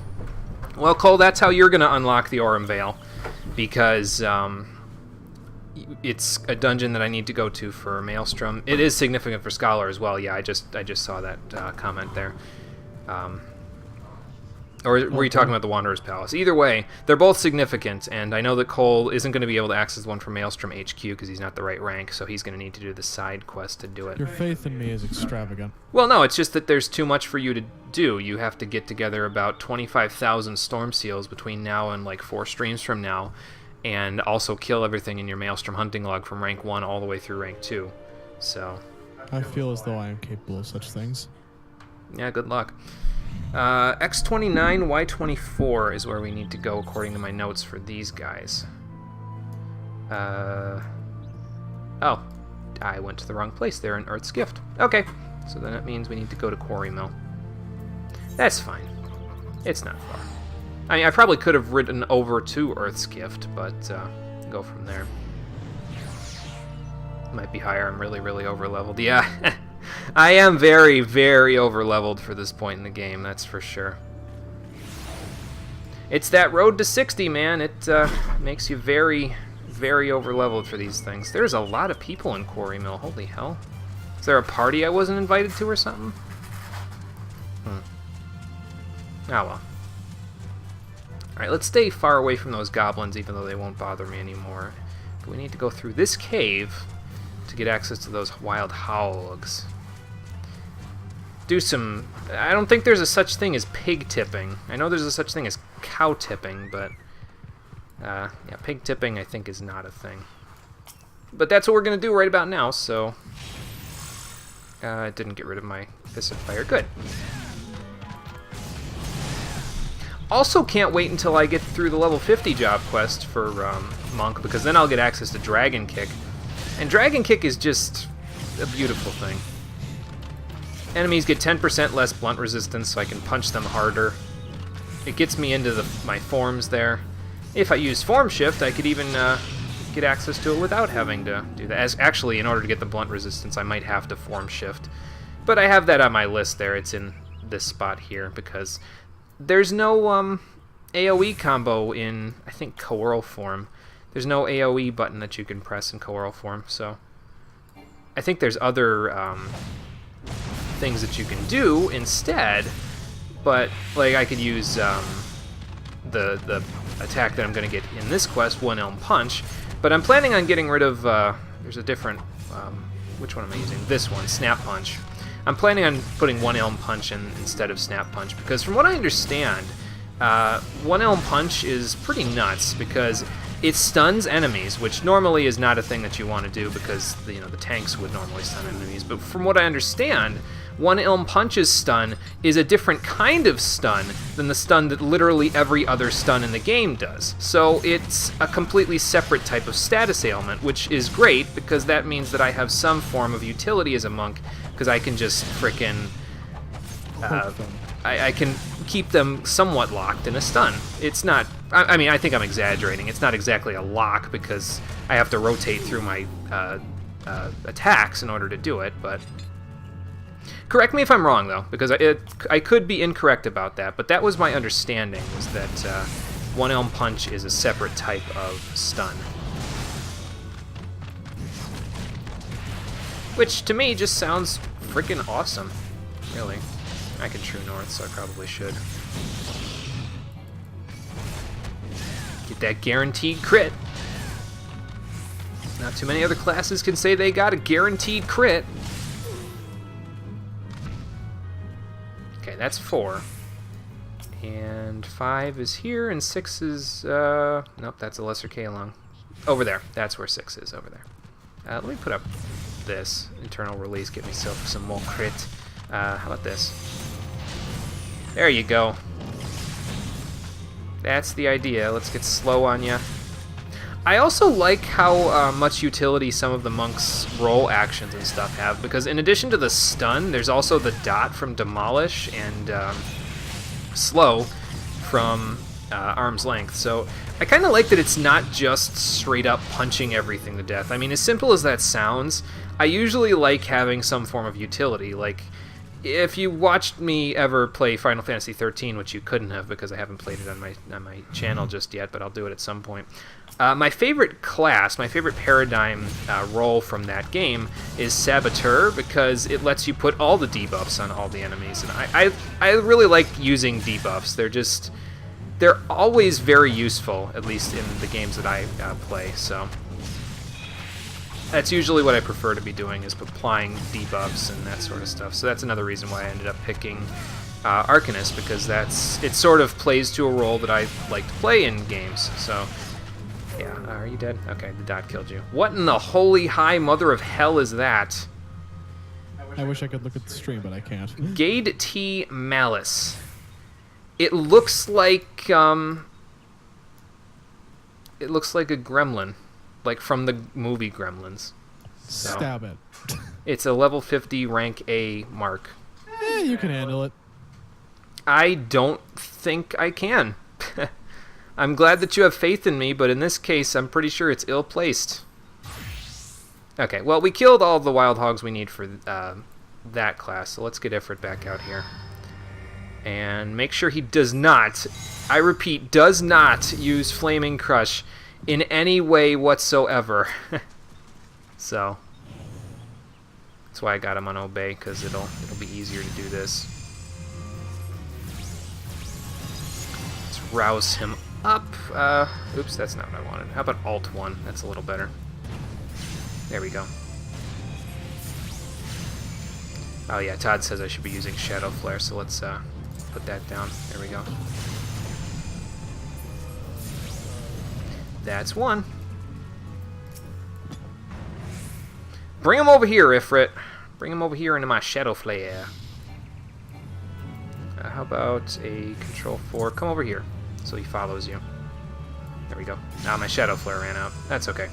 Well, Cole, that's how you're going to unlock the Orem Vale. Because it's a dungeon that I need to go to for Maelstrom. It is significant for Scholar as well. Yeah, I just saw that comment there. Or were you talking about the Wanderer's Palace? Either way, they're both significant, and I know that Cole isn't going to be able to access one from Maelstrom HQ because he's not the right rank, so he's going to need to do the side quest to do it. Your faith in me is extravagant. Well, no, it's just that there's too much for you to do. You have to get together about 25,000 Storm Seals between now and like 4 streams from now, and also kill everything in your Maelstrom hunting log from rank 1 all the way through rank 2. So I feel as though I am capable of such things. yeah, good luck. X29, Y24 is where we need to go according to my notes for these guys. Oh, I went to the wrong place. They're in Earth's Gift. Okay, so then that means we need to go to Quarry Mill. That's fine. It's not far. I mean, I probably could have ridden over to Earth's Gift, but go from there. Might be higher. I'm really, really over-leveled. Yeah. I am very, very over-leveled for this point in the game, that's for sure. It's that road to 60, man. It makes you very, very over-leveled for these things. There's a lot of people in Quarry Mill. Holy hell. Is there a party I wasn't invited to or something? Oh, well. Alright, let's stay far away from those goblins, even though they won't bother me anymore. But we need to go through this cave to get access to those wild hogs. Do some... I don't think there's a such thing as pig tipping. I know there's a such thing as cow tipping, but... yeah, pig tipping I think is not a thing. But that's what we're going to do right about now, so... it didn't get rid of my Fist of Fire. Good. Also can't wait until I get through the level 50 job quest for Monk, because then I'll get access to Dragon Kick. And Dragon Kick is just a beautiful thing. Enemies get 10% less blunt resistance, so I can punch them harder. It gets me into my forms there. If I use Form Shift, I could even get access to it without having to do that. Actually, in order to get the blunt resistance, I might have to Form Shift. But I have that on my list there. It's in this spot here, because there's no AoE combo in, I think, Coeurl form. There's no AoE button that you can press in Coeurl form, so... I think there's other... things that you can do instead, but like I could use the attack that I'm going to get in this quest, One Elm Punch, but I'm planning on getting rid of there's a different which one am I using? This one, Snap Punch. I'm planning on putting One Elm Punch in instead of Snap Punch, because from what I understand, One Elm Punch is pretty nuts because it stuns enemies, which normally is not a thing that you want to do because the tanks would normally stun enemies. But from what I understand, One Elm Punch's stun is a different kind of stun than the stun that literally every other stun in the game does. So it's a completely separate type of status ailment, which is great because that means that I have some form of utility as a monk, because I can just frickin' I can keep them somewhat locked in a stun. It's not... I mean, I think I'm exaggerating. It's not exactly a lock because I have to rotate through my attacks in order to do it, but... Correct me if I'm wrong, though, because I could be incorrect about that, but that was my understanding, was that One Elm Punch is a separate type of stun. Which, to me, just sounds freaking awesome, really. I can True North, so I probably should. Get that guaranteed crit. Not too many other classes can say they got a guaranteed crit. Okay, that's 4. And 5 is here, and 6 is... nope, that's a Lesser Kalong. Over there. That's where 6 is, over there. Let me put up this. Internal Release, get myself some more crit. How about this? There you go. That's the idea. Let's get slow on you. I also like how much utility some of the monks' roll actions and stuff have, because in addition to the stun, there's also the dot from Demolish and slow from Arm's Length. So I kind of like that it's not just straight up punching everything to death. I mean, as simple as that sounds, I usually like having some form of utility. Like, if you watched me ever play Final Fantasy 13, which you couldn't have because I haven't played it on my channel just yet, but I'll do it at some point. My favorite class, my favorite paradigm role from that game is Saboteur, because it lets you put all the debuffs on all the enemies, and I really like using debuffs. They're always very useful, at least in the games that I play, so that's usually what I prefer to be doing, is applying debuffs and that sort of stuff. So that's another reason why I ended up picking Arcanist, because it sort of plays to a role that I like to play in games, so... Yeah, are you dead? Okay, the dot killed you. What in the holy high mother of hell is that? I wish I could look at the stream, but I can't. Gade T. Malice. It looks like a gremlin, like from the movie Gremlins. So, stab it. It's a level 50 rank A mark. You can handle it. I don't think I can. I'm glad that you have faith in me, but in this case, I'm pretty sure it's ill-placed. Okay, well, we killed all the wild hogs we need for that class, so let's get Ifrit back out here. And make sure he does not, I repeat, does not use Flaming Crush in any way whatsoever. So, that's why I got him on Obey, because it'll be easier to do this. Let's rouse him up. Oops, that's not what I wanted. How about Alt 1? That's a little better. There we go. Oh yeah, Todd says I should be using Shadow Flare, so let's put that down. There we go. That's one. Bring him over here, Ifrit. Bring him over here into my Shadow Flare. How about a Control 4? Come over here, so he follows you. There we go. Now my Shadow Flare ran out. That's okay.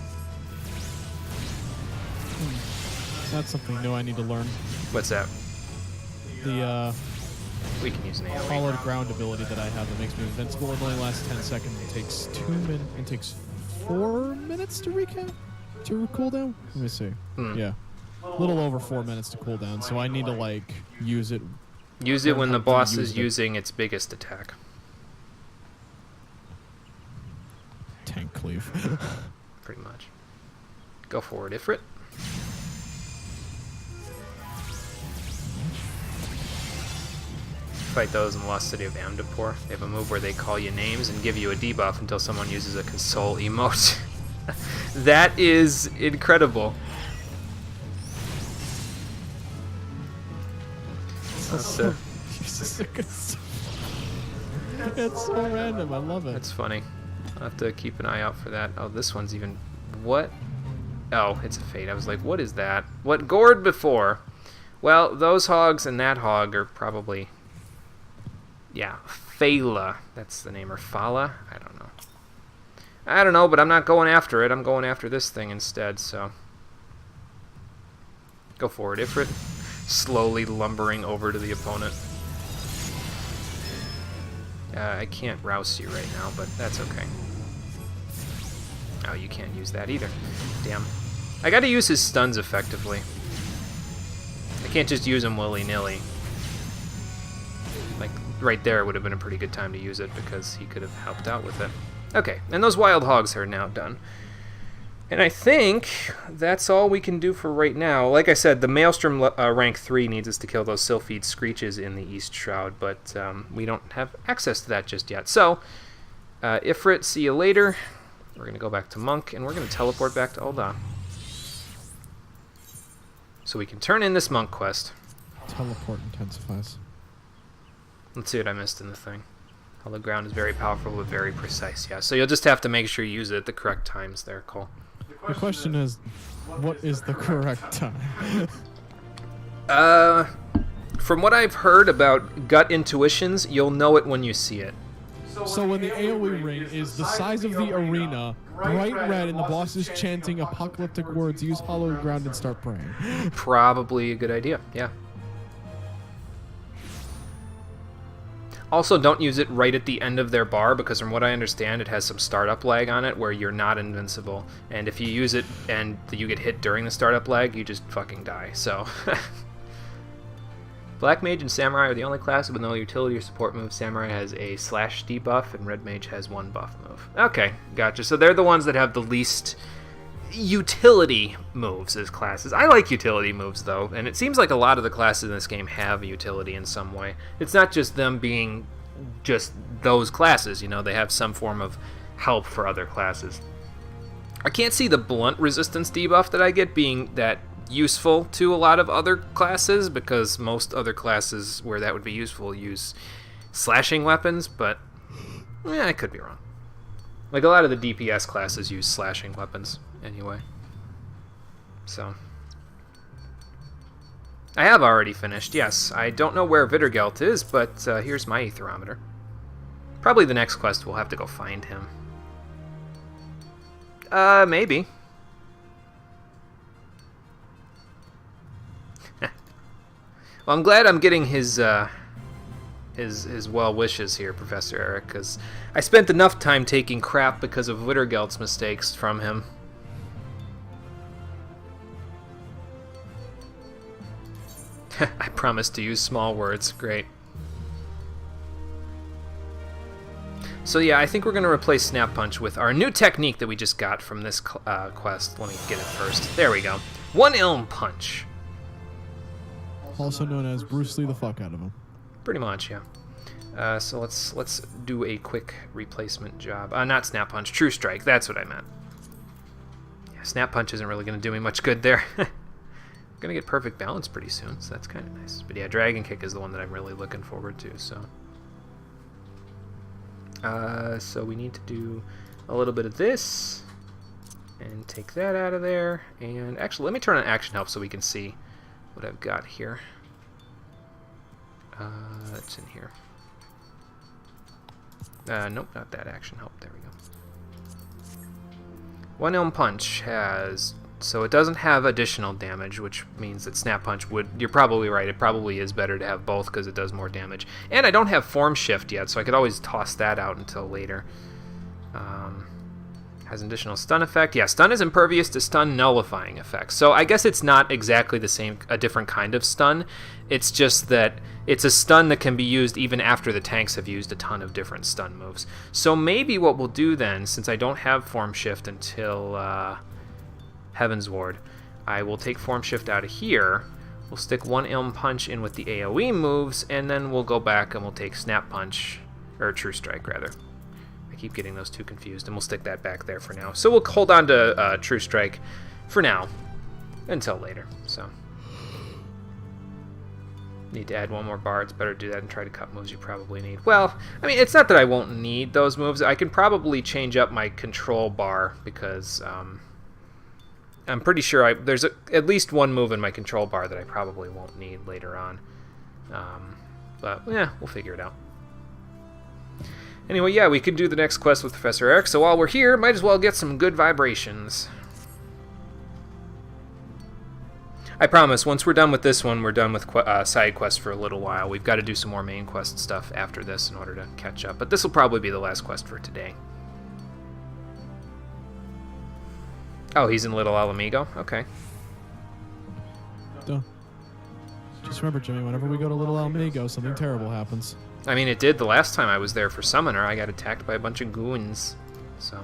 That's something new I need to learn. What's that? The We can use an AoE. Hollowed Ground ability that I have that makes me invincible. It only lasts 10 seconds. It takes 2 minutes. It takes 4 minutes to cool down. Let me see. Yeah, a little over 4 minutes to cool down. So I need to like use it. Use it when the boss is using its biggest attack. Tank cleave. Pretty much. Go forward, Ifrit. Fight those in the Lost City of Amdapor. They have a move where they call you names and give you a debuff until someone uses a console emote. That is incredible. It's so random. I love it. That's funny. I'll have to keep an eye out for that. Oh, this one's even... What? Oh, it's a fate. I was like, what is that? What gored before? Well, those hogs and that hog are probably... Yeah, Phala. That's the name. Or Phala? I don't know. I don't know, but I'm not going after it. I'm going after this thing instead, so... Go forward, Ifrit. Slowly lumbering over to the opponent. I can't rouse you right now, but that's okay. Oh, you can't use that either. Damn. I gotta use his stuns effectively. I can't just use him willy-nilly. Like, right there would have been a pretty good time to use it, because he could have helped out with it. Okay, and those wild hogs are now done. And I think that's all we can do for right now. Like I said, the Maelstrom rank 3 needs us to kill those Sylphid Screeches in the East Shroud, but we don't have access to that just yet. So, Ifrit, see you later. We're going to go back to Monk, and we're going to teleport back to Ul'dah. So we can turn in this Monk quest. Teleport intensifies. Let's see what I missed in the thing. Hollow Ground is very powerful, but very precise. Yeah, so you'll just have to make sure you use it at the correct times there, Cole. The question is, what is the correct time? From what I've heard about gut intuitions, you'll know it when you see it. So when the AoE ring is the size of the arena, bright red, and the boss is chanting apocalyptic words, use Hallowed Ground and start praying. Probably a good idea, yeah. Also, don't use it right at the end of their bar, because from what I understand, it has some startup lag on it where you're not invincible. And if you use it and you get hit during the startup lag, you just fucking die, so... Black Mage and Samurai are the only classes with no utility or support move. Samurai has a slash debuff, and Red Mage has one buff move. Okay, gotcha. So they're the ones that have the least utility moves as classes. I like utility moves, though, and it seems like a lot of the classes in this game have utility in some way. It's not just them being just those classes, you know, they have some form of help for other classes. I can't see the blunt resistance debuff that I get being that useful to a lot of other classes, because most other classes where that would be useful use slashing weapons, but I could be wrong. Like, a lot of the DPS classes use slashing weapons anyway. So I have already finished, yes. I don't know where Vittergelt is, but here's my aetherometer. Probably the next quest we'll have to go find him. Maybe. Well, I'm glad I'm getting his well wishes here, Professor Eric, because I spent enough time taking crap because of Vittergelt's mistakes from him. I promise to use small words. Great. So yeah, I think we're going to replace Snap Punch with our new technique that we just got from this quest. Let me get it first. There we go. One Ilm Punch. Also known as Bruce Lee the fuck out of him. Pretty much, yeah. So let's do a quick replacement job. Not Snap Punch, True Strike. That's what I meant. Yeah, Snap Punch isn't really going to do me much good there. I'm going to get Perfect Balance pretty soon, so that's kind of nice. But yeah, Dragon Kick is the one that I'm really looking forward to, so... so we need to do a little bit of this, and take that out of there, and actually let me turn on Action Help so we can see what I've got here. It's in here. Nope, not that Action Help, there we go. One Ilm Punch has, so it doesn't have additional damage, which means that Snap Punch would, you're probably right, it probably is better to have both because it does more damage. And I don't have Form Shift yet, so I could always toss that out until later. Has an additional stun effect. Yeah, stun is impervious to stun nullifying effects. So I guess it's not exactly the same, a different kind of stun. It's just that it's a stun that can be used even after the tanks have used a ton of different stun moves. So maybe what we'll do then, since I don't have Form Shift until Heaven's Ward, I will take Form Shift out of here. We'll stick one Ilm Punch in with the AoE moves, and then we'll go back and we'll take Snap Punch, or True Strike rather. I keep getting those two confused, and we'll stick that back there for now. So we'll hold on to True Strike for now, until later. So need to add one more bar. It's better to do that and try to cut moves you probably need. Well, I mean, it's not that I won't need those moves. I can probably change up my control bar because I'm pretty sure there's at least one move in my control bar that I probably won't need later on. But yeah, we'll figure it out. Anyway, yeah, we could do the next quest with Professor Eric, so while we're here, might as well get some good vibrations. I promise, once we're done with this one, we're done with side quests for a little while. We've got to do some more main quest stuff after this in order to catch up, but this will probably be the last quest for today. Oh, he's in Little Alamigo? Okay. Duh. Just remember, Jimmy, whenever we go to Little Alamigo, something terrible happens. I mean, it did the last time I was there for Summoner. I got attacked by a bunch of goons, so...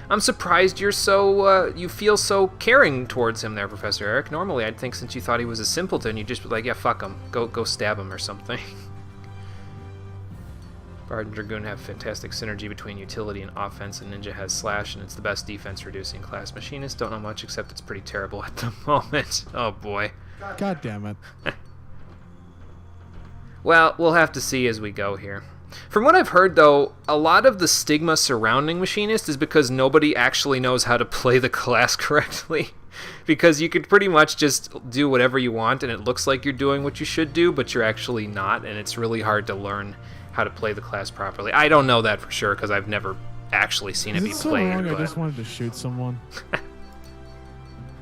I'm surprised you're so, you feel so caring towards him there, Professor Eric. Normally, I'd think since you thought he was a simpleton, you'd just be like, yeah, fuck him. Go stab him or something. Bard and Dragoon have fantastic synergy between utility and offense, and Ninja has Slash, and it's the best defense-reducing class. Machinists don't know much, except it's pretty terrible at the moment. Oh, boy. God damn it. Well, we'll have to see as we go here. From what I've heard, though, a lot of the stigma surrounding Machinist is because nobody actually knows how to play the class correctly. Because you could pretty much just do whatever you want, and it looks like you're doing what you should do, but you're actually not, and it's really hard to learn how to play the class properly. I don't know that for sure, because I've never actually seen it be so played. Wrong? But... I just wanted to shoot someone.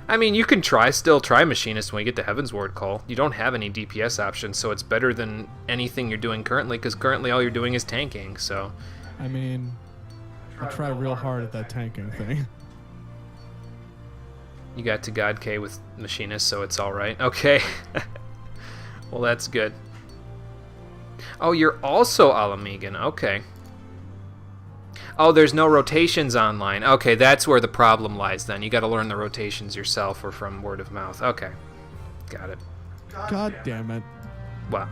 I mean, you can still try Machinist when you get the Heaven's Ward call. You don't have any DPS options, so it's better than anything you're doing currently, because currently all you're doing is tanking, so... I mean, I try real hard at that tanking thing. You got to God K with Machinist, so it's alright. Okay. Well, that's good. Oh, you're also Alamigan. Okay. Oh, there's no rotations online. Okay, that's where the problem lies then. You got to learn the rotations yourself or from word of mouth. Okay. Got it. God damn it. Wow.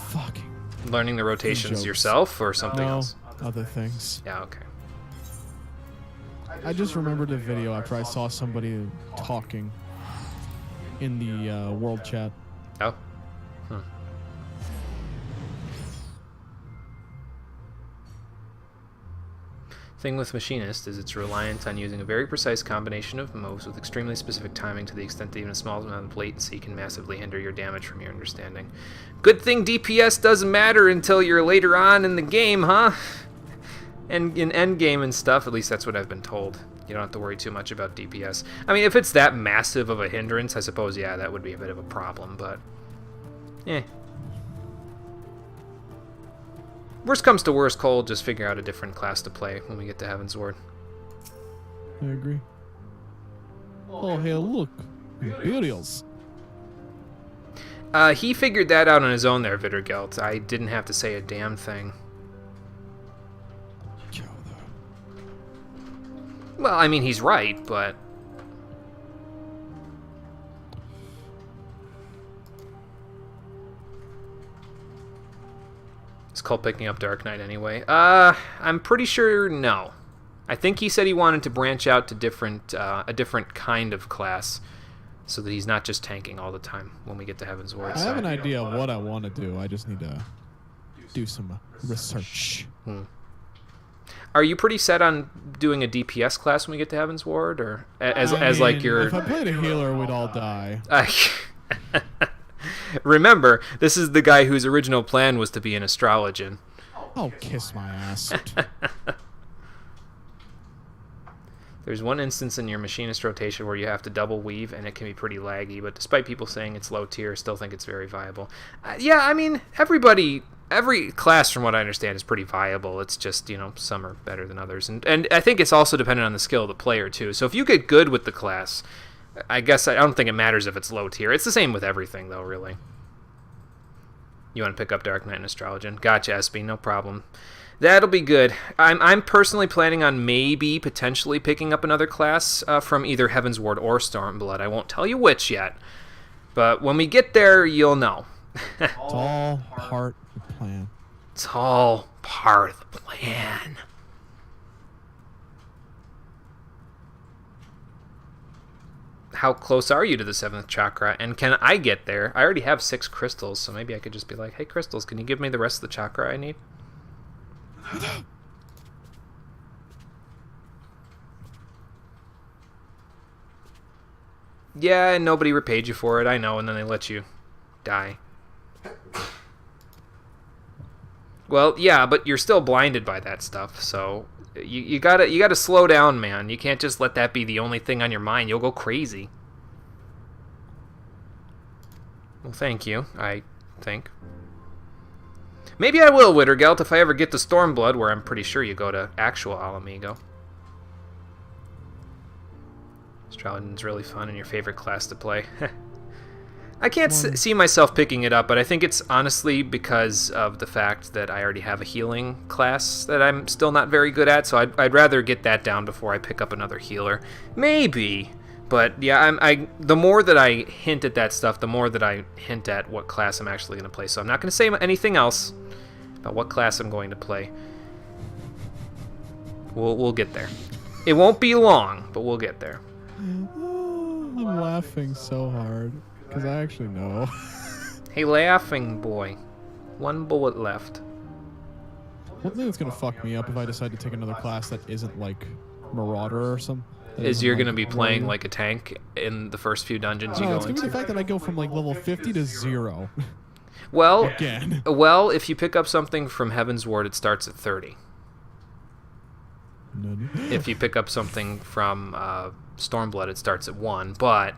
Fucking. Learning the rotations Jokes. yourself or something No, else? other things. Yeah, okay. I just remembered a video after I saw somebody talking in the world chat. Oh. Thing with Machinist is it's reliant on using a very precise combination of moves with extremely specific timing to the extent that even a small amount of latency can massively hinder your damage from your understanding. Good thing DPS doesn't matter until you're later on in the game, huh? And in endgame and stuff, at least that's what I've been told. You don't have to worry too much about DPS. I mean, if it's that massive of a hindrance, I suppose, yeah, that would be a bit of a problem, but... eh. Worst comes to worst, Cole, just figure out a different class to play when we get to Heaven's Ward. I agree. Oh, hey, look. Imperials. He figured that out on his own there, Vittergelt. I didn't have to say a damn thing. Well, I mean, he's right, but... Is Cole picking up Dark Knight anyway? I'm pretty sure no. I think he said he wanted to branch out to a different kind of class, so that he's not just tanking all the time when we get to Heaven's Ward. I have an idea of what I want to do. I just need to do some research. Are you pretty set on doing a DPS class when we get to Heaven's Ward, or as like your? If I played a healer, we'd all die. Remember, this is the guy whose original plan was to be an astrologian. Oh, kiss my ass. There's one instance in your Machinist rotation where you have to double weave, and it can be pretty laggy, but despite people saying it's low tier, I still think it's very viable. Yeah, I mean, every class, from what I understand, is pretty viable. It's just, some are better than others. And I think it's also dependent on the skill of the player, too. So if you get good with the class, I guess I don't think it matters if it's low tier. It's the same with everything, though, really. You want to pick up Dark Knight and Astrologian? Gotcha, SB, no problem. That'll be good. I'm personally planning on potentially picking up another class from either Heaven's Ward or Stormblood. I won't tell you which yet, but when we get there, you'll know. It's all part of the plan. It's all part of the plan. How close are you to the 7th chakra, and can I get there? I already have 6 crystals, so maybe I could just be like, hey, crystals, can you give me the rest of the chakra I need? Yeah, and nobody repaid you for it, I know, and then they let you die. Well, yeah, but you're still blinded by that stuff, so you gotta slow down, man. You can't just let that be the only thing on your mind. You'll go crazy. Well, thank you, I think. Maybe I will, Wittergelt, if I ever get to Stormblood, where I'm pretty sure you go to actual Alamigo. Astrologian's really fun and your favorite class to play. I can't see myself picking it up, but I think it's honestly because of the fact that I already have a healing class that I'm still not very good at, so I'd rather get that down before I pick up another healer. Maybe, but yeah, the more that I hint at that stuff, the more that I hint at what class I'm actually going to play. So I'm not going to say anything else about what class I'm going to play. We'll get there. It won't be long, but we'll get there. I'm laughing so hard. Because I actually know. Hey, laughing boy. One bullet left. One thing that's going to fuck me up if I decide to take another class that isn't like Marauder or something. Is you're going to be playing like a tank in the first few dungeons you go into? It's going to be the fact that I go from like level 50 to 0. Well, again. Well, if you pick up something from Heaven's Ward, it starts at 30. If you pick up something from Stormblood, it starts at 1, but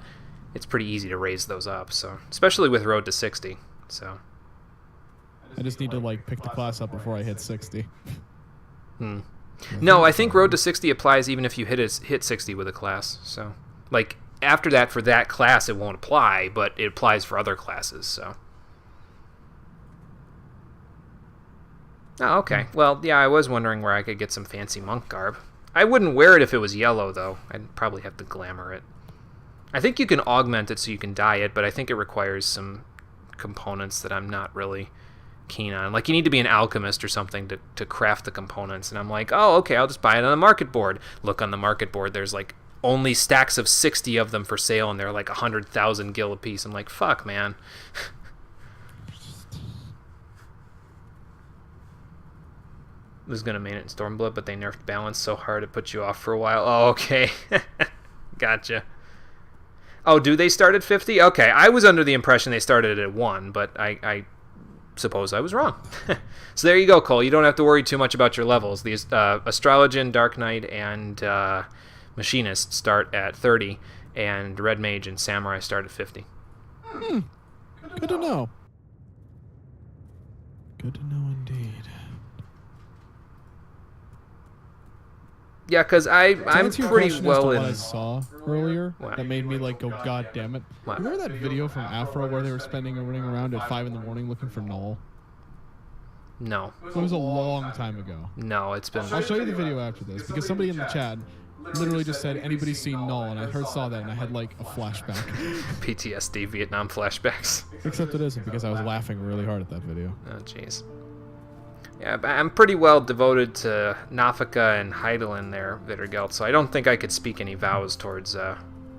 it's pretty easy to raise those up, so especially with Road to 60. So I just need to like pick the class up before I hit 60. No, I think Road to 60 applies even if you hit 60 with a class. So, like, after that, for that class, it won't apply, but it applies for other classes, so. Oh, okay. Well, yeah, I was wondering where I could get some fancy monk garb. I wouldn't wear it if it was yellow, though. I'd probably have to glamour it. I think you can augment it so you can dye it, but I think it requires some components that I'm not really keen on. Like, you need to be an alchemist or something to craft the components, and I'm like, oh, okay, I'll just buy it on the market board. Look on the market board, there's like only stacks of 60 of them for sale, and they're like 100,000 gil a piece. I'm like, fuck, man. Was gonna main it in Stormblood, but they nerfed balance so hard it put you off for a while. Oh, okay. Gotcha. Oh, do they start at 50? Okay, I was under the impression they started at 1, but I suppose I was wrong. So there you go, Cole. You don't have to worry too much about your levels. These Astrologian, Dark Knight, and Machinist start at 30, and Red Mage and Samurai start at 50. Good to know. Good to know indeed. Yeah, because I'm pretty well in. What I saw earlier What? that made me like go, God damn it! What? Remember that video from Afro where they were spending and running around at 5 in the morning looking for Null? No. It was a long time ago. No, it's been. I'll show you the video after this because somebody in the chat literally just said, "Anybody seen Null?" And I saw that and I had like a flashback. PTSD Vietnam flashbacks. Except it isn't because I was laughing really hard at that video. Oh, jeez. Yeah, I'm pretty well devoted to Nafika and Hydaelyn there, Vittergeld, so I don't think I could speak any vows towards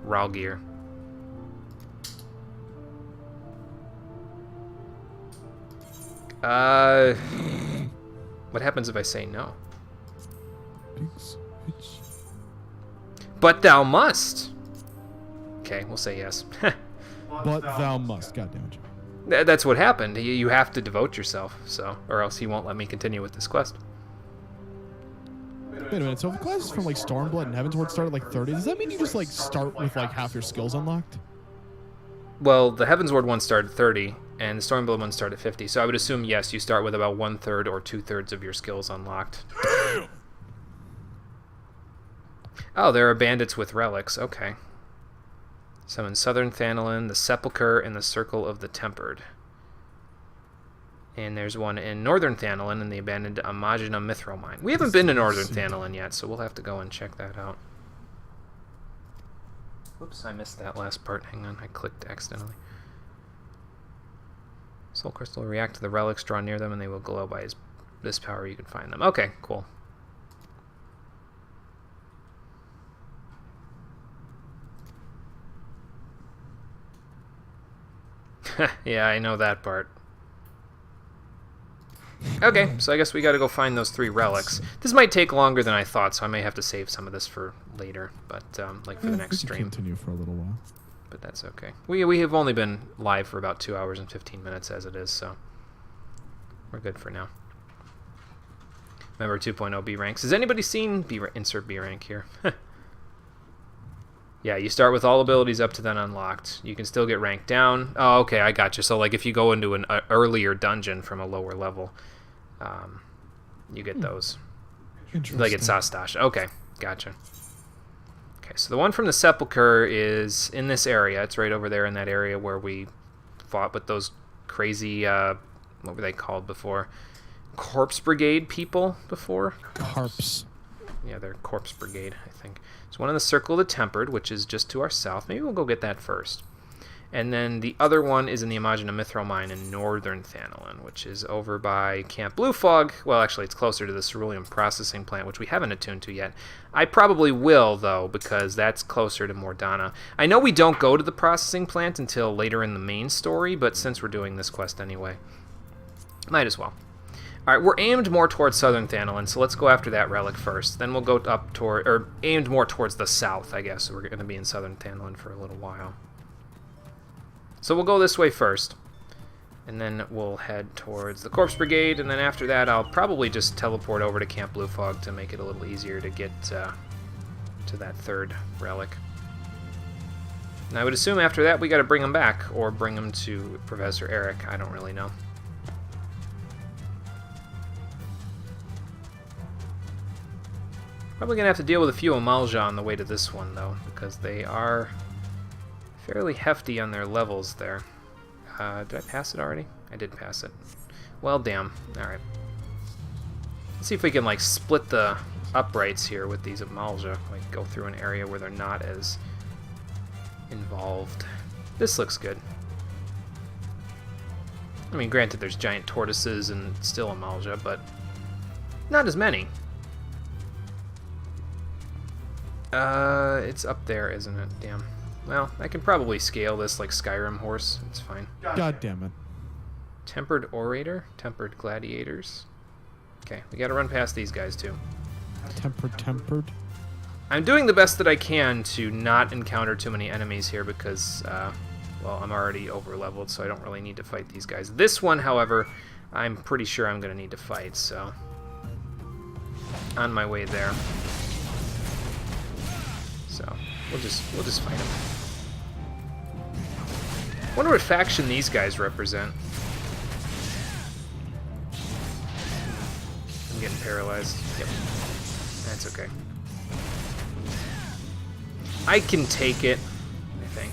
Ralgir. What happens if I say no? But thou must! Okay, we'll say yes. But thou must. God damn it. That's what happened. You have to devote yourself, so, or else he won't let me continue with this quest. Wait a minute, so if the class is from like Stormblood and Heavensward start at like 30, does that mean you just like start with like half your skills unlocked? Well, the Heavensward one started at 30, and the Stormblood one started at 50, so I would assume, yes, you start with about 1/3 or 2/3 of your skills unlocked. Oh, there are bandits with relics, okay. Some in Southern Thanalin, the Sepulchre, and the Circle of the Tempered. And there's one in Northern Thanalin in the abandoned Amagina Mithril Mine. We haven't been to Northern Thanalin yet, so we'll have to go and check that out. Whoops, I missed that last part. Hang on, I clicked accidentally. Soul Crystal will react to the relics drawn near them, and they will glow by this power. You can find them. Okay, cool. Yeah, I know that part. Okay, so I guess we gotta go find those 3 relics. This might take longer than I thought, so I may have to save some of this for later, but, like, for the next we can stream. continue for a little while. But that's okay. We have only been live for about 2 hours and 15 minutes as it is, so we're good for now. Remember 2.0 B ranks. Has anybody seen insert B rank here? Yeah, you start with all abilities up to then unlocked. You can still get ranked down. Oh, okay, I got you. So, like, if you go into an earlier dungeon from a lower level, you get those. Like at Sastash. Okay, gotcha. Okay, so the one from the Sepulchre is in this area. It's right over there in that area where we fought with those crazy, what were they called before? Corpse Brigade people before? Carps. Yeah, they're Corpse Brigade, I think. There's one in the Circle of the Tempered, which is just to our south. Maybe we'll go get that first. And then the other one is in the Amagina Mithril Mine in Northern Thanalin, which is over by Camp Blue Fog. Well, actually, it's closer to the Cerulean Processing Plant, which we haven't attuned to yet. I probably will, though, because that's closer to Mordana. I know we don't go to the processing plant until later in the main story, but since we're doing this quest anyway, might as well. Alright, we're aimed more towards Southern Thanalin, so let's go after that relic first. Then we'll go up toward, or aimed more towards the south, I guess. So we're going to be in Southern Thanalin for a little while. So we'll go this way first. And then we'll head towards the Corpse Brigade, and then after that I'll probably just teleport over to Camp Blue Fog to make it a little easier to get to that 3rd relic. And I would assume after that we got to bring him back, or bring him to Professor Eric. I don't really know. Probably gonna have to deal with a few Amalja on the way to this one, though, because they are fairly hefty on their levels there. Did I pass it already? I did pass it. Well, damn. Alright. Let's see if we can, like, split the uprights here with these Amalja. Like, go through an area where they're not as involved. This looks good. I mean, granted, there's giant tortoises and still Amalja, but not as many. It's up there, isn't it? Damn. Well, I can probably scale this like Skyrim horse. It's fine. God damn it. Tempered Orator? Tempered Gladiators? Okay, we gotta run past these guys, too. Tempered? I'm doing the best that I can to not encounter too many enemies here because, well, I'm already over-leveled, so I don't really need to fight these guys. This one, however, I'm pretty sure I'm gonna need to fight, so... on my way there. So, we'll just fight him. Wonder what faction these guys represent. I'm getting paralyzed. Yep. That's okay. I can take it, I think.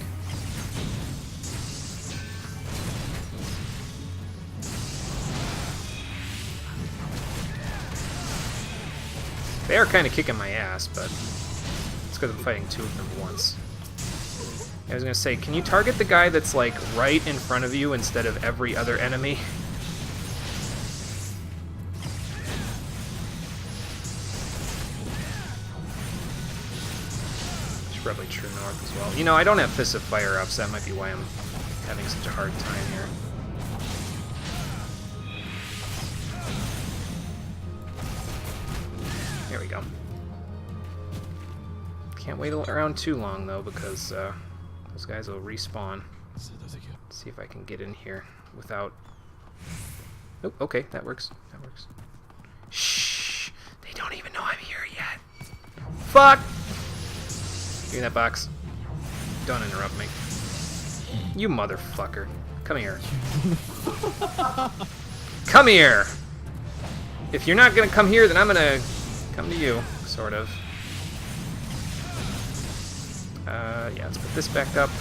They are kind of kicking my ass, but it's because I'm fighting two of them at once. I was gonna say, can you target the guy that's like right in front of you instead of every other enemy? Should probably true north as well. You know, I don't have Fists of Fire up, so that might be why I'm having such a hard time here. There we go. Can't wait around too long though, because those guys will respawn. Let's see if I can get in here without... Oh, okay, that works. That works. Shh! They don't even know I'm here yet. Fuck! Give me that box. Don't interrupt me. You motherfucker. Come here. Come here! If you're not gonna come here, then I'm gonna come to you, sort of. Yeah, let's put this back up.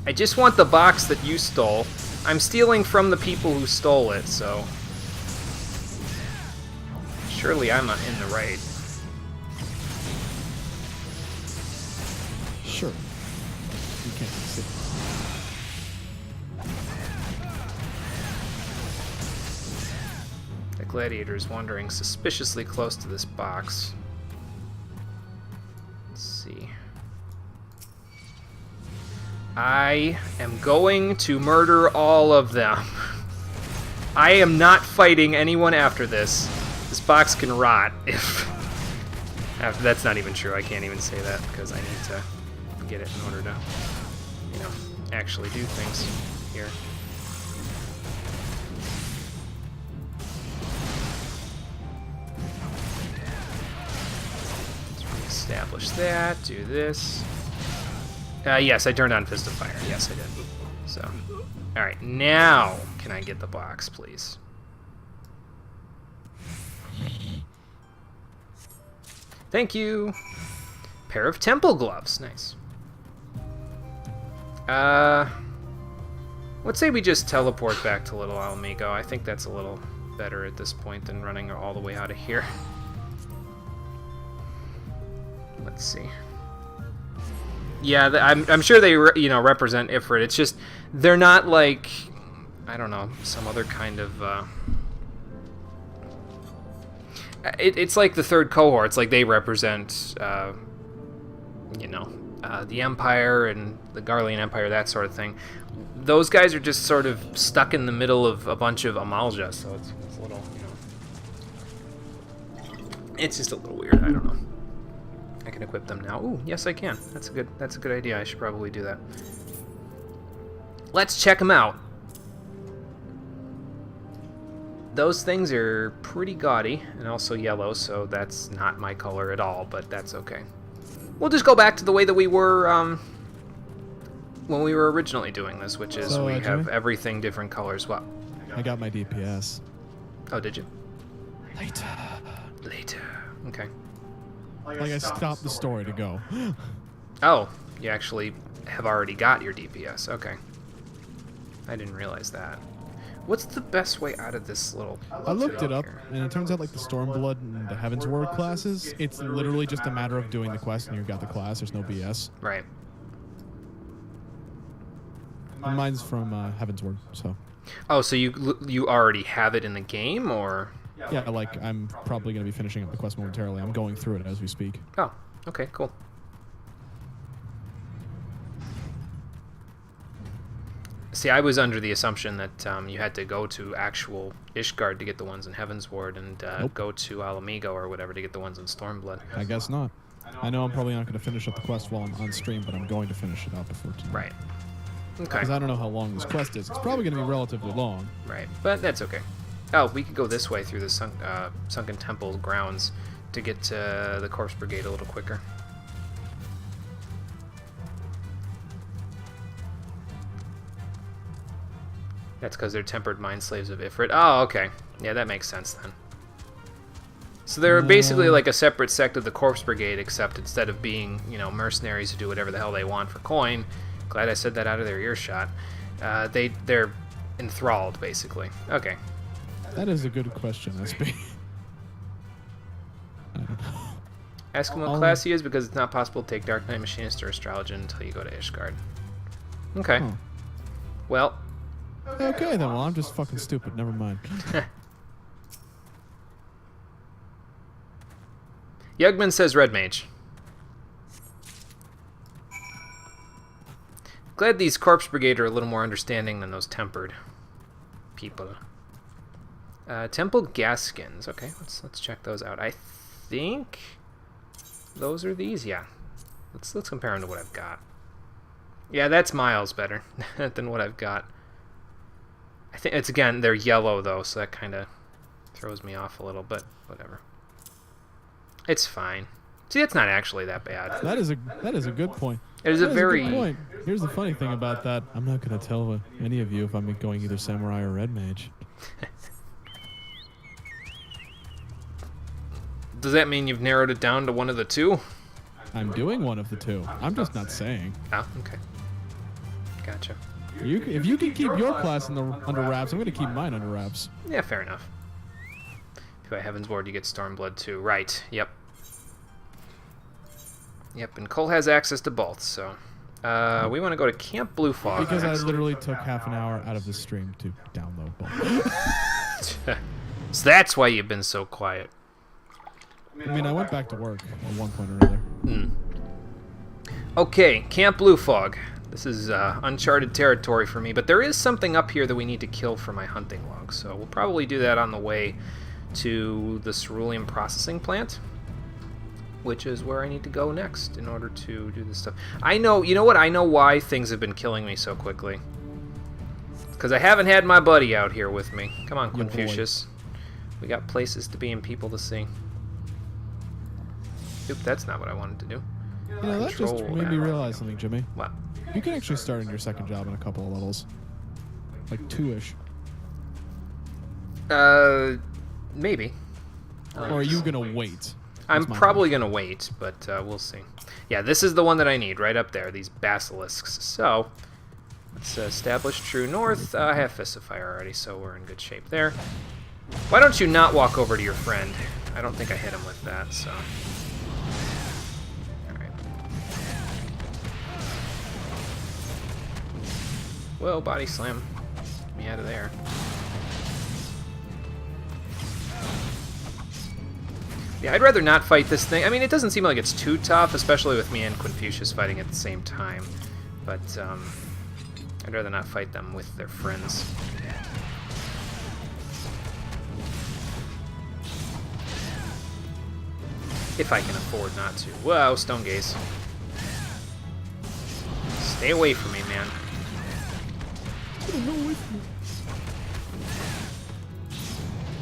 I just want the box that you stole. I'm stealing from the people who stole it, so... surely I'm in the right. Sure. You can't sit. The gladiator is wandering suspiciously close to this box. Let's see. I am going to murder all of them. I am not fighting anyone after this. This box can rot if... that's not even true. I can't even say that because I need to get it in order to, you know, actually do things here. Let's reestablish that, do this. Yes, I turned on Fist of Fire. Yes, I did. So, alright, now can I get the box, please? Thank you! Pair of temple gloves. Nice. Let's say we just teleport back to Little Alamigo. I think that's a little better at this point than running all the way out of here. Let's see. Yeah, I'm sure they represent Ifrit. It's just they're not like, I don't know, some other kind of. It's like the third cohort. It's like they represent, the Empire and the Garlean Empire, that sort of thing. Those guys are just sort of stuck in the middle of a bunch of Amalja, so it's a little, it's just a little weird. I don't know. I can equip them now. Ooh, yes I can. That's a good idea. I should probably do that. Let's check them out. Those things are pretty gaudy and also yellow, so that's not my color at all, but that's okay. We'll just go back to the way that we were when we were originally doing this, which is we have everything different colors. What? I got my DPS. Oh, did you? Later. Later. Okay. Like I stopped the story to go. Oh, you actually have already got your DPS. Okay. I didn't realize that. What's the best way out of this little... I looked it up, here? and it turns out like the Stormblood and the Heaven's Ward classes, it's literally just a matter of doing the quest and you got the class. There's no BS. Right. And mine's from Heaven's Ward, so. Oh, so you already have it in the game, or... Yeah, like I'm probably going to be finishing up the quest momentarily. I'm going through it as we speak. Oh, okay, cool. See, I was under the assumption that you had to go to actual Ishgard to get the ones in Heaven's Ward and Nope. go to Alamigo or whatever to get the ones in Stormblood. I guess not. I know I'm probably not going to finish up the quest while I'm on stream, but I'm going to finish it out before tonight. Right. Okay. Because I don't know how long this quest is. It's probably going to be relatively long. Right, but that's okay. Oh, we could go this way through the Sunken Temple grounds to get to the Corpse Brigade a little quicker. That's because they're tempered mind slaves of Ifrit. Oh, okay. Yeah, that makes sense then. So they're basically like a separate sect of the Corpse Brigade, except instead of being, you know, mercenaries who do whatever the hell they want for coin, glad I said that out of their earshot, they're enthralled, basically. Okay. That is a good question, SB. I don't know. Ask him what class he is, because it's not possible to take Dark Knight Machinist or Astrologian until you go to Ishgard. Okay. Huh. Well... Okay then, well I'm just fucking stupid, never mind. Yugman says Red Mage. Glad these Corpse Brigade are a little more understanding than those tempered people. Temple gas skins. Okay, let's check those out. I think those are these. Yeah, let's compare them to what I've got. Yeah, that's miles better than what I've got. I think it's, again, they're yellow though, so that kind of throws me off a little, but whatever. It's fine. See, it's not actually that bad. That is a good point. It is a very... good point. Here's the funny thing about that. I'm not going to tell any of you if I'm going either Samurai or Red Mage. Does that mean you've narrowed it down to one of the two? I'm doing one of the two. I'm just not saying. Oh, okay. Gotcha. If you can keep your class under wraps, I'm going to keep mine under wraps. Yeah, fair enough. If you buy Heaven's Ward, you get Stormblood too. Right, yep. Yep, and Cole has access to both, so... we want to go to Camp Blue Fog. Because I literally took half an hour out of the stream to download both. So that's why you've been so quiet. I mean, I went back to work at one point or another. Okay, Camp Blue Fog. This is uncharted territory for me, but there is something up here that we need to kill for my hunting log, so we'll probably do that on the way to the cerulean processing plant, which is where I need to go next in order to do this stuff. I know, you know what? I know why things have been killing me so quickly. Because I haven't had my buddy out here with me. Come on, Confucius. We got places to be and people to see. Oop, that's not what I wanted to do. You know, that just made me realize something, Jimmy. What? You can actually start in your second job in a couple of levels. Like 2-ish. Maybe. Or are you gonna wait? I'm probably going to wait, but we'll see. Yeah, this is the one that I need, right up there, these basilisks. So, let's establish true north. I have Fist of Fire already, so we're in good shape there. Why don't you not walk over to your friend? I don't think I hit him with that, so... Alright. Whoa, body slam. Get me out of there. Yeah, I'd rather not fight this thing. I mean, it doesn't seem like it's too tough, especially with me and Confucius fighting at the same time. But, I'd rather not fight them with their friends. If I can afford not to. Whoa, Stone Gaze. Stay away from me, man.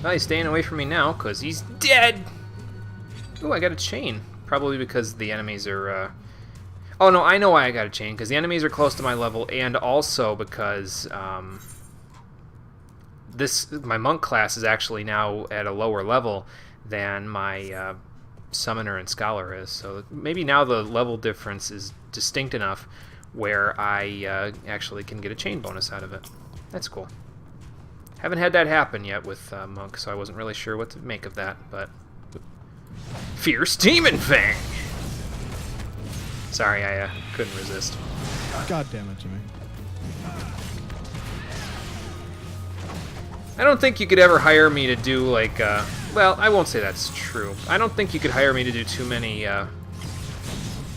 Well, he's staying away from me now, because he's dead! Ooh, I got a chain. Probably because the enemies are, Oh, no, I know why I got a chain. Because the enemies are close to my level, and also because, my monk class is actually now at a lower level than my, Summoner and Scholar is. So maybe now the level difference is distinct enough where I actually can get a chain bonus out of it. That's cool. Haven't had that happen yet with Monk, so I wasn't really sure what to make of that, but... Fierce Demon Fang! Sorry, I couldn't resist. God damn it, Jimmy. I don't think you could ever hire me to do, like, well, I won't say that's true. I don't think you could hire me to do too many,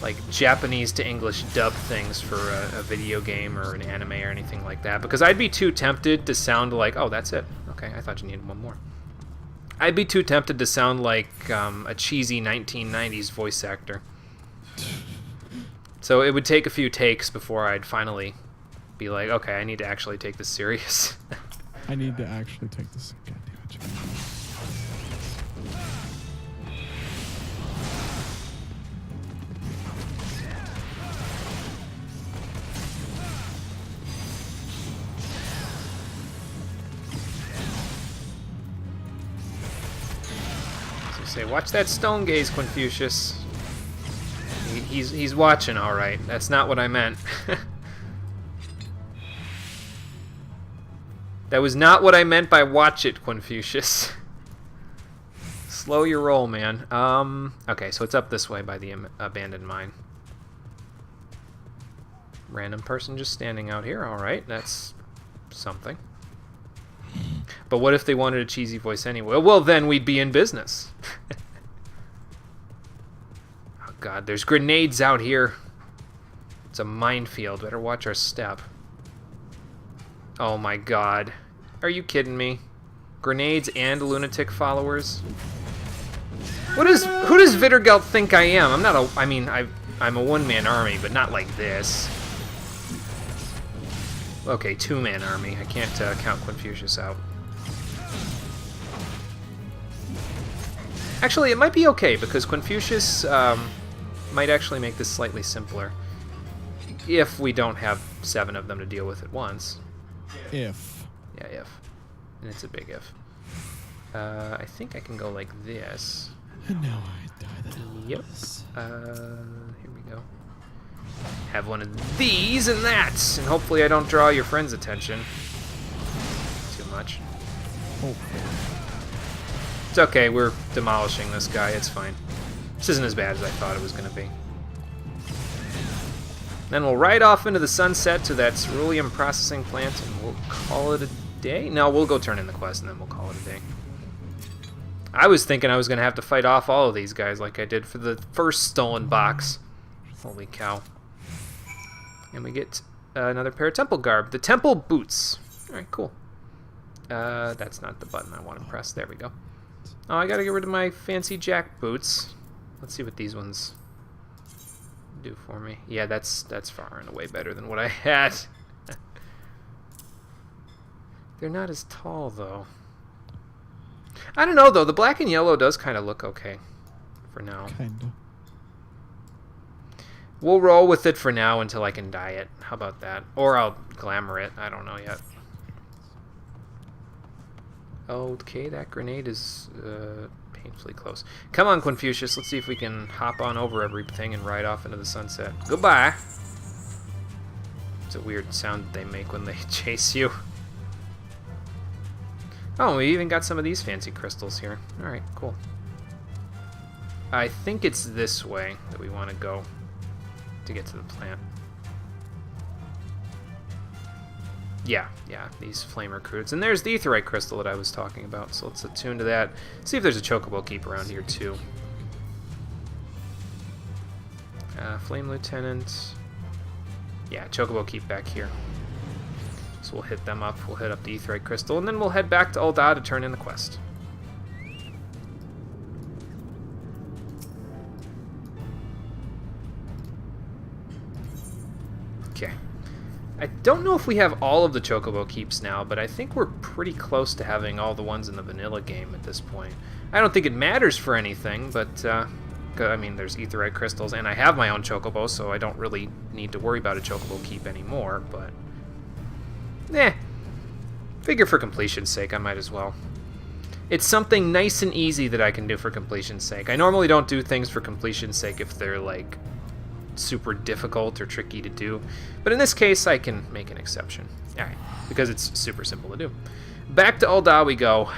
like, Japanese to English dub things for a video game or an anime or anything like that, because I'd be too tempted to sound like, oh, that's it. Okay, I thought you needed one more. I'd be too tempted to sound like a cheesy 1990s voice actor. So it would take a few takes before I'd finally be like, okay, I need to actually take this serious. I need to actually take this. God damn it, Jimmy. So say, watch that stone gaze, Confucius. He's watching, all right. That's not what I meant. That was not what I meant by watch it, Confucius. Slow your roll, man. Okay, so it's up this way by the abandoned mine. Random person just standing out here. All right, that's something. But what if they wanted a cheesy voice anyway? Well, then we'd be in business. Oh, God, there's grenades out here. It's a minefield. Better watch our step. Oh my God. Are you kidding me? Grenades and lunatic followers? Who does Vittergelt think I am? I'm not a... I mean, I'm a one-man army, but not like this. Okay, two-man army. I can't count Confucius out. Actually, it might be okay, because Confucius might actually make this slightly simpler. If we don't have 7 of them to deal with at once. If. Yeah, if. And it's a big if. I think I can go like this. And now I die the Yep. Here we go. Have one of these and that, and hopefully I don't draw your friend's attention too much. Hopefully. It's okay, we're demolishing this guy, it's fine. This isn't as bad as I thought it was going to be. Then we'll ride off into the sunset to that ceruleum processing plant, and we'll call it a day? No, we'll go turn in the quest, and then we'll call it a day. I was thinking I was going to have to fight off all of these guys like I did for the first stolen box. Holy cow. And we get another pair of temple garb. The temple boots. Alright, cool. That's not the button I want to press. There we go. Oh, I got to get rid of my fancy jack boots. Let's see what these ones do for me. Yeah, that's far and away better than what I had. They're not as tall, though. I don't know, though. The black and yellow does kind of look okay for now. Kinda. We'll roll with it for now until I can dye it. How about that? Or I'll glamour it. I don't know yet. Okay, that grenade is painfully close. Come on, Confucius. Let's see if we can hop on over everything and ride off into the sunset. Goodbye. It's a weird sound that they make when they chase you. Oh, we even got some of these fancy crystals here. Alright, cool. I think it's this way that we want to go to get to the plant. Yeah, these flame recruits. And there's the aetheryte crystal that I was talking about, so let's attune to that. See if there's a chocobo keep around here, too. Flame Lieutenant. Yeah, chocobo keep back here. So we'll hit them up, we'll hit up the aetheryte crystal, and then we'll head back to Ul'dah to turn in the quest. Okay. I don't know if we have all of the chocobo keeps now, but I think we're pretty close to having all the ones in the vanilla game at this point. I don't think it matters for anything, but, I mean, there's aetheryte crystals, and I have my own chocobo, so I don't really need to worry about a chocobo keep anymore, but... figure for completion's sake, I might as well. It's something nice and easy that I can do for completion's sake. I normally don't do things for completion's sake if they're, like, super difficult or tricky to do. But in this case, I can make an exception. Alright, because it's super simple to do. Back to Ul'dah we go.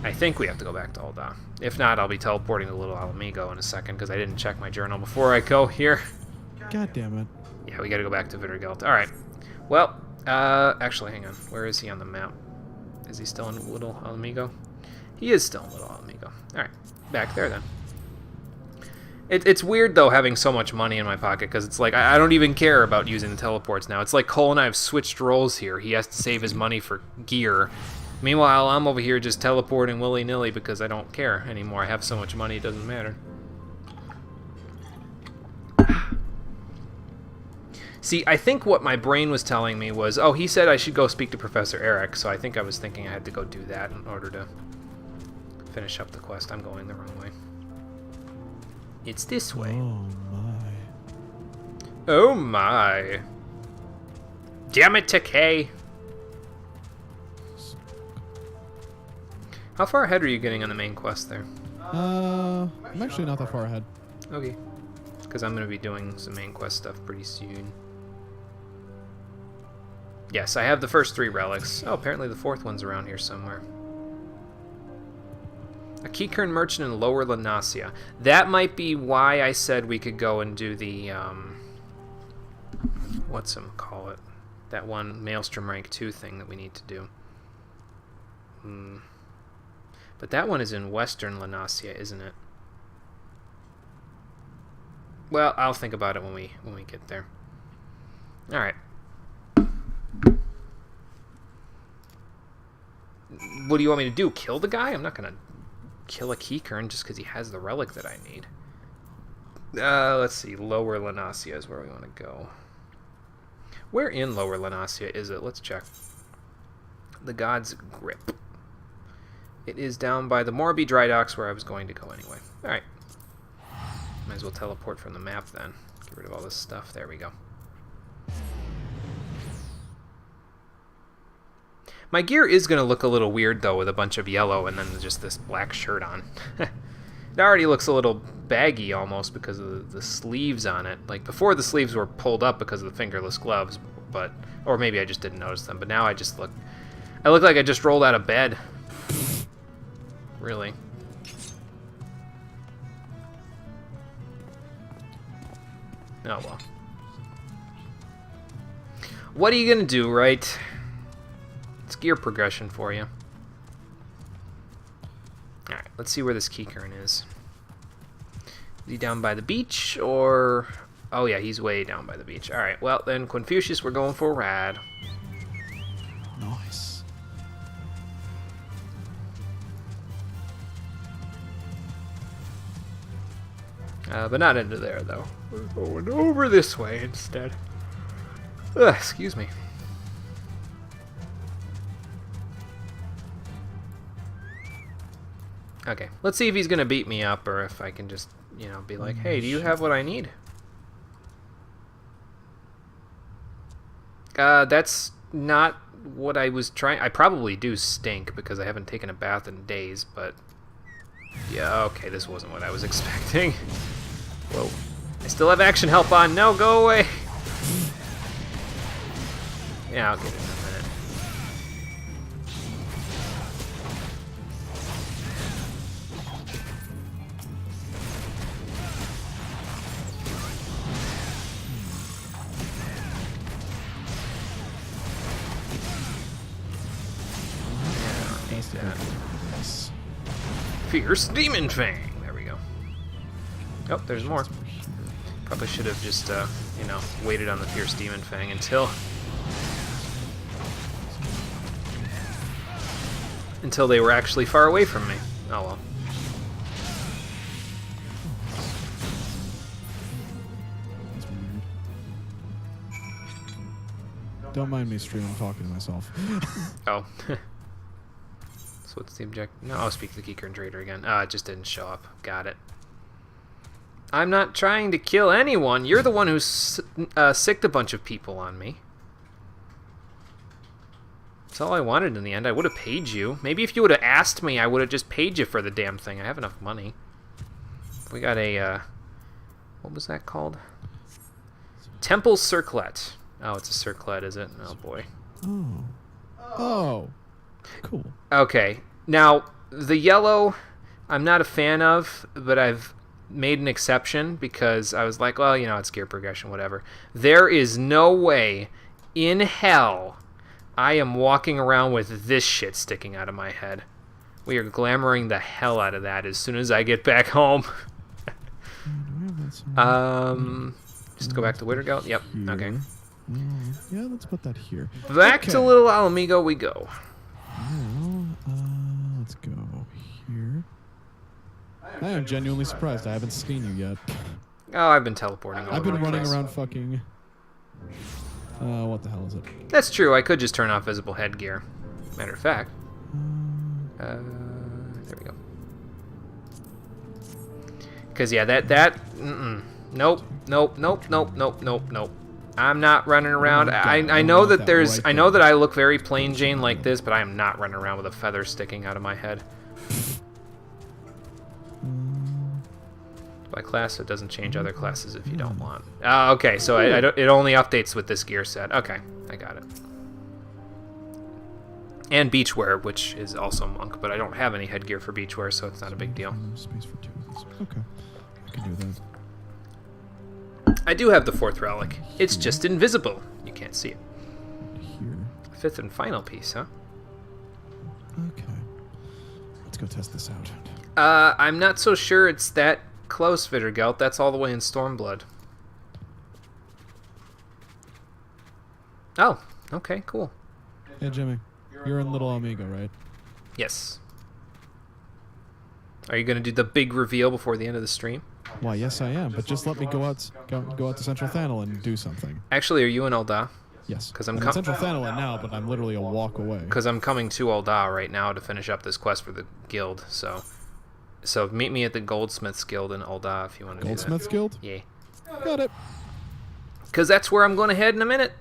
I think we have to go back to Ul'dah. If not, I'll be teleporting to Little Alamigo in a second, because I didn't check my journal before I go here. God damn it. Yeah, we gotta go back to Vittergeld. Alright. Well, actually, hang on. Where is he on the map? Is he still in Little Alamigo? He is still in Little Alamigo. Alright, back there then. It's weird, though, having so much money in my pocket, because it's like, I don't even care about using the teleports now. It's like Cole and I have switched roles here. He has to save his money for gear. Meanwhile, I'm over here just teleporting willy-nilly because I don't care anymore. I have so much money, it doesn't matter. See, I think what my brain was telling me was, oh, he said I should go speak to Professor Eric, so I think I was thinking I had to go do that in order to finish up the quest. I'm going the wrong way. It's this way. Oh my. Oh my. Damn it, Takei. How far ahead are you getting on the main quest there? I'm actually not that far ahead. Okay. Because I'm going to be doing some main quest stuff pretty soon. Yes, I have the first 3 relics. Oh, apparently the 4th one's around here somewhere. A Keycurn merchant in Lower Lanasia. That might be why I said we could go and do the, call it? That one Maelstrom rank 2 thing that we need to do. But that one is in Western Lanasia, isn't it? Well, I'll think about it when we get there. All right. What do you want me to do? Kill the guy? I'm not gonna kill a Keycurn just because he has the relic that I need. Let's see. Lower Lanasia is where we want to go. Where in Lower Lanasia is it? Let's check. The God's Grip. It is down by the Morbi Dry Docks where I was going to go anyway. All right. Might as well teleport from the map then. Get rid of all this stuff. There we go. My gear is going to look a little weird, though, with a bunch of yellow and then just this black shirt on. It already looks a little baggy, almost, because of the sleeves on it. Like, before the sleeves were pulled up because of the fingerless gloves, but... Or maybe I just didn't notice them, but now I just look... I look like I just rolled out of bed. Really. Oh, well. What are you going to do, right? It's gear progression for you. Alright, let's see where this Keycurn is. Is he down by the beach, or... Oh yeah, he's way down by the beach. Alright, well then, Confucius, we're going for a ride. Nice. But not into there, though. We're going over this way instead. Ugh, excuse me. Okay, let's see if he's gonna beat me up, or if I can just, you know, be like, hey, do you have what I need? That's not what I was trying... I probably do stink, because I haven't taken a bath in days, but... Yeah, okay, this wasn't what I was expecting. Whoa. I still have action help on. No, go away! Yeah, I'll get it in a minute. Nice. Fierce Demon Fang. There we go. Oh, there's more. Probably should have just, you know, waited on the Fierce Demon Fang until they were actually far away from me. Oh well. That's weird. Don't mind me streaming talking to myself. Oh. So what's the objective? No, I'll speak to the Keycurn Trader again. Ah, it just didn't show up. Got it. I'm not trying to kill anyone. You're the one who sicked a bunch of people on me. That's all I wanted in the end. I would have paid you. Maybe if you would have asked me, I would have just paid you for the damn thing. I have enough money. We got a, what was that called? Temple Circlet. Oh, it's a circlet, is it? Oh, boy. Oh. Oh. Cool. Okay. Now, the yellow, I'm not a fan of, but I've made an exception because I was like, well, you know, it's gear progression, whatever. There is no way in hell I am walking around with this shit sticking out of my head. We are glamoring the hell out of that as soon as I get back home. Just go back to Wittergeld. Yep. Okay. Yeah, let's put that here. Back to Little Alamigo we go. Let's go here. I am genuinely surprised I haven't seen you yet. Oh, I've been teleporting all I've over been the running place. around fucking... what the hell is it? That's true. I could just turn off visible headgear. Matter of fact. There we go. Because, yeah, Nope. I'm not running around. I know that there's... I know that I look very plain Jane like this, but I am not running around with a feather sticking out of my head. By class, it doesn't change other classes if you don't want. Okay, so it only updates with this gear set. Okay, I got it. And beachwear, which is also monk, but I don't have any headgear for beachwear, so it's not a big deal. Space for 2 of these. Okay, I can do that. I do have the 4th relic. It's just invisible. You can't see it. Here. 5th and final piece, huh? Okay. Let's go test this out. I'm not so sure it's that close, Vittergelt. That's all the way in Stormblood. Oh, okay, cool. Hey, Jimmy. You're in Little Amigo, right? Yes. Are you going to do the big reveal before the end of the stream? Why, yes, I am. But just let me go out to Central Thanel and do something. Actually, are you in Ul'dah? Yes. Because I'm in Central Thanel now, but I'm literally a walk away. Because I'm coming to Ul'dah right now to finish up this quest for the guild. So meet me at the Goldsmiths Guild in Ul'dah if you want to do that. Goldsmiths Guild? Yeah. Got it. Because that's where I'm going to head in a minute.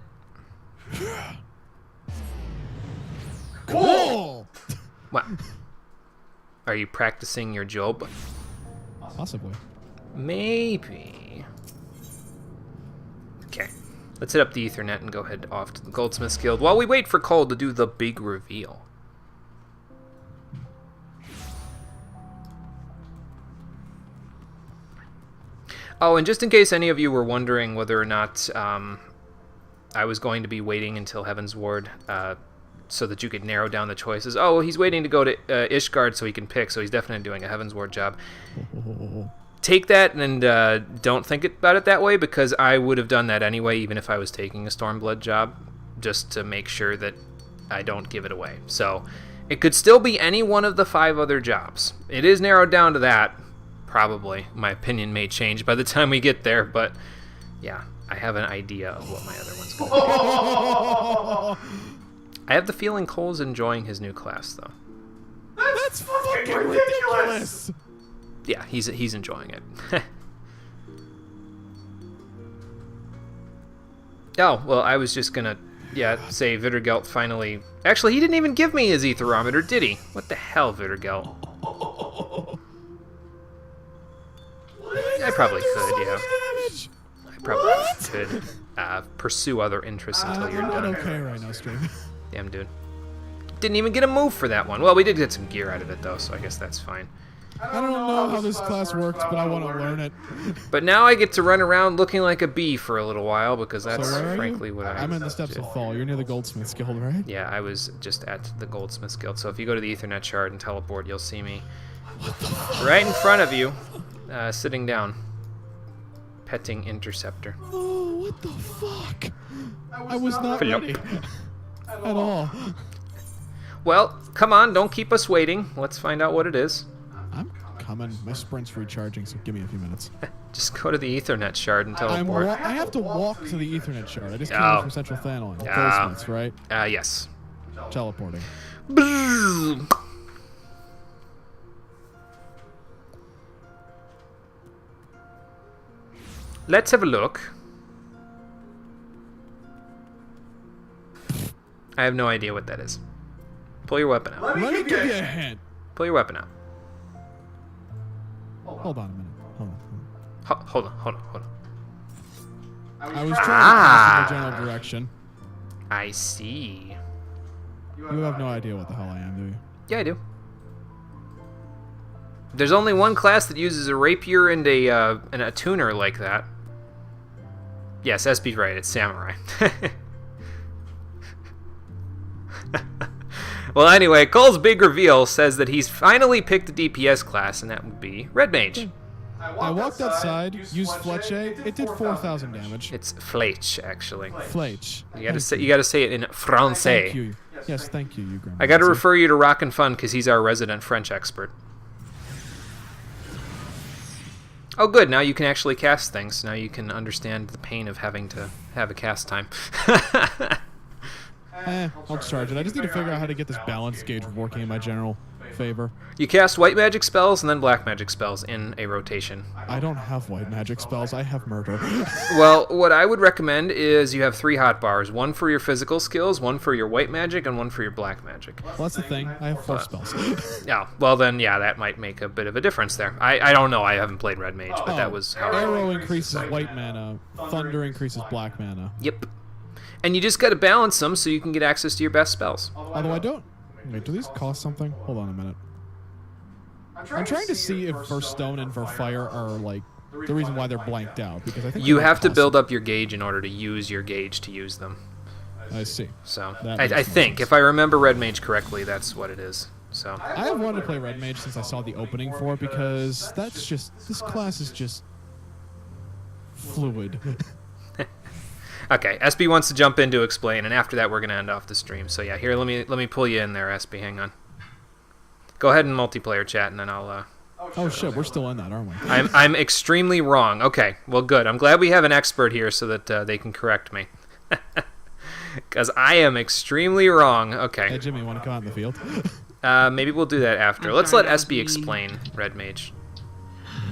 Cool! What? Are you practicing your job? Possibly. Maybe. Okay. Let's hit up the Ethernet and go head off to the Goldsmiths Guild while we wait for Cole to do the big reveal. Oh, and just in case any of you were wondering whether or not I was going to be waiting until Heaven's Ward so that you could narrow down the choices. Oh, well, he's waiting to go to Ishgard so he can pick, so he's definitely doing a Heaven's Ward job. Take that and don't think about it that way, because I would have done that anyway, even if I was taking a Stormblood job, just to make sure that I don't give it away. So it could still be any one of the 5 other jobs. It is narrowed down to that. Probably. My opinion may change by the time we get there, but yeah, I have an idea of what my other one's going to be. I have the feeling Cole's enjoying his new class, though. That's fucking ridiculous! Yeah, he's enjoying it. Oh, well, I was just going to, say Vittergelt finally... Actually, he didn't even give me his Aetherometer, did he? What the hell, Vittergelt? I probably could, yeah. I probably could pursue other interests until you're I'm done. not okay right now, stream. Damn, dude. Didn't even get a move for that one. Well, we did get some gear out of it, though, so I guess that's fine. I don't know how this class works, but I want to learn it. But now I get to run around looking like a bee for a little while, because that's So where are frankly you? what I'm in the Steps of Thal. You're near the Goldsmiths Guild, right? Yeah, I was just at the Goldsmiths Guild. So if you go to the Ethernet shard and teleport, you'll see me right in front of you, sitting down, petting Interceptor. Oh, what the fuck? I was not ready at all. Well, come on, don't keep us waiting. Let's find out what it is. I'm coming. My sprint's recharging, so give me a few minutes. Just go to the Ethernet shard and teleport. I have to walk to the Ethernet shard. I just came Oh. in from Central Thanel. Goldsmiths, right? Yes. Teleporting. Let's have a look. I have no idea what that is. Pull your weapon out. Let me give you a hint. Pull your weapon out. Hold on a minute. Hold on. I was trying to cast in the general direction. I see. You have no idea what the hell I am, do you? Yeah, I do. There's only one class that uses a rapier and a tuner like that. Yes, SB's right. It's samurai. Well, anyway, Cole's big reveal says that he's finally picked a DPS class, and that would be Red Mage. I walked outside, used Fletch. It did 4,000 damage. It's Fletch, actually. Fletch. You gotta say it in Francais. Thank you. Yes, thank you, you I gotta refer you to Rock and Fun because he's our resident French expert. Oh, good. Now you can actually cast things. Now you can understand the pain of having to have a cast time. I'll charge it. I just need to figure out how to get this balance gauge working in my general favor. You cast white magic spells and then black magic spells in a rotation. I don't have white magic spells. I have murder. Well, what I would recommend is you have 3 hotbars. One for your physical skills, one for your white magic, and one for your black magic. Well, that's the thing. I have 4 spells. Yeah, well then, yeah, that might make a bit of a difference there. I don't know. I haven't played Red Mage, but that was how Arrow increases white mana. Thunder increases black mana. Yep. And you just got to balance them so you can get access to your best spells. Although I don't... Wait, do these cost something? Hold on a minute. I'm trying to see if Burst Stone and Fire are, like, the reason why they're blanked out. Because I think you have to build up your gauge in order to use your gauge to use them. I see. So, I think, if I remember Red Mage correctly, that's what it is. So I have wanted to play Red Mage since I saw the opening for it, because that's just... This class is just... fluid. Okay, SB wants to jump in to explain, and after that we're going to end off the stream. So yeah, here, let me pull you in there, SB. Hang on. Go ahead and multiplayer chat, and then I'll... Oh shit, we're still in that, aren't we? I'm extremely wrong. Okay, well good. I'm glad we have an expert here so that they can correct me. Because I am extremely wrong. Okay. Hey Jimmy, want to come out in the field? Maybe we'll do that after. Let's let SB explain Red Mage.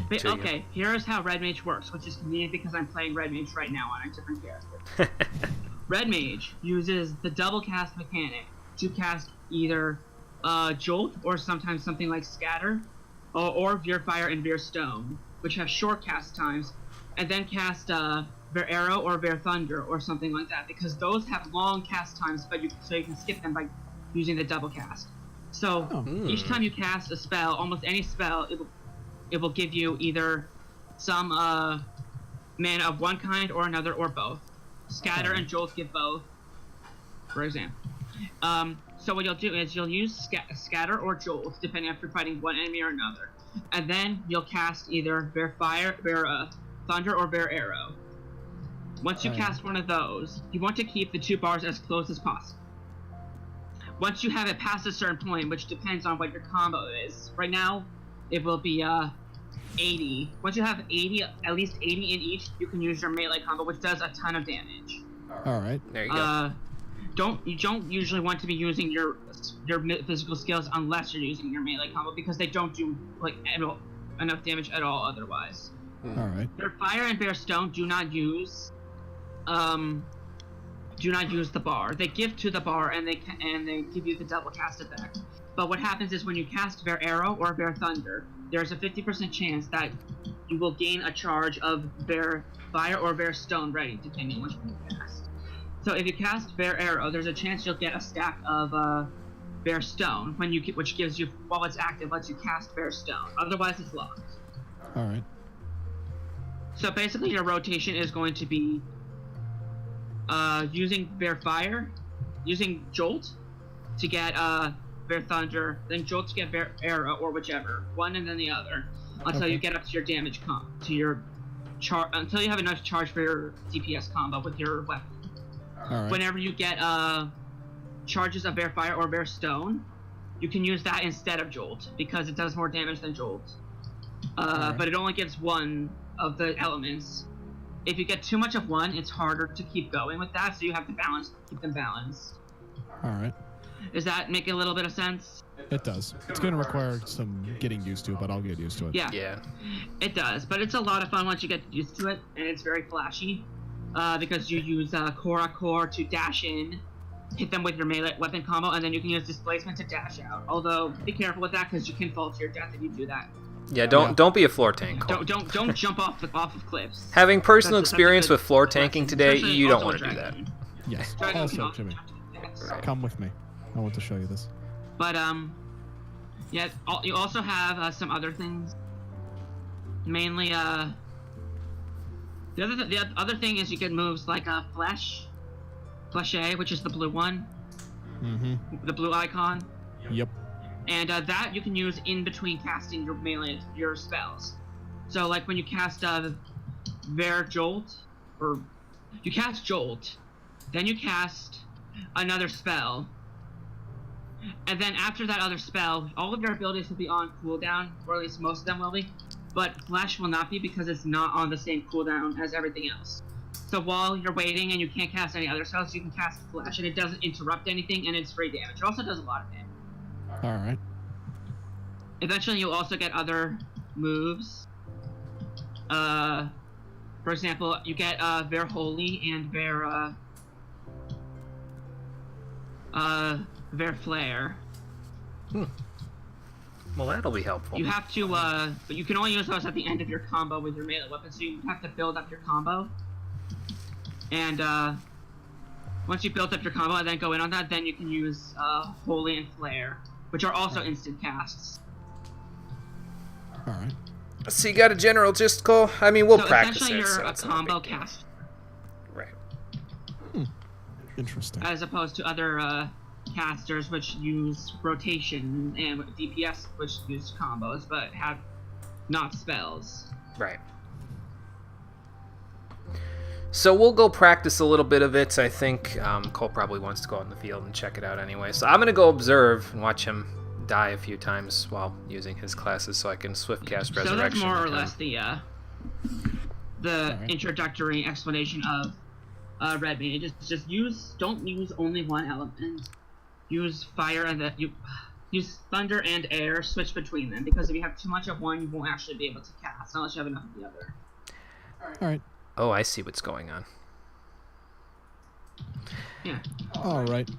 Okay, here's how Red Mage works, which is convenient because I'm playing Red Mage right now on a different character. Red Mage uses the double cast mechanic to cast either Jolt or sometimes something like Scatter, or Veer Fire and Veer Stone, which have short cast times, and then cast Veer Arrow or Veer Thunder or something like that, because those have long cast times, but so you can skip them by using the double cast. So each time you cast a spell, almost any spell, it will give you either some mana of one kind or another, or both. Scatter and Jolt give both, for example. So what you'll do is you'll use Scatter or Jolt, depending if you're fighting one enemy or another. And then you'll cast either Veer Thunder or Veer Arrow. Once you cast one of those, you want to keep the 2 bars as close as possible. Once you have it past a certain point, which depends on what your combo is. Right now, it will be 80. Once you have 80, at least 80 in each, you can use your melee combo, which does a ton of damage. All right. There you go. You don't usually want to be using your physical skills unless you're using your melee combo, because they don't do like enough damage at all otherwise. All right. Veer Fire and Veer Stone do not use the bar. They give to the bar and they give you the double cast effect. But what happens is when you cast Veer Arrow or Veer Thunder, there's a 50% chance that you will gain a charge of Veer Fire or Veer Stone ready, depending on which one you cast. So if you cast Veer Arrow, there's a chance you'll get a stack of Veer Stone, which gives you, while it's active, lets you cast Veer Stone. Otherwise, it's locked. All right. So basically, your rotation is going to be using Veer Fire, using Jolt to get Veer Thunder, then Jolt to get Veer Arrow, or whichever, one and then the other, until you get up to your damage until you have enough charge for your DPS combo with your weapon. All right. Whenever you get charges of Veer Fire or Veer Stone, you can use that instead of Jolt, because it does more damage than Jolt. But it only gives one of the elements. If you get too much of one, it's harder to keep going with that, so you have to keep them balanced. All right. Does that make a little bit of sense? It does. It's going to require some getting used to, but I'll get used to it. Yeah. It does, but it's a lot of fun once you get used to it, and it's very flashy, because you use Korra Core to dash in, hit them with your melee weapon combo, and then you can use displacement to dash out. Although, be careful with that, because you can fall to your death if you do that. Yeah, don't be a floor tank. Don't jump off of cliffs. Having personal That's a experience good with floor lesson, tanking today, especially you don't also want to with do that. Dragon. Yes. Dragon Also, can Jimmy, yes. come with me. I want to show you this. But yeah. You also have some other things. Mainly the other thing is you get moves like Flesh A, which is the blue one. Mm-hmm. The blue icon. Yep. And that you can use in between casting your spells. So like when you cast Jolt, or you cast Jolt, then you cast another spell, and then after that other spell, all of your abilities will be on cooldown, or at least most of them will be, but Flash will not be because it's not on the same cooldown as everything else. So while you're waiting and you can't cast any other spells, you can cast Flash, and it doesn't interrupt anything, and it's free damage. It also does a lot of damage. Alright. Eventually, you'll also get other moves. For example, you get Ver Holy and Ver Flare. Well, that'll be helpful. You have to, but you can only use those at the end of your combo with your melee weapon, so you have to build up your combo. And once you build up your combo and then go in on that, then you can use Holy and Flare, which are also instant casts. Alright. So you got a general gist, Cole? I mean, we'll practice essentially it. you're So a it's not combo big deal. cast, Right. Interesting. as opposed to other casters which use rotation, and DPS which use combos but have not spells. Right. So we'll go practice a little bit of it. I think Cole probably wants to go out in the field and check it out anyway. So I'm going to go observe and watch him die a few times while using his classes so I can swift cast Resurrection. So that's more or with him. less the introductory explanation of Red Mage. Just don't use only one element. Use fire and use thunder and air. Switch between them, because if you have too much of one, you won't actually be able to cast unless you have enough of the other. Alright. Oh, I see what's going on. Yeah. Alright.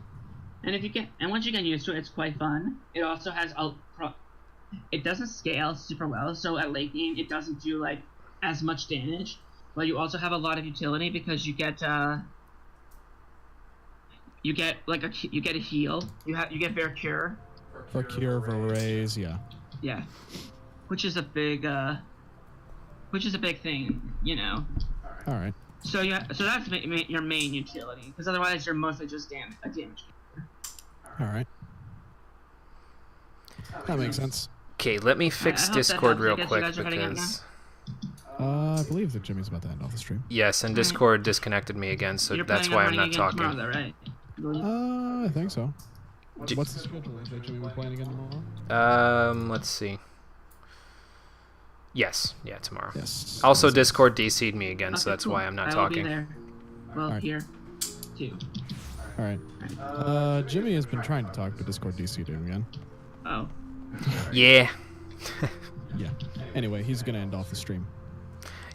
And once you get used to it, it's quite fun. It also has it doesn't scale super well, so at late game it doesn't do like as much damage. But you also have a lot of utility because you get a heal. You get Bear Cure. For cure, for raise, yeah. Yeah. Which is a big thing, you know. Alright. So that's your main utility, because otherwise you're mostly just a damage. Alright. That makes sense. Okay, let me fix I hope that Discord helps. real I guess you quick guys are heading out because... I believe that Jimmy's about to end off the stream. Yes, and Discord disconnected me again, so You're that's planning why on I'm not running again talking. tomorrow, though, right? I think so. J- What's the schedule? Is that Jimmy we're playing again tomorrow? Let's see. Yes, yeah, tomorrow. Yes. Also, Discord DC'd me again, so Okay, that's cool. why I'm not I will talking. Be there. Well, Alright. here, too. Alright. Jimmy has been trying to talk, but Discord DC'd him again. Oh. Yeah. Yeah. Anyway, he's gonna end off the stream.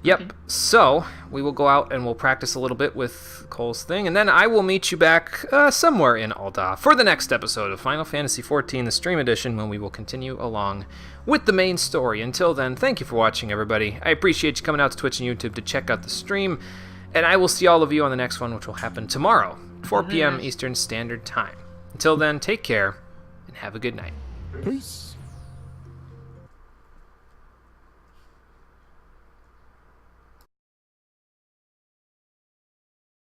Yep. Okay. So we will go out and we'll practice a little bit with Cole's thing, and then I will meet you back somewhere in Alda for the next episode of Final Fantasy XIV, the Stream Edition, when we will continue along with the main story. Until then, thank you for watching, everybody. I appreciate you coming out to Twitch and YouTube to check out the stream, and I will see all of you on the next one, which will happen tomorrow, 4 p.m. Eastern Standard Time. Until then, take care and have a good night. Peace.